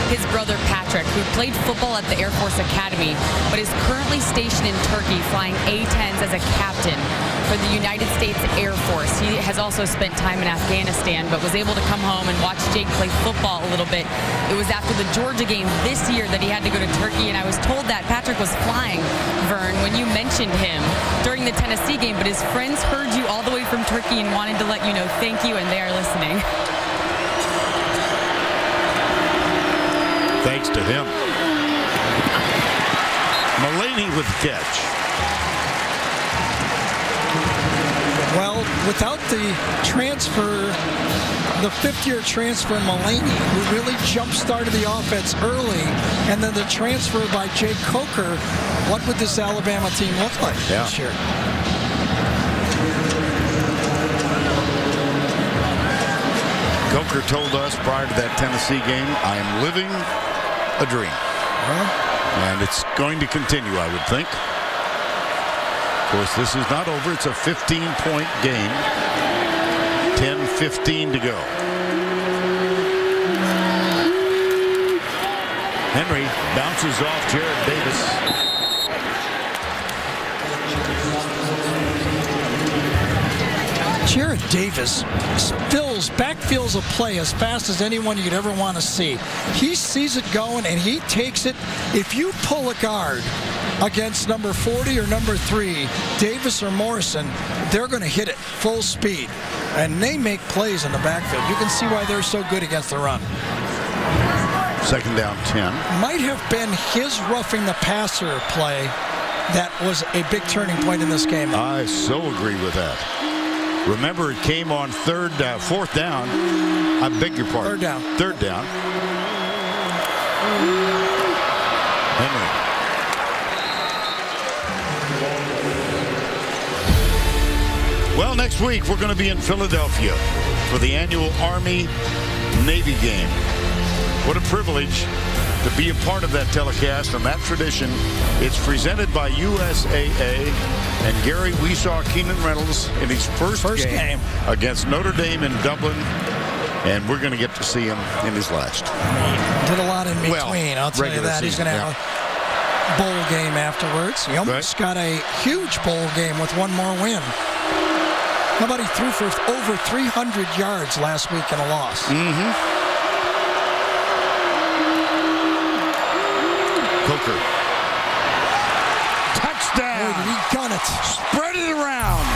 his brother Patrick, who played football at the Air Force Academy, but is currently stationed in Turkey flying A-10s as a captain for the United States Air Force. He has also spent time in Afghanistan, but was able to come home and watch Jake play football a little bit. It was after the Georgia game this year that he had to go to Turkey, and I was told that Patrick was flying, Vern, when you mentioned him during the Tennessee game, but his friends heard you all the way from Turkey and wanted to let you know thank you, and they are listening. Thanks to him. Mullaney with the catch. Well, without the transfer, the fifth-year transfer, Mullaney, who really jump-started the offense early, and then the transfer by Jake Coker, what would this Alabama team look like this year? Coker told us prior to that Tennessee game, I am living a dream. And it's going to continue, I would think. Of course, this is not over. It's a 15-point game. 10:15 to go. Henry bounces off Jared Davis. Jared Davis backfields a play as fast as anyone you'd ever want to see. He sees it going and he takes it. If you pull a guard against number 40 or number 3, Davis or Morrison, they're going to hit it full speed. And they make plays in the backfield. You can see why they're so good against the run. Second down 10. Might have been his roughing the passer play that was a big turning point in this game. I so agree with that. Remember, it came on fourth down. I beg your pardon. Third down. Henry. Well, next week we're going to be in Philadelphia for the annual Army-Navy game. What a privilege to be a part of that telecast and that tradition. It's presented by USAA, and Gary, we saw Keenan Reynolds in his first game against Notre Dame in Dublin, and we're going to get to see him in his last. He did a lot in between, I'll tell you that. He's going to have a bowl game afterwards. He almost got a huge bowl game with one more win. How about he threw for over 300 yards last week in a loss? Coker. Touchdown. Boy, did he gun it. Spread it around.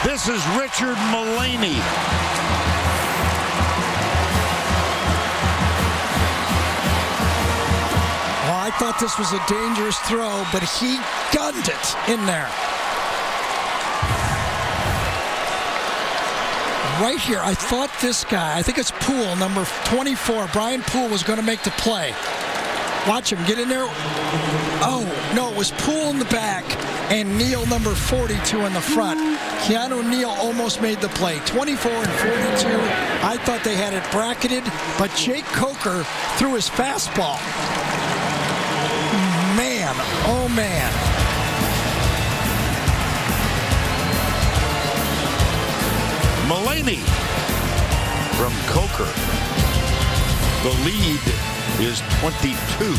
This is Richard Mullaney. Well, I thought this was a dangerous throw, but he gunned it in there. Right here, I thought this guy, I think it's Poole, number 24, Brian Poole, was going to make the play. Watch him get in there. Oh, no, it was Poole in the back and Neal, number 42, in the front. Keanu Neal almost made the play. 24 and 42. I thought they had it bracketed, but Jake Coker threw his fastball. Man, oh man. Mullaney from Coker. The lead is 22.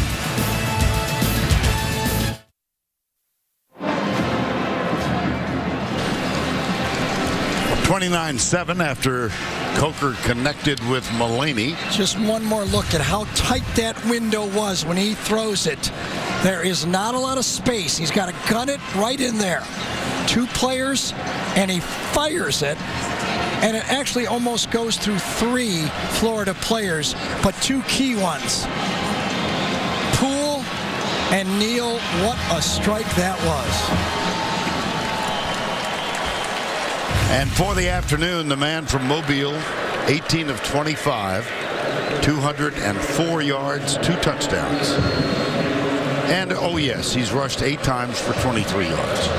(29-7) after Coker connected with Mullaney. Just one more look at how tight that window was when he throws it. There is not a lot of space. He's got to gun it right in there. Two players, and he fires it. And it actually almost goes through three Florida players, but two key ones. Poole and Neal, what a strike that was. And for the afternoon, the man from Mobile, 18 of 25, 204 yards, 2 touchdowns. And, oh yes, he's rushed 8 times for 23 yards.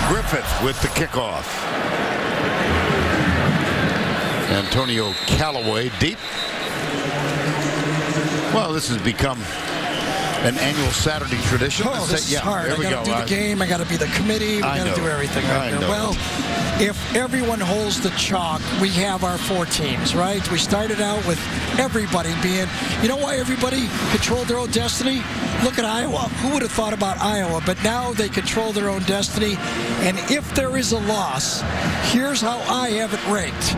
Griffith with the kickoff. Antonio Callaway deep. Well, this has become an annual Saturday tradition. Oh, this is hard. There I we got go. to do the game. I got to be the committee. We got to do everything right there. Well, if everyone holds the chalk, we have our 4 teams, right? We started out with everybody being, you know why everybody controlled their own destiny? Look at Iowa. Who would have thought about Iowa? But now they control their own destiny. And if there is a loss, here's how I have it ranked.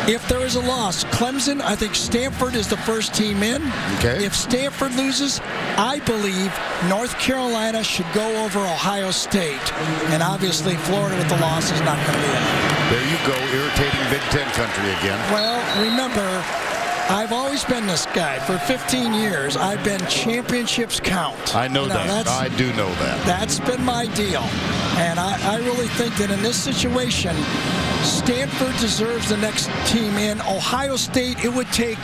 If there is a loss, Clemson, I think Stanford is the first team in. Okay. If Stanford loses, I believe North Carolina should go over Ohio State. And obviously, Florida with the loss is not going to be in. There you go, irritating Big Ten country again. Well, remember, I've always been this guy. For 15 years, I've been championships count. I know that. I do know that. That's been my deal. And I really think that in this situation, Stanford deserves the next team in. Ohio State, it would take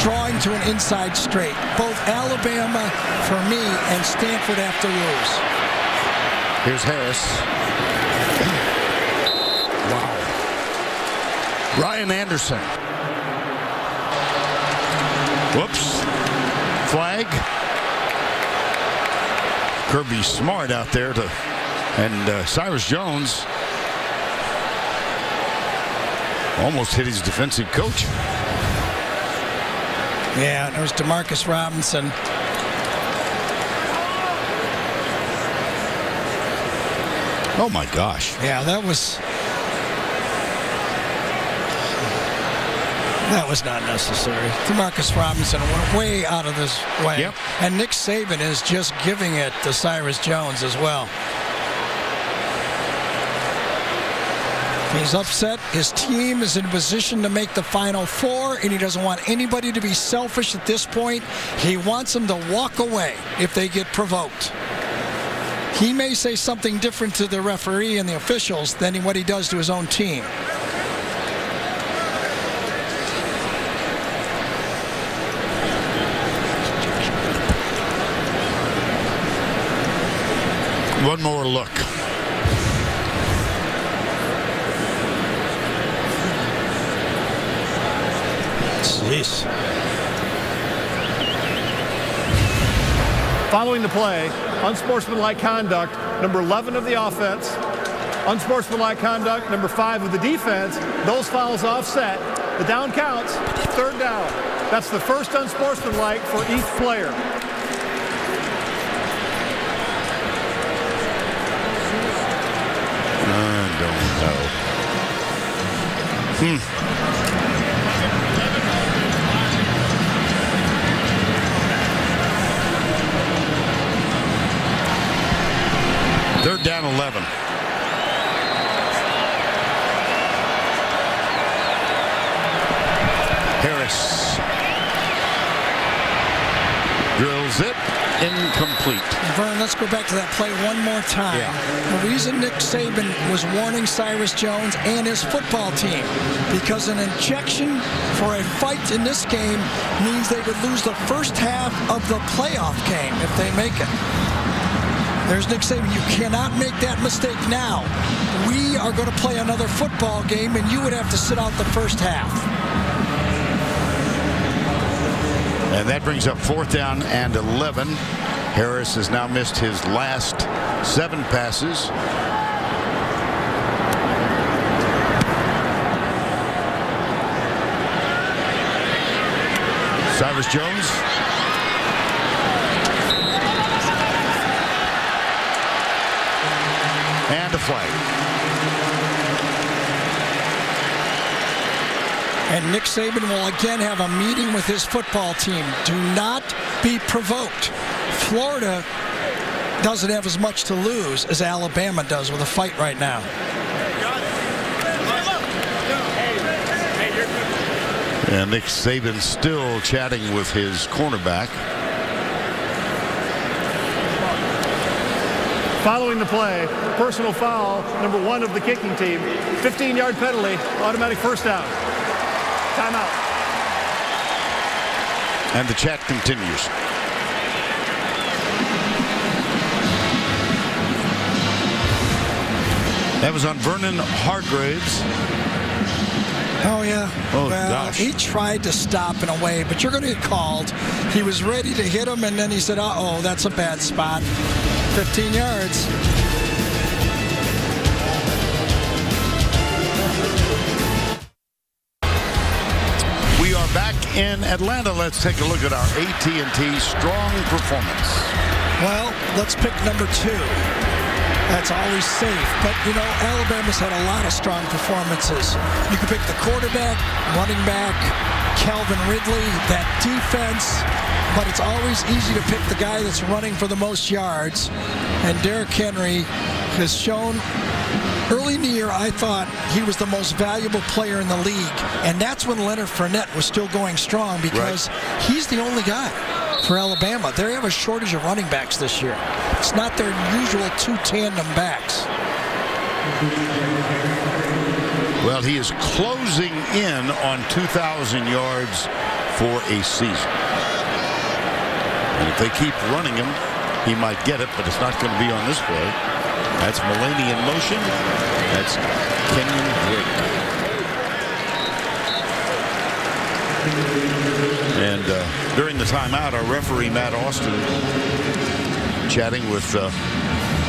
drawing to an inside straight. Both Alabama, for me, and Stanford have to lose. Here's Harris. Wow. Ryan Anderson. Whoops. Flag. Kirby Smart out there and Cyrus Jones almost hit his defensive coach. Yeah, there's DeMarcus Robinson. Oh my gosh. Yeah, that was not necessary. DeMarcus Robinson went way out of his way. Yep. And Nick Saban is just giving it to Cyrus Jones as well. He's upset. His team is in a position to make the Final Four, and he doesn't want anybody to be selfish at this point. He wants them to walk away if they get provoked. He may say something different to the referee and the officials than what he does to his own team. One more look. Jeez. Following the play, unsportsmanlike conduct, number 11 of the offense, unsportsmanlike conduct, number 5 of the defense. Those fouls offset. The down counts, 3rd down. That's the first unsportsmanlike for each player. I don't know. Third down 11. Harris drills it. Incomplete. Vern, let's go back to that play one more time. Yeah. The reason Nick Saban was warning Cyrus Jones and his football team, because an injection for a fight in this game means they would lose the first half of the playoff game if they make it. There's Nick Saban. You cannot make that mistake now. We are going to play another football game, and you would have to sit out the first half. And that brings up 4th down and 11. Harris has now missed his last 7 passes. Cyrus Jones. And a flag. And Nick Saban will again have a meeting with his football team. Do not be provoked. Florida doesn't have as much to lose as Alabama does with a fight right now. And Nick Saban still chatting with his cornerback. Following the play, personal foul, number 1 of the kicking team, 15-yard penalty, automatic first down. Timeout. And the chat continues. That was on Vernon Hargraves. Oh, yeah. Oh, well, gosh. He tried to stop in a way, but you're going to get called. He was ready to hit him, and then he said, uh-oh, that's a bad spot. 15 yards. We are back in Atlanta. Let's take a look at our AT&T strong performance. Well, let's pick number 2. That's always safe. But, you know, Alabama's had a lot of strong performances. You can pick the quarterback, running back, Calvin Ridley, that defense. But it's always easy to pick the guy that's running for the most yards. And Derrick Henry has shown early in the year, I thought he was the most valuable player in the league. And that's when Leonard Fournette was still going strong because he's the only guy for Alabama. They have a shortage of running backs this year. It's not their usual 2 tandem backs. Well, he is closing in on 2,000 yards for a season. And if they keep running him, he might get it, but it's not going to be on this play. That's Mulaney in motion. That's Kenyon Drake. And during the timeout, our referee, Matt Austin, chatting with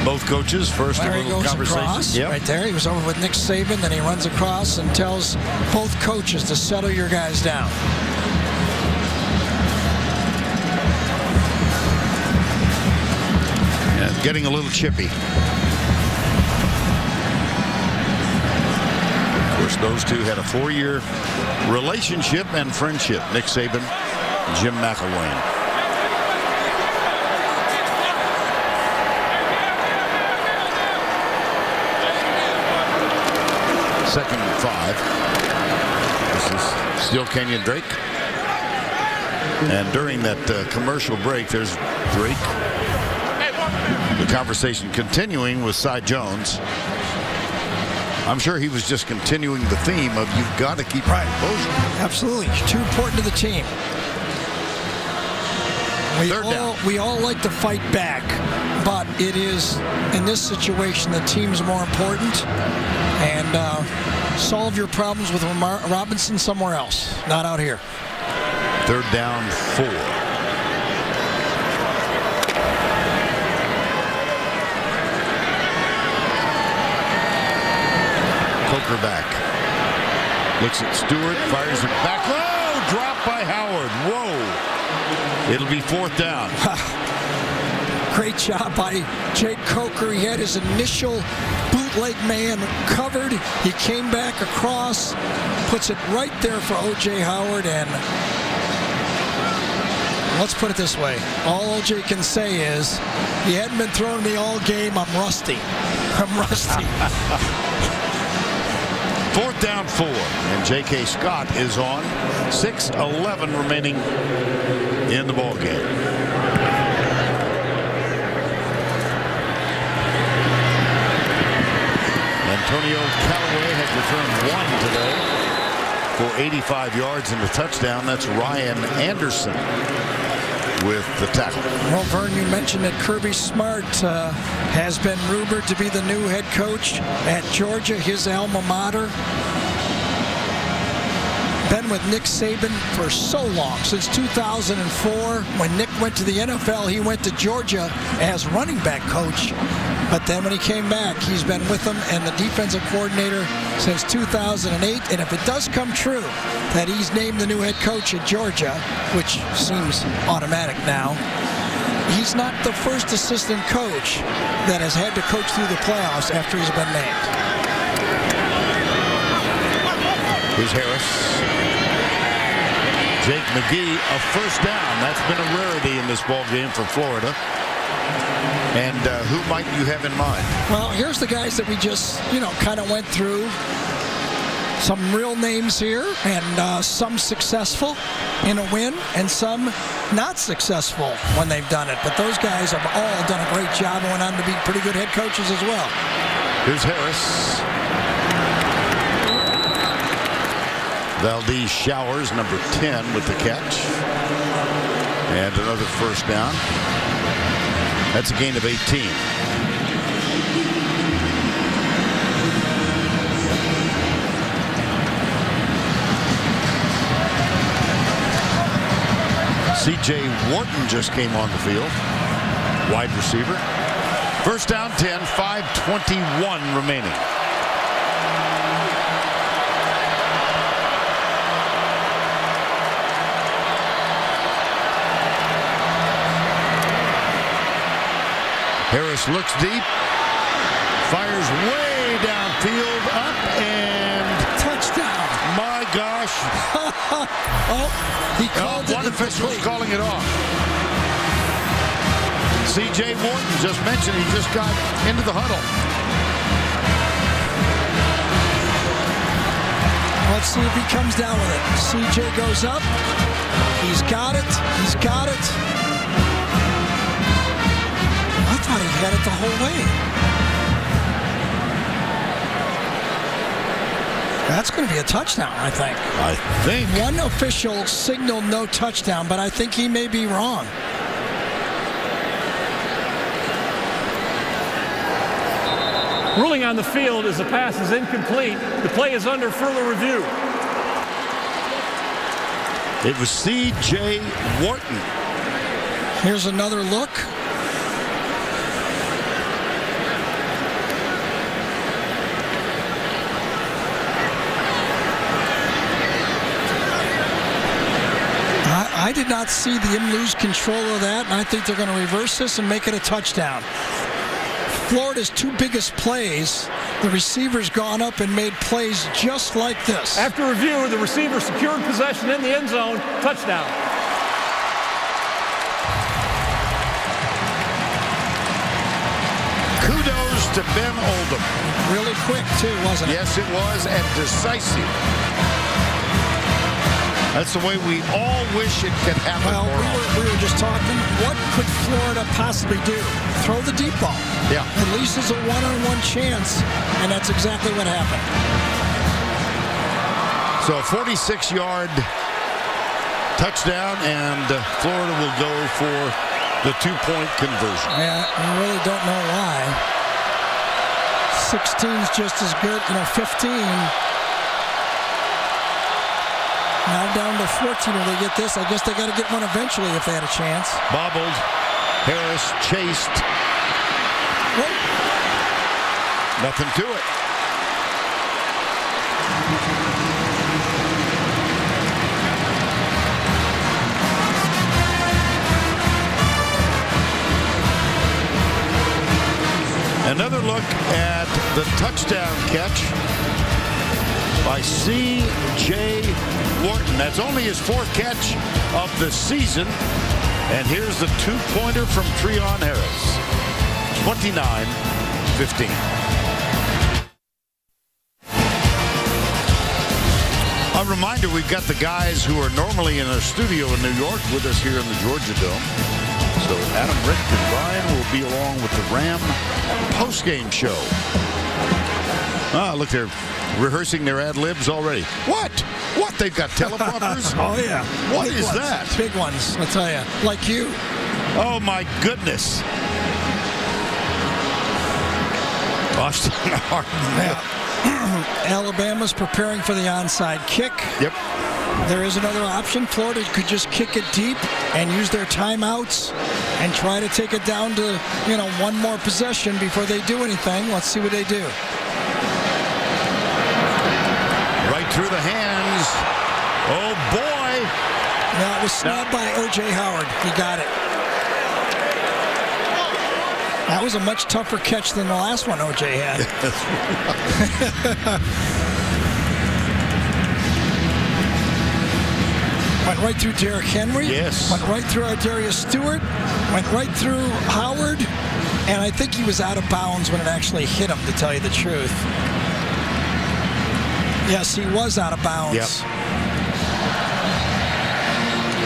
both coaches. First, Larry a little goes conversation. across, Yep. right there. He was over with Nick Saban, then he runs across and tells both coaches to settle your guys down. Yeah, getting a little chippy. Of course, those two had a 4-year relationship and friendship. Nick Saban, Jim McElwain. Second and 5. This is still Kenyon Drake. And during that commercial break, there's Drake. The conversation continuing with Cy Jones. I'm sure he was just continuing the theme of you've got to keep composure. Absolutely. Too important to the team. We all like to fight back, but it is, in this situation, the team's more important. And solve your problems with Robinson somewhere else, not out here. 3rd down 4. Coker back. Looks at Stewart, fires it back. Whoa! Dropped by Howard. Whoa! It'll be 4th down. Great job by Jake Coker. He had his initial bootleg man covered. He came back across, puts it right there for O.J. Howard, and let's put it this way. All O.J. can say is, he hadn't been throwing me all game. I'm rusty. I'm rusty. 4th down 4. And J.K. Scott is on. 6:11 remaining in the ball game. Antonio Callaway has returned 1 today for 85 yards and a touchdown. That's Ryan Anderson with the tackle. Well, Vern, you mentioned that Kirby Smart has been rumored to be the new head coach at Georgia, his alma mater. Been with Nick Saban for so long, since 2004. When Nick went to the NFL, he went to Georgia as running back coach. But then when he came back, he's been with them and the defensive coordinator since 2008. And if it does come true that he's named the new head coach at Georgia, which seems automatic now, he's not the first assistant coach that has had to coach through the playoffs after he's been named. Here's Harris. Jake McGee, a 1st down. That's been a rarity in this ball game for Florida. And who might you have in mind? Well, here's the guys that we just, kind of went through. Some real names here, and some successful in a win, and some not successful when they've done it. But those guys have all done a great job and went on to be pretty good head coaches as well. Here's Harris. Valdez Showers, number 10, with the catch. And another 1st down. That's a gain of 18. C.J. Wharton just came on the field. Wide receiver. First down 10, 5:21 remaining. Harris looks deep, fires way downfield, up and touchdown. My gosh. He called it. One official is calling it off. C.J. Wharton just mentioned he just got into the huddle. Let's see if he comes down with it. C.J. goes up. He's got it. He's got it. I thought he had it the whole way. That's going to be a touchdown, I think. I think. One official signaled no touchdown, but I think he may be wrong. Ruling on the field is the pass is incomplete. The play is under further review. It was C.J. Wharton. Here's another look. I did not see him lose control of that, and I think they're going to reverse this and make it a touchdown. Florida's two biggest plays, the receiver's gone up and made plays just like this. After review, the receiver secured possession in the end zone. Touchdown. Kudos to Ben Oldham. Really quick, too, wasn't it? Yes, it was, and decisive. That's the way we all wish it could happen. Well, we were just talking, what could Florida possibly do? Throw the deep ball. Yeah. At least it's a one-on-one chance, and that's exactly what happened. So a 46-yard touchdown, and Florida will go for the two-point conversion. Yeah, I really don't know why. 16's just as good, 15. Now down to 14. Will they get this? I guess they got to get one eventually if they had a chance. Bobbled. Harris chased. Whoa. Nothing to it. Another look at the touchdown catch by C.J. Wharton. That's only his fourth catch of the season. And here's the two-pointer from Treon Harris. 29-15. A reminder, we've got the guys who are normally in our studio in New York with us here in the Georgia Dome. So Adam, Rick, and Brian will be along with the Ram post-game show. Ah, look, they're rehearsing their ad-libs already. What? What? They've got teleprompters? Oh, yeah. What Big is ones. that? Big ones, I'll tell you. Like you. Oh, my goodness. Boston Harden. Yeah. Alabama's preparing for the onside kick. Yep. There is another option. Florida could just kick it deep and use their timeouts and try to take it down to, one more possession before they do anything. Let's see what they do. Right through the hands. Oh, boy. Now it was snapped by O.J. Howard. He got it. That was a much tougher catch than the last one O.J. had. Went right through Derrick Henry. Yes. Went right through Darius Stewart. Went right through Howard. And I think he was out of bounds when it actually hit him, to tell you the truth. Yes, he was out of bounds. Yep.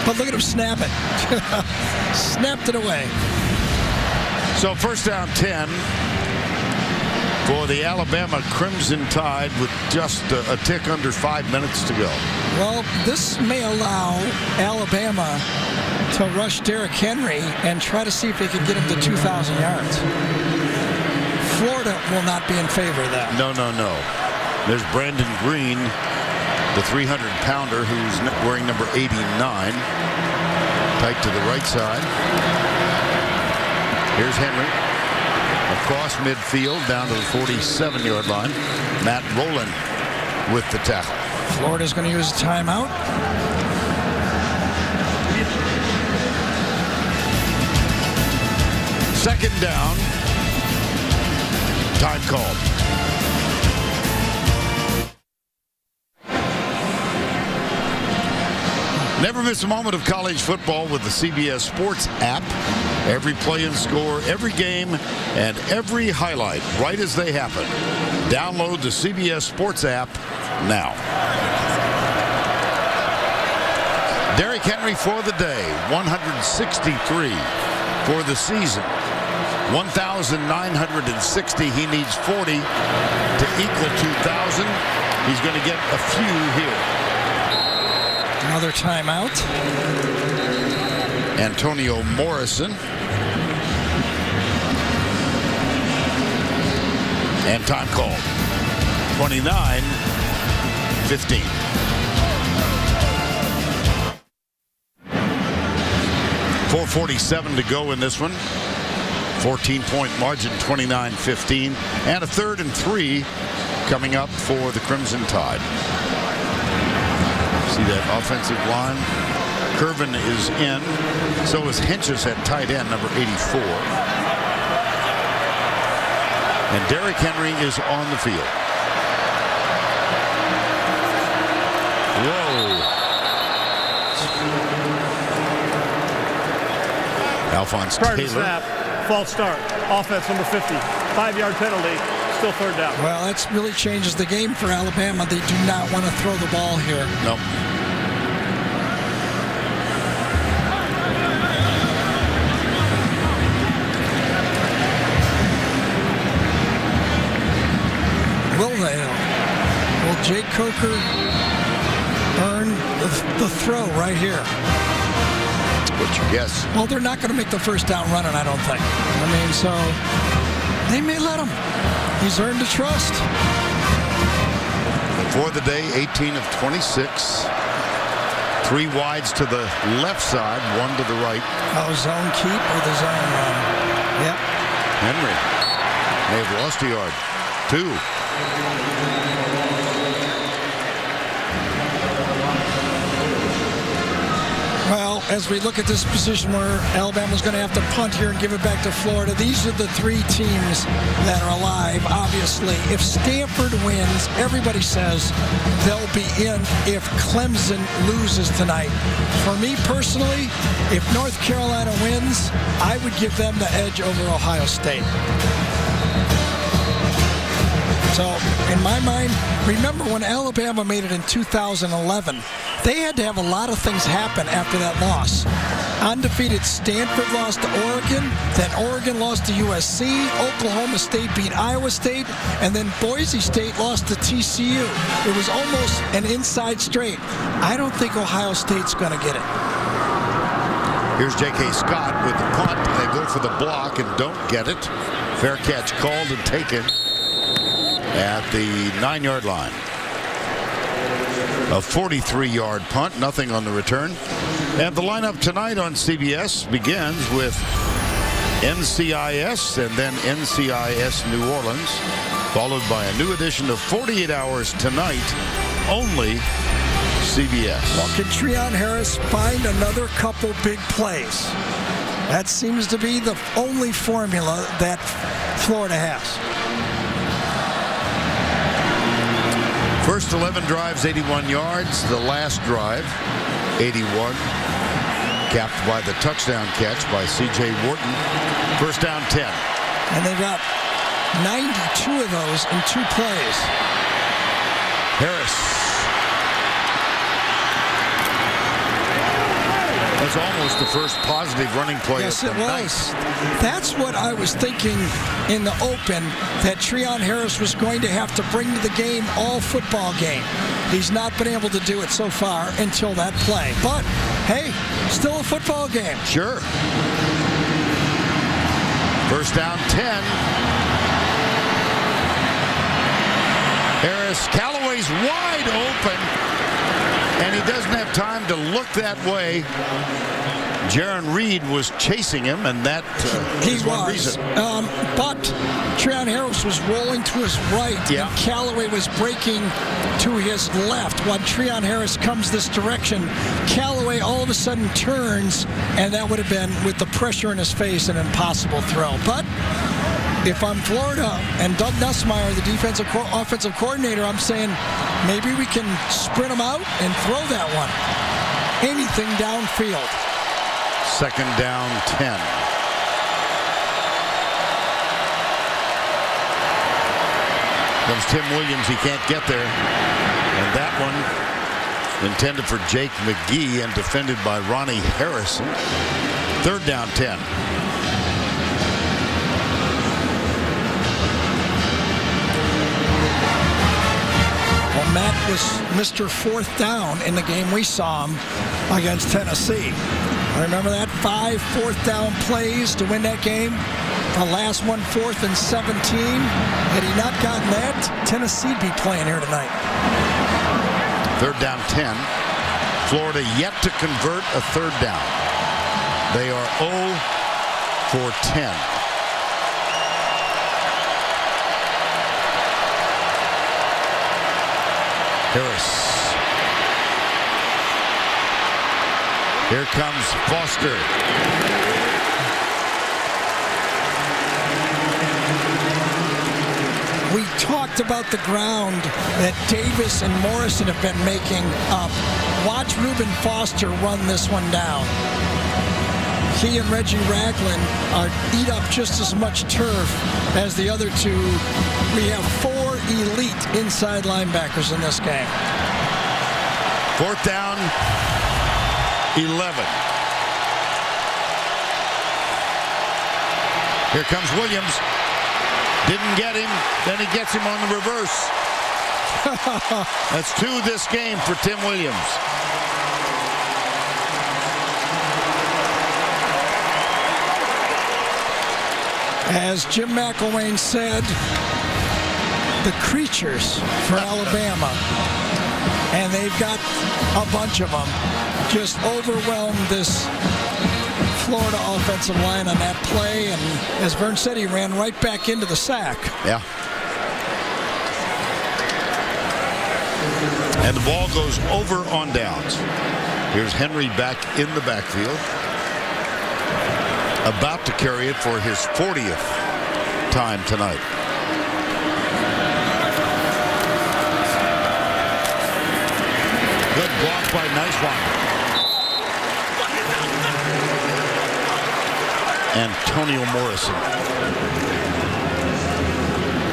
But look at him snap it. Snapped it away. So first down 10 for the Alabama Crimson Tide with just a tick under 5 minutes to go. Well, this may allow Alabama to rush Derrick Henry and try to see if they can get him to 2,000 yards. Florida will not be in favor of that. No. There's Brandon Green, the 300-pounder who's wearing number 89. Tight to the right side. Here's Henry. Across midfield down to the 47-yard line. Matt Rowland with the tackle. Florida's going to use a timeout. Second down. Time called. Never miss a moment of college football with the CBS Sports app. Every play and score, every game, and every highlight right as they happen. Download the CBS Sports app now. Derrick Henry for the day, 163 for the season. 1,960. He needs 40 to equal 2,000. He's going to get a few here. Another timeout. Antonio Morrison. And time called. 29-15. .447 to go in this one. 14-point margin, 29-15. And a 3rd and 3 coming up for the Crimson Tide. See that offensive line? Curvin is in. So is Henches at tight end, number 84. And Derrick Henry is on the field. Whoa. Alphonse Prior to Taylor. snap, false start. Offense number 50. 5-yard penalty. Still 3rd down. Well, that really changes the game for Alabama. They do not want to throw the ball here. Nope. Will Jake Coker earn the throw right here? What's your guess? Well, they're not going to make the first down running, I don't think. I mean, so they may let him. He's earned the trust. For the day, 18 of 26. 3 wides to the left side, 1 to the right. Oh, zone keep or the zone run? Yep. Henry may have lost a yard. 2. Well, as we look at this position where Alabama's going to have to punt here and give it back to Florida, these are the 3 teams that are alive, obviously. If Stanford wins, everybody says they'll be in if Clemson loses tonight. For me personally, if North Carolina wins, I would give them the edge over Ohio State. So, in my mind, remember when Alabama made it in 2011, they had to have a lot of things happen after that loss. Undefeated Stanford lost to Oregon, then Oregon lost to USC, Oklahoma State beat Iowa State, and then Boise State lost to TCU. It was almost an inside straight. I don't think Ohio State's going to get it. Here's J.K. Scott with the punt. They go for the block and don't get it. Fair catch called and taken at the 9-yard line. A 43-yard punt, nothing on the return. And the lineup tonight on CBS begins with NCIS and then NCIS New Orleans, followed by a new edition of 48 Hours Tonight, only CBS. Well, can Treon Harris find another couple big plays? That seems to be the only formula that Florida has. First 11 drives, 81 yards. The last drive, 81. Capped by the touchdown catch by C.J. Wharton. First down, 10. And they've got 92 of those in 2 plays. Harris. That's almost the first positive running play. Yes, of it the night. was. That's what I was thinking in the open, that Treon Harris was going to have to bring to the game all football game. He's not been able to do it so far until that play. But, hey, still a football game. Sure. First down, 10. Harris, Callaway's wide open, and he doesn't have time to look that way. Jaron Reed was chasing him, and that is one reason. But Treon Harris was rolling to his right, and Callaway was breaking to his left. When Treon Harris comes this direction, Callaway all of a sudden turns, and that would have been, with the pressure in his face, an impossible throw. But if I'm Florida and Doug Nussmeier, the offensive coordinator, I'm saying maybe we can sprint them out and throw that one. Anything downfield. Second down, 10. Comes Tim Williams. He can't get there. And that one intended for Jake McGee and defended by Ronnie Harrison. Third down, 10. Well, Matt was Mr. Fourth Down in the game we saw him against Tennessee. I remember that 5 fourth-down plays to win that game. The last one, 4th and 17. Had he not gotten that, Tennessee'd be playing here tonight. Third down, 10. Florida yet to convert a third down. They are 0 for 10. Harris. Here comes Foster. We talked about the ground that Davis and Morrison have been making up. Watch Reuben Foster run this one down. He and Reggie Ragland eat up just as much turf as the other two. We have 4 elite inside linebackers in this game. Fourth down, 11. Here comes Williams. Didn't get him. Then he gets him on the reverse. That's 2 this game for Tim Williams. As Jim McElwain said, the creatures for Alabama, and they've got a bunch of them, just overwhelmed this Florida offensive line on that play, and as Vern said, he ran right back into the sack. Yeah. And the ball goes over on downs. Here's Henry back in the backfield. About to carry it for his 40th time tonight. Good block by Niswanger. Antonio Morrison.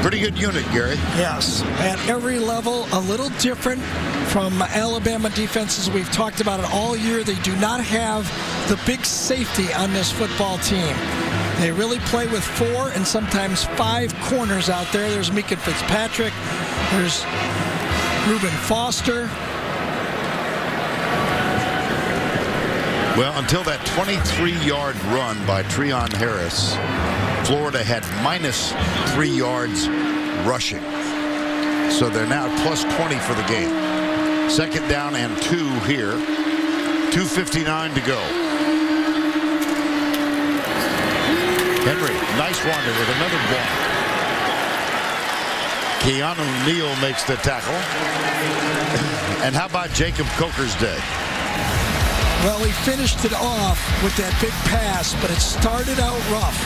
Pretty good unit, Gary. Yes, at every level, a little different from Alabama defenses. We've talked about it all year. They do not have the big safety on this football team. They really play with 4 and sometimes 5 corners out there. There's Mika Fitzpatrick. There's Reuben Foster. Well, until that 23-yard run by Treon Harris, Florida had -3 yards rushing. So they're now plus 20 for the game. Second down and 2 here. 2:59 to go. Henry, nice wander with another block. Keanu Neal makes the tackle. And how about Jacob Coker's day? Well, he finished it off with that big pass, but it started out rough.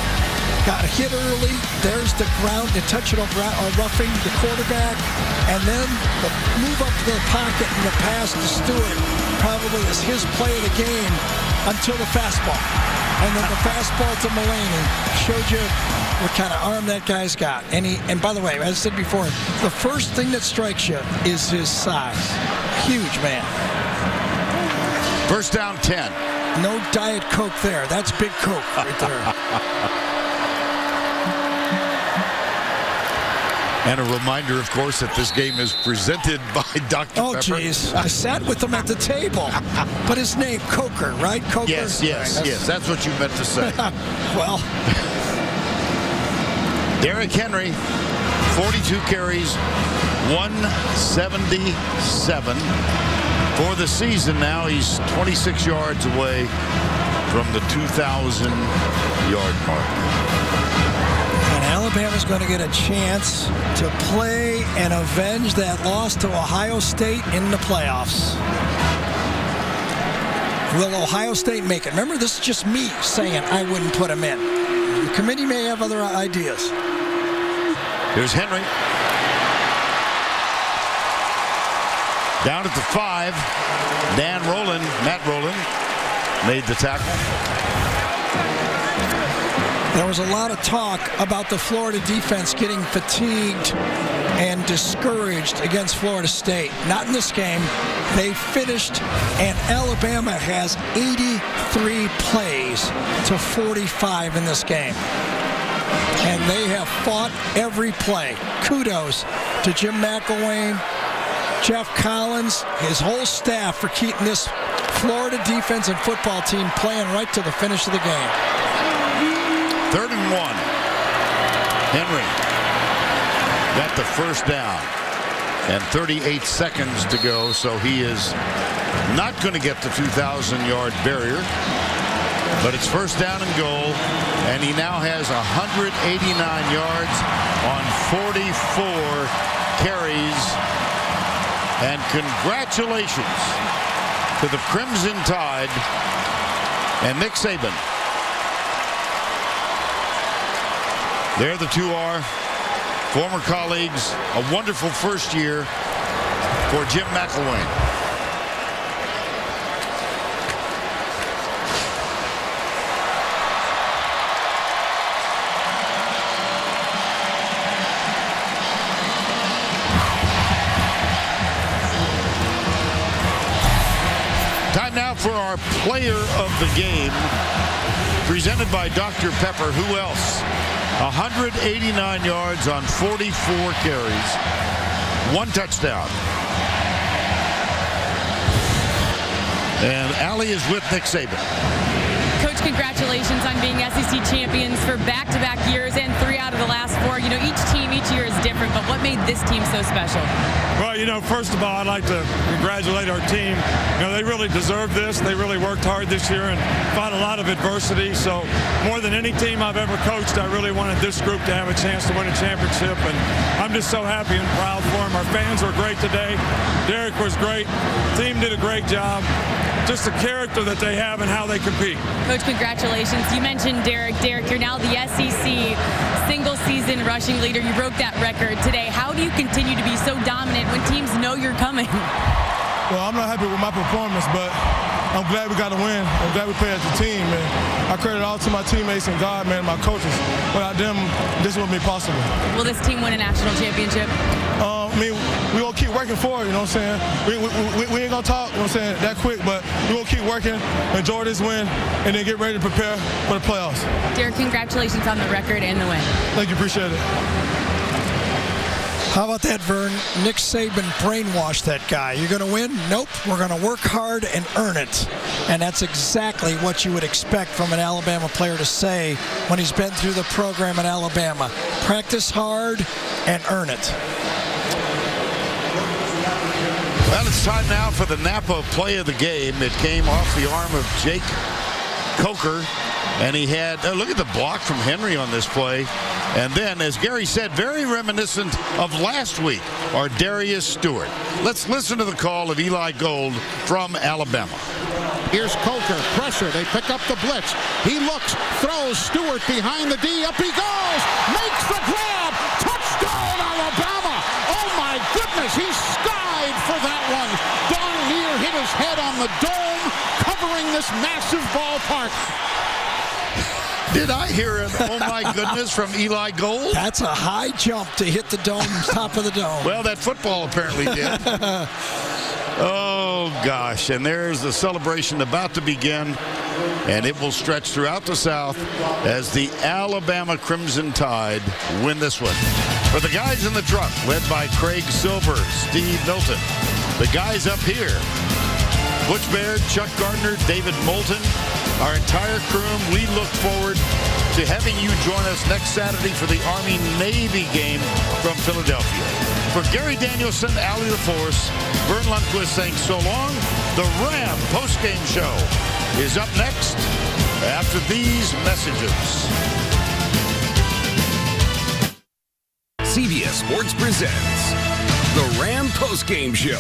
Got hit early. There's the ground, intentional roughing the quarterback. And then the move up to the pocket and the pass to Stewart probably is his play of the game until the fastball. And then the fastball to Mulaney showed you what kind of arm that guy's got. And by the way, as I said before, the first thing that strikes you is his size. Huge man. First down, 10. No Diet Coke there. That's Big Coke right there. And a reminder, of course, that this game is presented by Dr. Oh, Pepper. jeez. I sat with him at the table. But his name, Coker, right? Coker? Yes. That's what you meant to say. Well. Derrick Henry, 42 carries, 177. For the season now, he's 26 yards away from the 2,000-yard mark. And Alabama's going to get a chance to play and avenge that loss to Ohio State in the playoffs. Will Ohio State make it? Remember, this is just me saying I wouldn't put them in. The committee may have other ideas. Here's Henry. Down at the 5. Matt Rowland made the tackle. There was a lot of talk about the Florida defense getting fatigued and discouraged against Florida State. Not in this game. They finished, and Alabama has 83 plays to 45 in this game. And they have fought every play. Kudos to Jim McElwain, Jeff Collins, his whole staff for keeping this Florida defense and football team playing right to the finish of the game. 3rd and 1. Henry got the first down. And 38 seconds to go, so he is not going to get the 2,000-yard barrier. But it's first down and goal, and he now has 189 yards on 44 carries. And congratulations to the Crimson Tide and Nick Saban. There the two are. Former colleagues, a wonderful first year for Jim McElwain. Time now for our player of the game, presented by Dr. Pepper. Who else? 189 yards on 44 carries. 1 touchdown. And Allie is with Nick Saban. Coach, congratulations on being SEC champions for back-to-back years and 3 out of the last 4. You know, each team each year is different, but what made this team so special? Well, you know, first of all, I'd like to congratulate our team. You know, they really deserve this. They really worked hard this year and fought a lot of adversity. So more than any team I've ever coached, I really wanted this group to have a chance to win a championship. And I'm just so happy and proud for them. Our fans were great today. Derek was great. The team did a great job. Just the character that they have and how they compete. Coach, congratulations. You mentioned Derek. Derek, you're now the SEC single-season rushing leader. You broke that record today. How do you continue to be so dominant when teams know you're coming? Well, I'm not happy with my performance, but I'm glad we got a win. I'm glad we played as a team, man. I credit all to my teammates and God, man, my coaches. Without them, this wouldn't be possible. Will this team win a national championship? I mean, we're going to keep working for it, you know what I'm saying? We ain't going to talk, you know what I'm saying, that quick, but we're going to keep working, enjoy this win, and then get ready to prepare for the playoffs. Derek, congratulations on the record and the win. Thank you, appreciate it. How about that, Vern? Nick Saban brainwashed that guy. You're going to win? Nope. We're going to work hard and earn it. And that's exactly what you would expect from an Alabama player to say when he's been through the program in Alabama. Practice hard and earn it. Well, it's time now for the Napa play of the game. It came off the arm of Jake Coker. And he had, look at the block from Henry on this play. And then, as Gary said, very reminiscent of last week, our Darius Stewart. Let's listen to the call of Eli Gold from Alabama. Here's Coker, pressure, they pick up the blitz. He looks, throws, Stewart behind the D, up he goes, makes the grab, touchdown Alabama. Oh my goodness, he skied for that one. Don Lear hit his head on the dome, covering this massive ballpark. Did I hear an oh my goodness from Eli Gold? That's a high jump to hit the dome, top of the dome. Well, that football apparently did. Oh, gosh. And there's the celebration about to begin. And it will stretch throughout the South as the Alabama Crimson Tide win this one. For the guys in the truck, led by Craig Silver, Steve Milton. The guys up here, Butch Baird, Chuck Gardner, David Moulton, our entire crew, we look forward to having you join us next Saturday for the Army-Navy game from Philadelphia. For Gary Danielson, Allie LaForce, Vern Lundquist saying so long. The Ram postgame show is up next. after these messages. CBS Sports presents the Ram Postgame Show.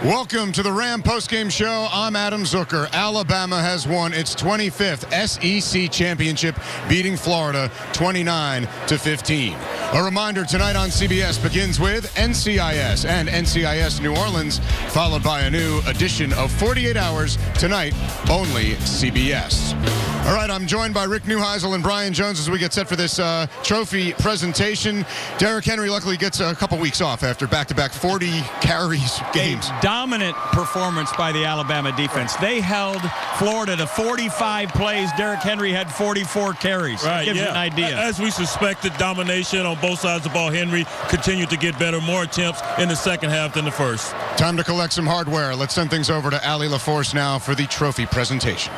Welcome to the Ram Postgame Show. I'm Adam Zucker. Alabama has won its 25th SEC championship, beating Florida 29-15. A reminder, tonight on CBS begins with NCIS and NCIS New Orleans, followed by a new edition of 48 Hours, tonight only CBS. All right, I'm joined by Rick Neuheisel and Brian Jones as we get set for this trophy presentation. Derrick Henry luckily gets a couple weeks off after back-to-back 40 carries games. A dominant performance by the Alabama defense. They held Florida to 45 plays. Derrick Henry had 44 carries. Right, Gives you an idea. As we suspected, domination on both sides of the ball. Henry continued to get better, more attempts in the second half than the first. Time to collect some hardware. Let's send things over to Allie LaForce now for the trophy presentation.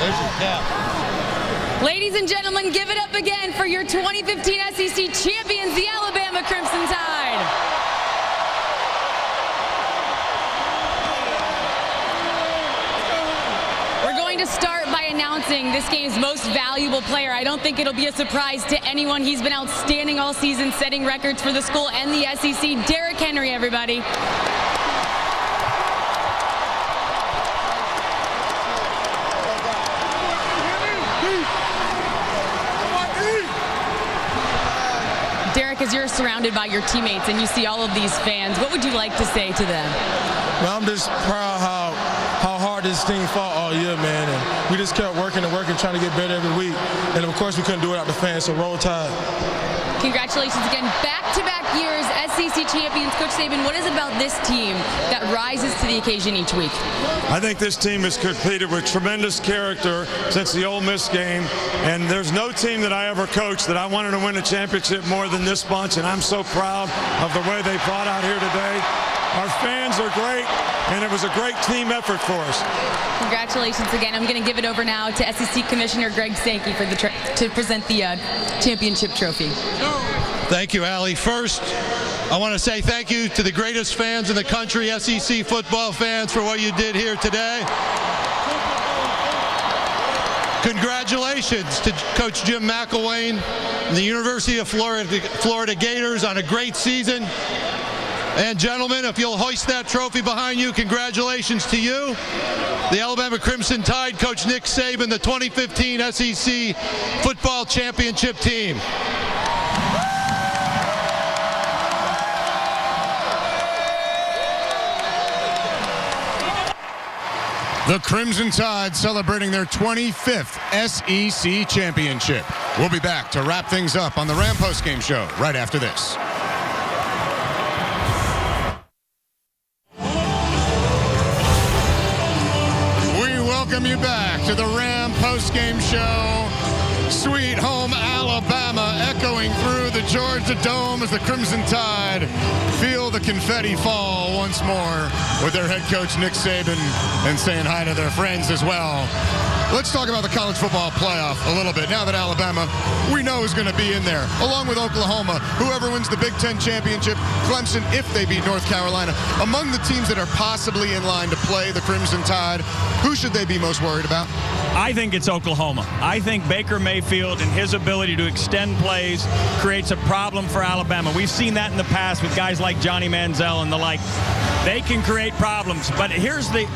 There's your cap. Ladies and gentlemen, give it up again for your 2015 SEC champions, the Alabama Crimson Tide. We're going to start by announcing this game's most valuable player. I don't think it'll be a surprise to anyone. He's been outstanding all season, setting records for the school and the SEC. Derrick Henry, everybody. Derrick, as you're surrounded by your teammates and you see all of these fans, what would you like to say to them? Well, I'm just proud how hard this team fought all year, man. And we just kept working and working, trying to get better every week. And, of course, we couldn't do it without the fans, so roll tide. Congratulations again. Back-to-back years, SEC champions. Coach Saban, what is it about this team that rises to the occasion each week? I think this team has competed with tremendous character since the Ole Miss game, and there's no team that I ever coached that I wanted to win a championship more than this bunch, and I'm so proud of the way they fought out here today. Our fans are great, and it was a great team effort for us. Congratulations again. I'm going to give it over now to SEC Commissioner Greg Sankey for to present the championship trophy. Thank you, Allie. First, I want to say thank you to the greatest fans in the country, SEC football fans, for what you did here today. Congratulations to Coach Jim McElwain and the University of Florida Gators on a great season. And gentlemen, if you'll hoist that trophy behind you, congratulations to you. The Alabama Crimson Tide, Coach Nick Saban, the 2015 SEC Football Championship team. The Crimson Tide celebrating their 25th SEC championship. We'll be back to wrap things up on the Ram Postgame Show right after this. We welcome you back to the Ram Postgame Show. Sweet home Alabama echoing through the Georgia Dome as the Crimson Tide feel the confetti fall once more with their head coach Nick Saban and saying hi to their friends as well. Let's talk about the college football playoff a little bit. Now that Alabama, we know, is going to be in there, along with Oklahoma. Whoever wins the Big Ten championship, Clemson, if they beat North Carolina, among the teams that are possibly in line to play the Crimson Tide, who should they be most worried about? I think it's Oklahoma. I think Baker Mayfield and his ability to extend plays creates a problem for Alabama. We've seen that in the past with guys like Johnny Manziel and the like. They can create problems, but here's the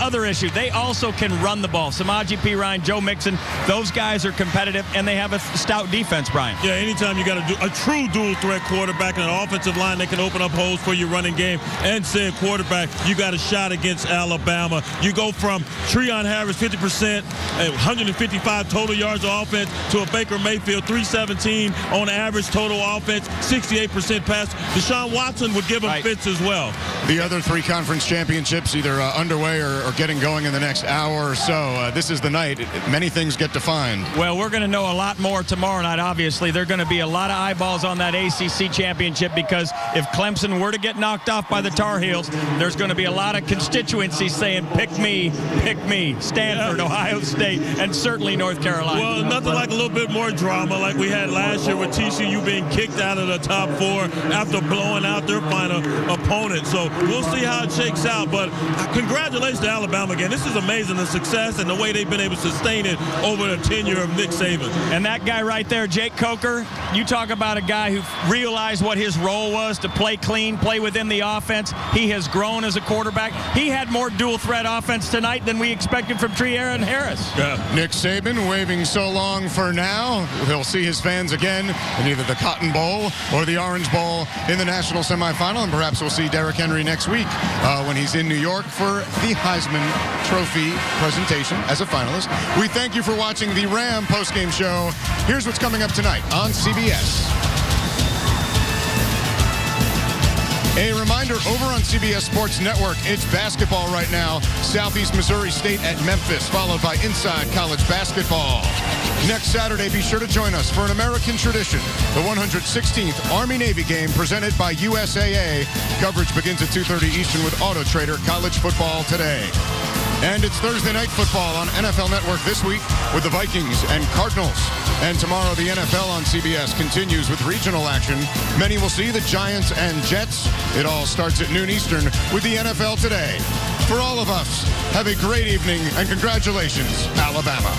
other issue. They also can run the ball. Samaje Perine, Joe Mixon, those guys are competitive, and they have a stout defense, Brian. Yeah, anytime you got a true dual-threat quarterback and an offensive line that can open up holes for your running game and said quarterback, you got a shot against Alabama. You go from Treon Harris, 50%, 155 total yards of offense, to a Baker Mayfield, 317 on average total offense, 68% pass. Deshaun Watson would give them fits as well. The other three conference championships either underway or getting going in the next hour or so. This is the night. Many things get defined. Well, we're going to know a lot more tomorrow night, obviously. There are going to be a lot of eyeballs on that ACC championship because if Clemson were to get knocked off by the Tar Heels, there's going to be a lot of constituencies saying, pick me, Stanford, Ohio State, and certainly North Carolina. Well, nothing like a little bit more drama like we had last year with TCU being kicked out of the top four after blowing out their final opponent. So we'll see how it shakes out. But congratulations to Alabama again. This is amazing, the success and the way they've been able to sustain it over the tenure of Nick Saban. And that guy right there, Jake Coker, you talk about a guy who realized what his role was to play clean, play within the offense. He has grown as a quarterback. He had more dual threat offense tonight than we expected from Tre'Aaron Harris. Yeah. Nick Saban waving so long for now. He'll see his fans again in either the Cotton Bowl or the Orange Bowl in the national semifinal, and perhaps we'll see Derrick Henry next week when he's in New York for the Heisman Trophy presentation as a finalist. We thank you for watching the Ram postgame show. Here's what's coming up tonight on CBS. A reminder, over on CBS Sports Network, it's basketball right now. Southeast Missouri State at Memphis, followed by Inside College Basketball. Next Saturday, be sure to join us for an American tradition, the 116th Army-Navy game presented by USAA. Coverage begins at 2:30 Eastern with Auto Trader College Football Today. And it's Thursday Night Football on NFL Network this week with the Vikings and Cardinals. And tomorrow, the NFL on CBS continues with regional action. Many will see the Giants and Jets. It all starts at noon Eastern with the NFL Today. For all of us, have a great evening and congratulations, Alabama.